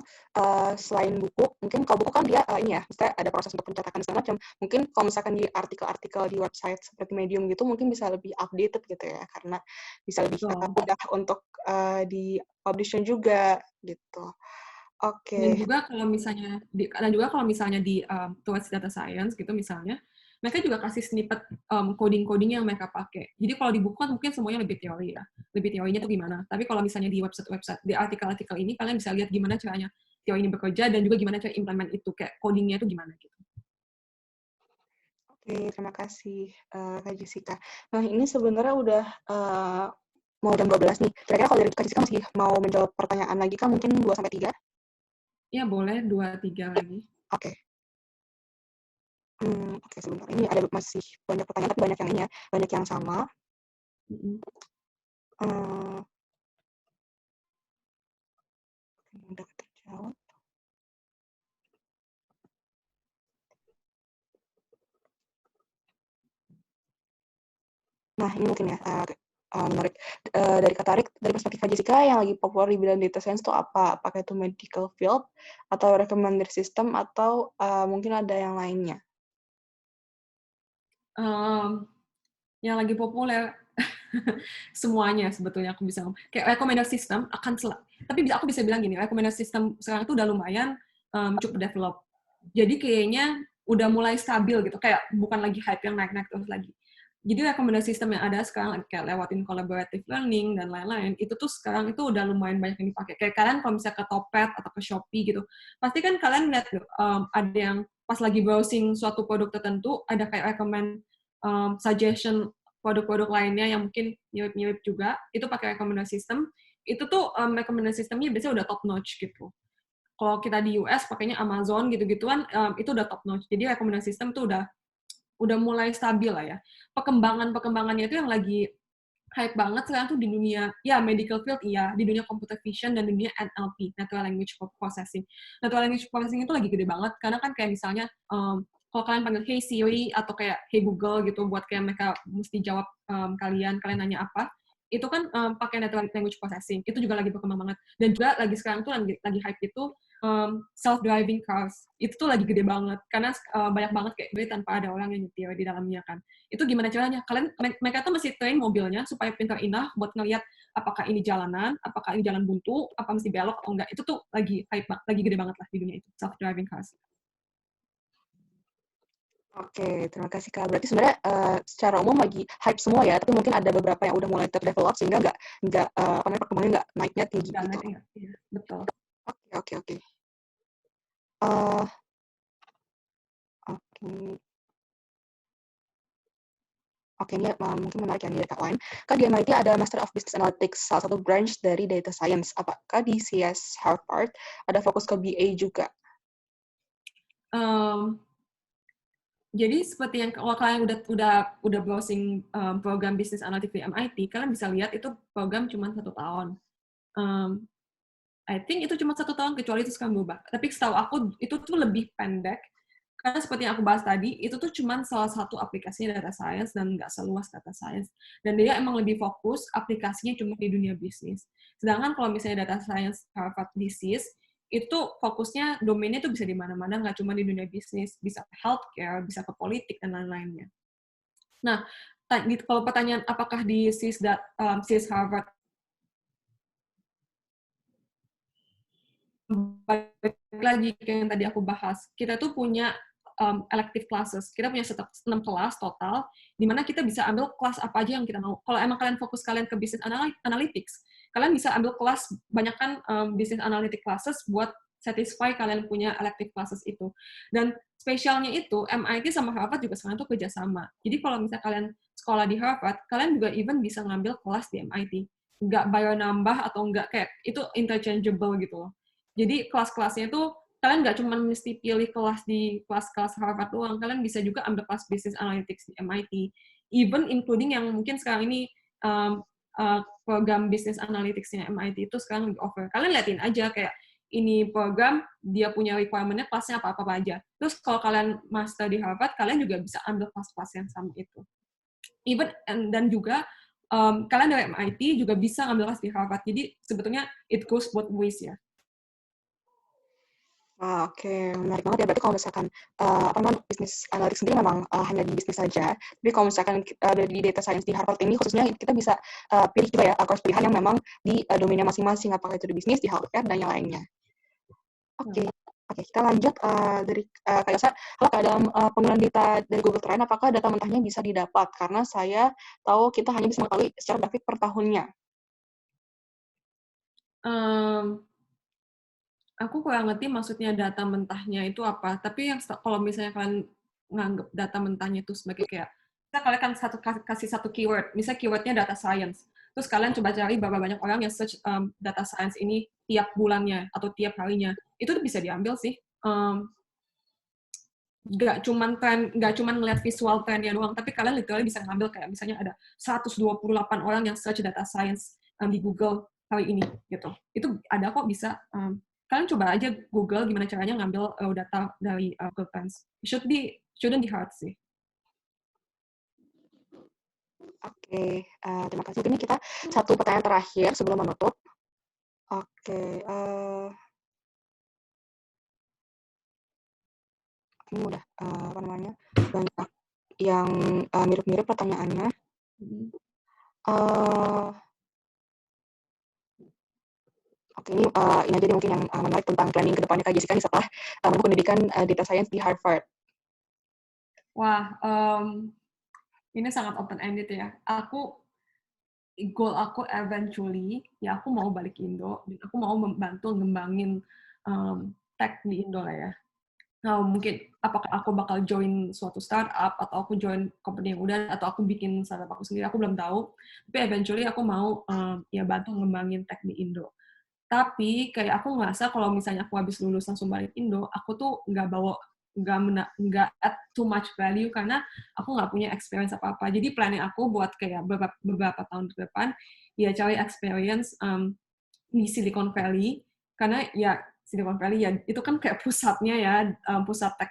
selain buku, mungkin kalau buku kan dia, ini ya, maksudnya ada proses untuk pencetakan segala macam. Mungkin kalau misalkan di artikel-artikel di website seperti Medium gitu, mungkin bisa lebih updated gitu ya, karena bisa lebih, Betul. mudah untuk, di-publish-nya juga, gitu. Dan Oke. juga kalau misalnya di towards data science gitu misalnya, mereka juga kasih snippet coding-coding yang mereka pakai. Jadi kalau di buku kan mungkin semuanya lebih teori ya, lebih teorinya tuh gimana. Tapi kalau misalnya di website-website, di artikel-artikel ini kalian bisa lihat gimana caranya teori ini bekerja dan juga gimana cara implement itu, kayak codingnya itu gimana gitu. Oke, terima kasih, Kak Jessica. Nah, ini sebenarnya udah, mau jam 12 nih. Kira-kira kalau dari Kak Jessica masih mau menjawab pertanyaan lagi Kak, mungkin 2 sampai 3? Ya boleh 2-3 lagi. Oke. Oke, sebentar, ini ada masih banyak pertanyaan, tapi banyak yang ini ya, banyak yang sama. Mm-mm. Eee, Mudah terjawab. Nah, ini mungkin ya, menarik, dari Kak Tarik, dari perspektif Kak Jessica yang lagi populer di bidang data science itu apa? Apakah itu medical field, atau recommender system, atau, mungkin ada yang lainnya? Um, yang lagi populer semuanya sebetulnya aku bisa ngomong. Kayak recommender system tapi aku bisa bilang gini, recommender system sekarang itu udah lumayan cukup develop. Jadi kayaknya udah mulai stabil gitu, kayak bukan lagi hype yang naik-naik terus lagi. Jadi recommender system yang ada sekarang kayak lewatin collaborative learning dan lain-lain, itu tuh sekarang itu udah lumayan banyak yang dipakai. Kayak kalian kalau misalnya ke Topet atau ke Shopee gitu, pasti kan kalian lihat ada yang pas lagi browsing suatu produk tertentu, ada kayak recommend suggestion produk-produk lainnya yang mungkin mirip-mirip juga, itu pakai recommender system, itu tuh recommender systemnya biasanya udah top notch gitu. Kalau kita di US pakainya Amazon gitu-gituan, itu udah top notch. Jadi recommender system tuh udah mulai stabil lah ya. Perkembangannya itu yang lagi hype banget sekarang tuh di dunia, ya medical field iya, di dunia computer vision dan di dunia NLP, Natural Language Processing. Natural Language Processing itu lagi gede banget, karena kan kayak misalnya, kalau kalian panggil Hey Siri atau kayak Hey Google gitu, buat kayak mereka mesti jawab kalian nanya apa, itu kan pakai Natural Language Processing, itu juga lagi berkembang banget. Dan juga lagi sekarang tuh lagi hype itu self-driving cars, itu tuh lagi gede banget, karena banyak banget kayak gue tanpa ada orang yang nyetir di dalamnya kan. Itu gimana caranya? Mereka tuh mesti train mobilnya supaya pintar enough buat ngelihat apakah ini jalanan, apakah ini jalan buntu, apa mesti belok atau enggak. Itu tuh lagi hype, lagi gede banget lah di dunia itu, self-driving cars. Oke, terima kasih Kak. Berarti sebenarnya, secara umum lagi hype semua ya, tapi mungkin ada beberapa yang udah mulai terdevelop sehingga nggak, apa namanya, perkembangannya nggak naiknya tinggi Dan gitu. naik, iya, betul. Oke, oke, oke. Eee, oke. Oke, ini mungkin menarik ya dari Kak lain. Kan di MIT ada Master of Business Analytics, salah satu branch dari data science. Apakah di CS Harvard ada fokus ke BA juga? Um, Jadi seperti yang kalau kalian udah browsing program bisnis analitik di MIT, kalian bisa lihat itu program cuma 1 tahun. Um, I think itu cuma 1 tahun, kecuali itu sekarang berubah. Tapi setahu aku itu tuh lebih pendek, karena seperti yang aku bahas tadi, itu tuh cuma salah satu aplikasinya data science dan nggak seluas data science. Dan dia emang lebih fokus aplikasinya cuma di dunia bisnis. Sedangkan kalau misalnya data science Harvard Disease, itu fokusnya domainnya tuh bisa di mana-mana, nggak cuma di dunia bisnis, bisa ke healthcare, bisa ke politik, dan lain-lainnya. Nah, kalau pertanyaan apakah di SIS Harvard balik lagi kayak yang tadi aku bahas, kita tuh punya elective classes. Kita punya 6 kelas total, di mana kita bisa ambil kelas apa aja yang kita mau. Kalau emang kalian fokus kalian ke business analytics, kalian bisa ambil kelas, banyak kan business analytics classes buat satisfy kalian punya elective classes itu. Dan spesialnya itu, MIT sama Harvard juga sekarang tuh kerjasama. Jadi kalau misalnya kalian sekolah di Harvard, kalian juga even bisa ngambil kelas di MIT. Nggak bayar nambah atau nggak kayak, itu interchangeable gitu loh. Jadi kelas-kelasnya itu kalian nggak cuma mesti pilih kelas di kelas-kelas Harvard doang, kalian bisa juga ambil kelas Business Analytics di MIT, even including yang mungkin sekarang ini program Business Analytics-nya MIT itu sekarang di offer. Kalian liatin aja kayak ini program, dia punya requirement-nya kelasnya apa-apa aja. Terus kalau kalian master di Harvard, kalian juga bisa ambil kelas-kelas yang sama itu. Even dan juga kalian dari MIT juga bisa ngambil kelas di Harvard. Jadi sebetulnya it goes both ways ya. Wah, oke, menarik banget ya. Berarti kalau misalkan apa namanya bisnis analytics sendiri memang hanya di bisnis saja. Tapi kalau misalkan ada di data science di Harvard ini khususnya kita bisa pilih juga ya course pilihan yang memang di domainnya masing-masing, apakah itu di bisnis, di healthcare dan yang lainnya. Oke. Oke, kita lanjut dari Kak Yosa. Kalau Kak dalam penggunaan data dari Google Trend, apakah data mentahnya bisa didapat? Karena saya tahu kita hanya bisa mengetahui secara grafik per tahunnya. Aku kurang ngerti maksudnya data mentahnya itu apa. Tapi yang kalau misalnya kalian nganggap data mentahnya itu sebagai kayak, kita kalian kan kasih satu keyword, misalnya keywordnya data science. Terus kalian coba cari berapa banyak orang yang search data science ini tiap bulannya atau tiap harinya. Itu tuh bisa diambil sih. Nggak cuman ngeliat visual trendnya doang, tapi kalian literally bisa ngambil kayak misalnya ada 128 orang yang search data science di Google hari ini gitu. Itu ada kok bisa. Kalian coba aja Google gimana caranya ngambil data dari Google Trends. Shouldn't be hard sih. Oke, terima kasih. Ini kita satu pertanyaan terakhir sebelum menutup. Oke, ini udah apa namanya banyak yang mirip-mirip pertanyaannya. Oke, ini aja deh mungkin yang menarik tentang planning kedepannya Kak Jessica setelah menempuh pendidikan data science di Harvard. Wah, ini sangat open ended ya. Goal aku eventually ya aku mau balik Indo dan aku mau membantu ngembangin tech di Indo lah ya. Nah, mungkin apakah aku bakal join suatu startup atau aku join company yang udah atau aku bikin startup aku sendiri, aku belum tahu. Tapi eventually aku mau ya bantu ngembangin tech di Indo. Tapi kayak aku ngerasa kalau misalnya aku habis lulus langsung balik Indo, aku tuh nggak add too much value karena aku nggak punya experience apa-apa. Jadi planning aku buat kayak beberapa tahun ke depan, ya cari experience di Silicon Valley, karena ya Silicon Valley ya itu kan kayak pusatnya ya, pusat tech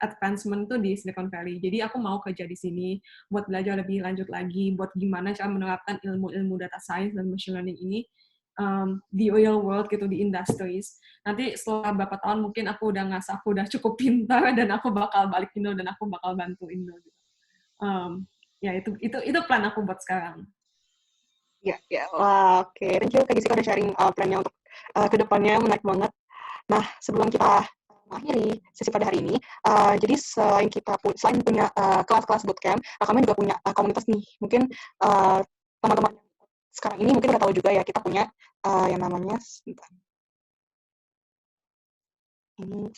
advancement tuh di Silicon Valley. Jadi aku mau kerja di sini buat belajar lebih lanjut lagi, buat gimana cara menerapkan ilmu-ilmu data science dan machine learning ini di real world gitu, di industries. Nanti setelah beberapa tahun mungkin aku udah ngerasa aku udah cukup pintar dan aku bakal balik Indo dan aku bakal bantu Indo gitu. Ya itu plan aku buat sekarang. Ya, ya, wah, oke. Thank you Kak Jessica udah sharing plannya untuk kedepannya, menarik banget. Nah, sebelum kita mengakhiri sesi pada hari ini, jadi selain punya kelas-kelas bootcamp, kami juga punya komunitas nih. Mungkin teman-teman sekarang ini mungkin udah tahu juga ya, kita punya yang namanya ini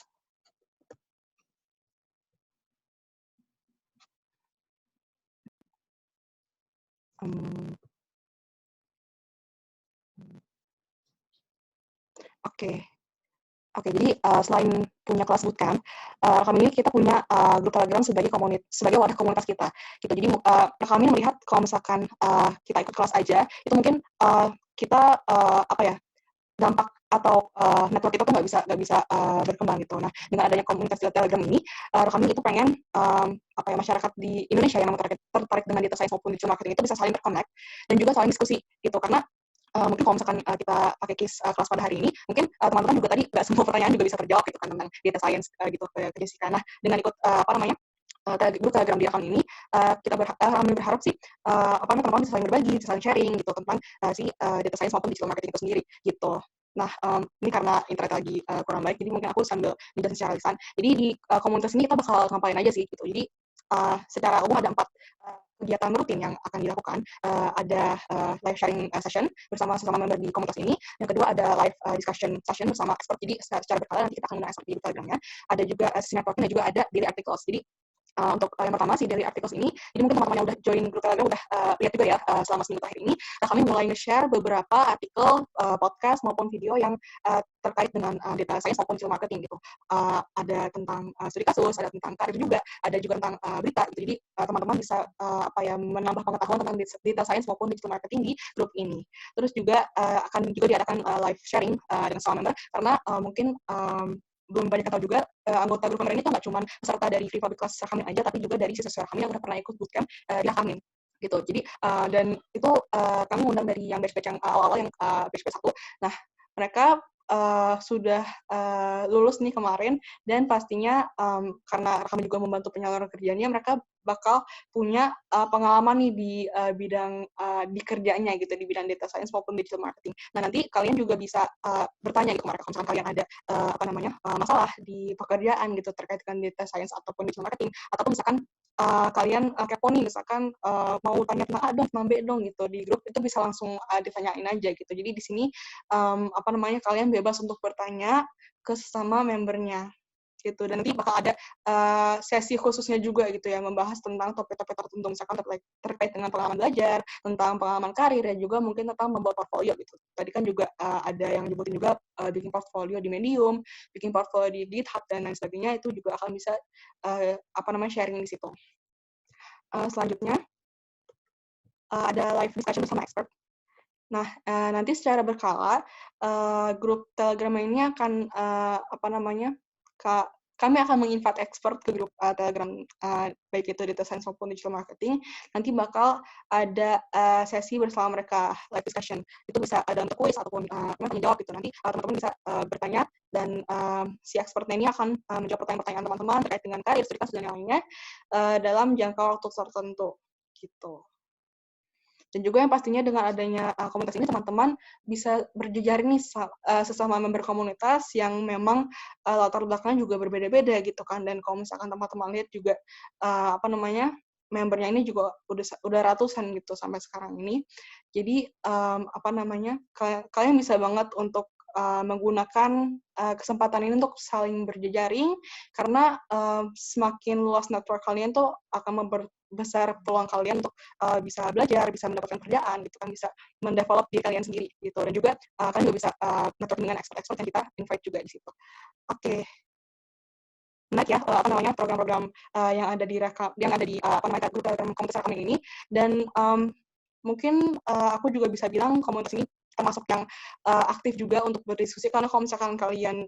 oke. Oke, jadi selain punya kelas bootcamp, kami ini kita punya grup Telegram sebagai wadah komunitas kita. Gitu. Jadi kami melihat kalau misalkan kita ikut kelas aja, itu mungkin kita apa ya dampak atau network kita tuh nggak bisa berkembang gitu. Nah, dengan adanya komunitas di Telegram ini, kami itu pengen apa ya masyarakat di Indonesia yang tertarik dengan data science maupun digital marketing itu bisa saling berconnect dan juga saling diskusi gitu. Karena mungkin kalau misalkan kita pakai kelas pada hari ini, mungkin teman-teman juga tadi nggak semua pertanyaan juga bisa terjawab gitu kan tentang data science gitu ke Jessica. Nah, dengan ikut apa namanya grup Telegram di akun ini, kami berharap sih apa namanya teman-teman bisa saling berbagi, bisa saling sharing gitu tentang si data science maupun digital marketing itu sendiri gitu. Nah, ini karena internet lagi kurang baik, jadi mungkin aku sambil menjelaskan secara lisan. Jadi di komunitas ini kita bakal ngapain aja sih gitu. Jadi secara umum ada 4 kegiatan rutin yang akan dilakukan. Ada live sharing session bersama sesama member di komunitas ini. Yang kedua ada live discussion session bersama expert. Jadi secara berkala nanti kita akan menggunakan expert di Telegramnya. Ada juga sesi networking dan juga ada daily articles. Jadi untuk yang pertama sih dari artikel ini, jadi mungkin teman-teman yang udah join grup Telegram udah lihat juga ya selama seminggu terakhir ini, kami mulai nge-share beberapa artikel, podcast maupun video yang terkait dengan data science maupun digital marketing gitu. Ada tentang studi kasus, ada tentang karir juga, ada juga tentang berita gitu. Jadi teman-teman bisa apa ya menambah pengetahuan tentang data science maupun digital marketing di grup ini. Terus juga akan juga diadakan live sharing dengan semua member karena mungkin belum banyak tahu juga anggota grup kami ini tuh nggak cuma peserta dari free public class Rahamin aja, tapi juga dari siswa Rahamin yang udah pernah ikut bootcamp di Rahamin gitu. Jadi dan itu kami undang dari yang batch-batch yang awal-awal yang batch-batch 1. Nah, mereka sudah lulus nih kemarin dan pastinya karena kami juga membantu penyaluran kerjanya, mereka bakal punya pengalaman nih di bidang di kerjanya gitu, di bidang data science maupun digital marketing. Nah, nanti kalian juga bisa bertanya gitu ke mereka kalau misalkan kalian ada masalah di pekerjaan gitu terkait dengan data science ataupun digital marketing, ataupun misalkan kalian kepo nih misalkan mau tanya tentang A dong, tentang B dong gitu di grup, itu bisa langsung ditanyain aja gitu. Jadi di sini kalian bebas untuk bertanya ke sesama membernya gitu, dan nanti bakal ada sesi khususnya juga gitu ya, membahas tentang topik-topik tertentu misalkan terkait dengan pengalaman belajar, tentang pengalaman karir, dan juga mungkin tentang membuat portfolio gitu. Tadi kan juga ada yang nyebutin juga bikin portfolio di Medium, bikin portfolio di GitHub dan lain sebagainya, itu juga akan bisa sharing di situ. Selanjutnya ada live discussion bersama expert. Nah, nanti secara berkala grup Telegram ini akan kami akan menginvite expert ke grup Telegram, baik itu data science maupun digital marketing. Nanti bakal ada sesi bersama mereka, live discussion. Itu bisa ada untuk quiz ataupun tanya jawab gitu. Nanti teman-teman bisa bertanya dan si expertnya ini akan menjawab pertanyaan teman-teman terkait dengan karir, studi kasus dan yang lainnya dalam jangka waktu tertentu gitu. Dan juga yang pastinya dengan adanya komunitas ini, teman-teman bisa berjejaring nih sesama member komunitas yang memang latar belakangnya juga berbeda-beda gitu kan. Dan kalau misalkan teman-teman lihat juga membernya ini juga udah ratusan gitu sampai sekarang ini. Jadi kalian bisa banget untuk menggunakan kesempatan ini untuk saling berjejaring, karena semakin luas network kalian tuh akan memperbesar peluang kalian untuk bisa belajar, bisa mendapatkan kerjaan gitu kan, bisa mendevelop diri kalian sendiri gitu. Dan juga kalian juga bisa networking dengan expert-expert yang kita invite juga di situ. Oke. Menarik ya program-program yang ada di grup Telegram komunitas kami ini. Dan mungkin aku juga bisa bilang komunitas ini termasuk yang aktif juga untuk berdiskusi, karena kalau misalkan kalian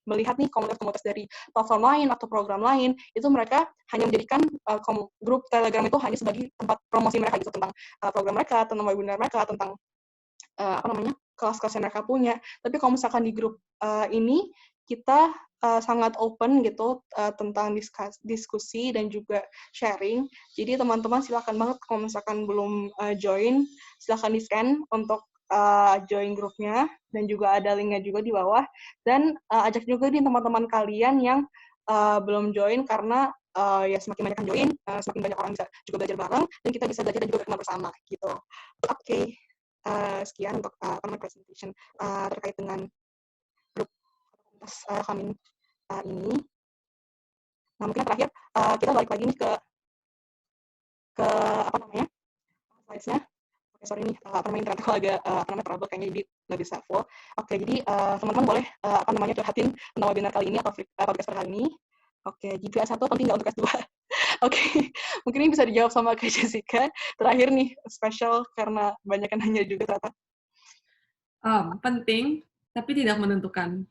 melihat nih komunitas-komunitas dari platform lain atau program lain, itu mereka hanya menjadikan grup Telegram itu hanya sebagai tempat promosi mereka gitu, tentang program mereka, tentang webinar mereka, tentang kelas-kelas yang mereka punya. Tapi kalau misalkan di grup ini kita sangat open gitu tentang diskusi dan juga sharing. Jadi teman-teman silakan banget kalau misalkan belum join, silakan di-scan untuk join grupnya, dan juga ada linknya juga di bawah. Dan ajak juga nih teman-teman kalian yang belum join, karena ya semakin banyak yang join, semakin banyak orang bisa juga belajar bareng, dan kita bisa belajar dan juga berkembang bersama gitu. Oke. Sekian untuk presentation terkait dengan grup komunitas kami ini. Nah, mungkin terakhir kita balik lagi nih ke slides-nya. Oke, sorry nih, internet aku agak trouble kayaknya, jadi nggak bisa full. Oke, jadi teman-teman boleh curhatin tentang webinar kali ini atau podcast kali ini. Oke, GPA 1 penting nggak untuk S2? Oke, mungkin ini bisa dijawab sama Kak Jessica. Terakhir nih, spesial karena banyak yang nanya juga ternyata. Penting, tapi tidak menentukan.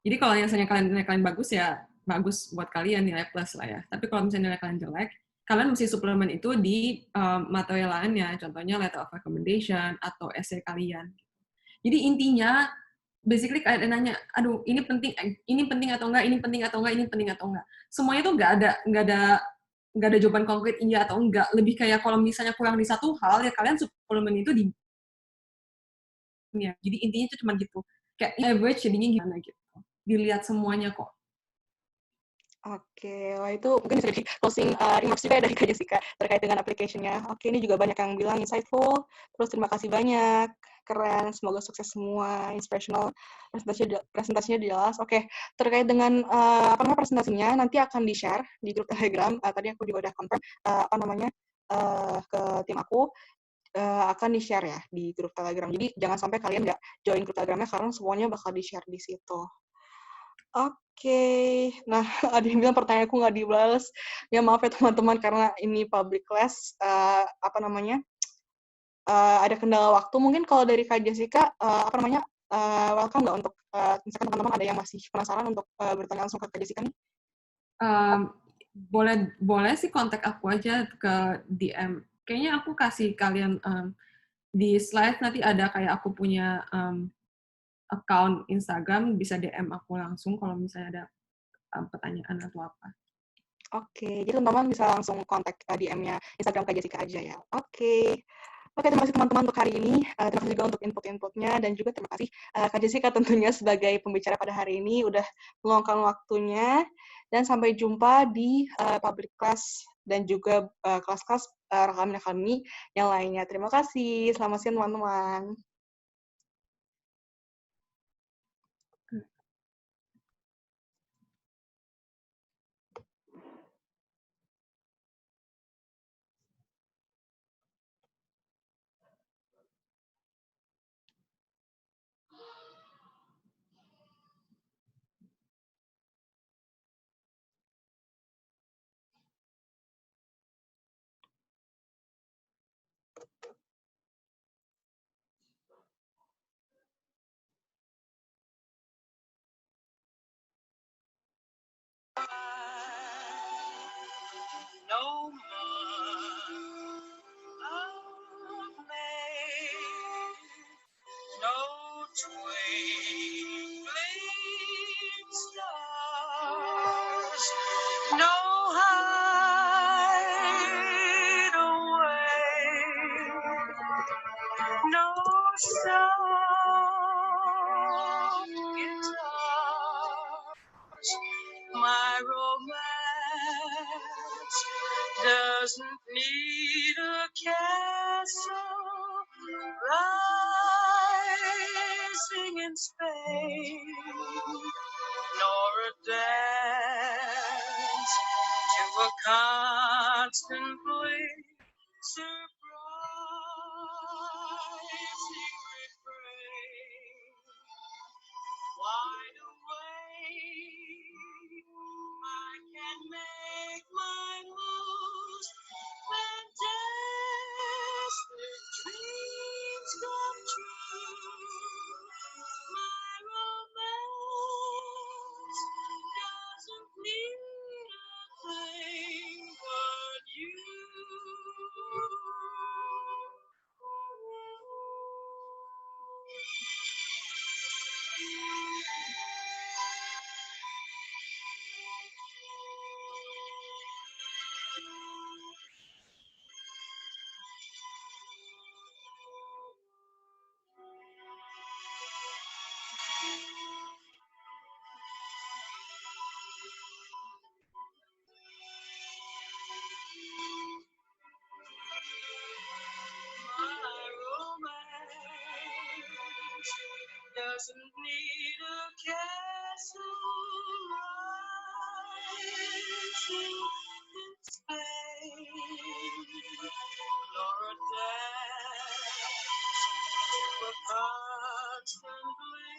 Jadi kalau misalnya nilai kalian bagus, ya bagus buat kalian, nilai plus lah ya. Tapi kalau misalnya nilai kalian jelek, kalian mesti suplemen itu di materi lainnya, contohnya letter of recommendation atau essay kalian. Jadi intinya, basically kalian nanya, aduh ini penting atau enggak, ini penting atau enggak, ini penting atau enggak. Semuanya tuh nggak ada jawaban konkret iya atau enggak. Lebih kayak kalau misalnya kurang di satu hal, ya kalian suplemen itu di ya. Jadi intinya itu cuma gitu. Kayak average jadinya gimana gitu. Dilihat semuanya kok. Oke, wah itu mungkin bisa jadi closing remarks juga ya dari Kak Jessica terkait dengan application-nya. Oke, ini juga banyak yang bilang insightful, terus terima kasih banyak, keren, semoga sukses semua, inspirational, presentasinya jelas. Oke, terkait dengan presentasinya nanti akan di-share di grup Telegram. Tadi aku juga udah confirm ke tim aku, akan di-share ya di grup Telegram. Jadi jangan sampai kalian nggak join grup Telegramnya, karena semuanya bakal di-share di situ. Oke, nah ada yang bilang pertanyaanku nggak dibalas. Ya maaf ya teman-teman, karena ini public class, ada kendala waktu. Mungkin kalau dari Kak Jessica, welcome nggak untuk misalkan teman-teman ada yang masih penasaran untuk bertanya langsung ke Kak Jessica nih? Boleh sih kontak aku aja ke DM kayaknya aku kasih kalian di slide nanti ada kayak aku punya account Instagram, bisa DM aku langsung kalau misalnya ada pertanyaan atau apa. Oke, jadi teman-teman bisa langsung kontak DM-nya Instagram Kak Jessica aja ya. Oke. Oke, terima kasih teman-teman untuk hari ini. Terima kasih juga untuk input-inputnya dan juga terima kasih Kak Jessica tentunya sebagai pembicara pada hari ini udah meluangkan waktunya. Dan sampai jumpa di public class dan juga kelas-kelas rekaman kami yang lainnya. Terima kasih. Selamat siang teman-teman. No month of May, no twinkling stars, no hideaway, no soft guitars. My romance doesn't need a castle rising in Spain, nor a dance to a constantly surprising refrain. Wide awake, I can make my most fantastic dreams come true. My romance doesn't need a thing but you. My romance doesn't need a castle rising in Spain, nor a dance to a constantly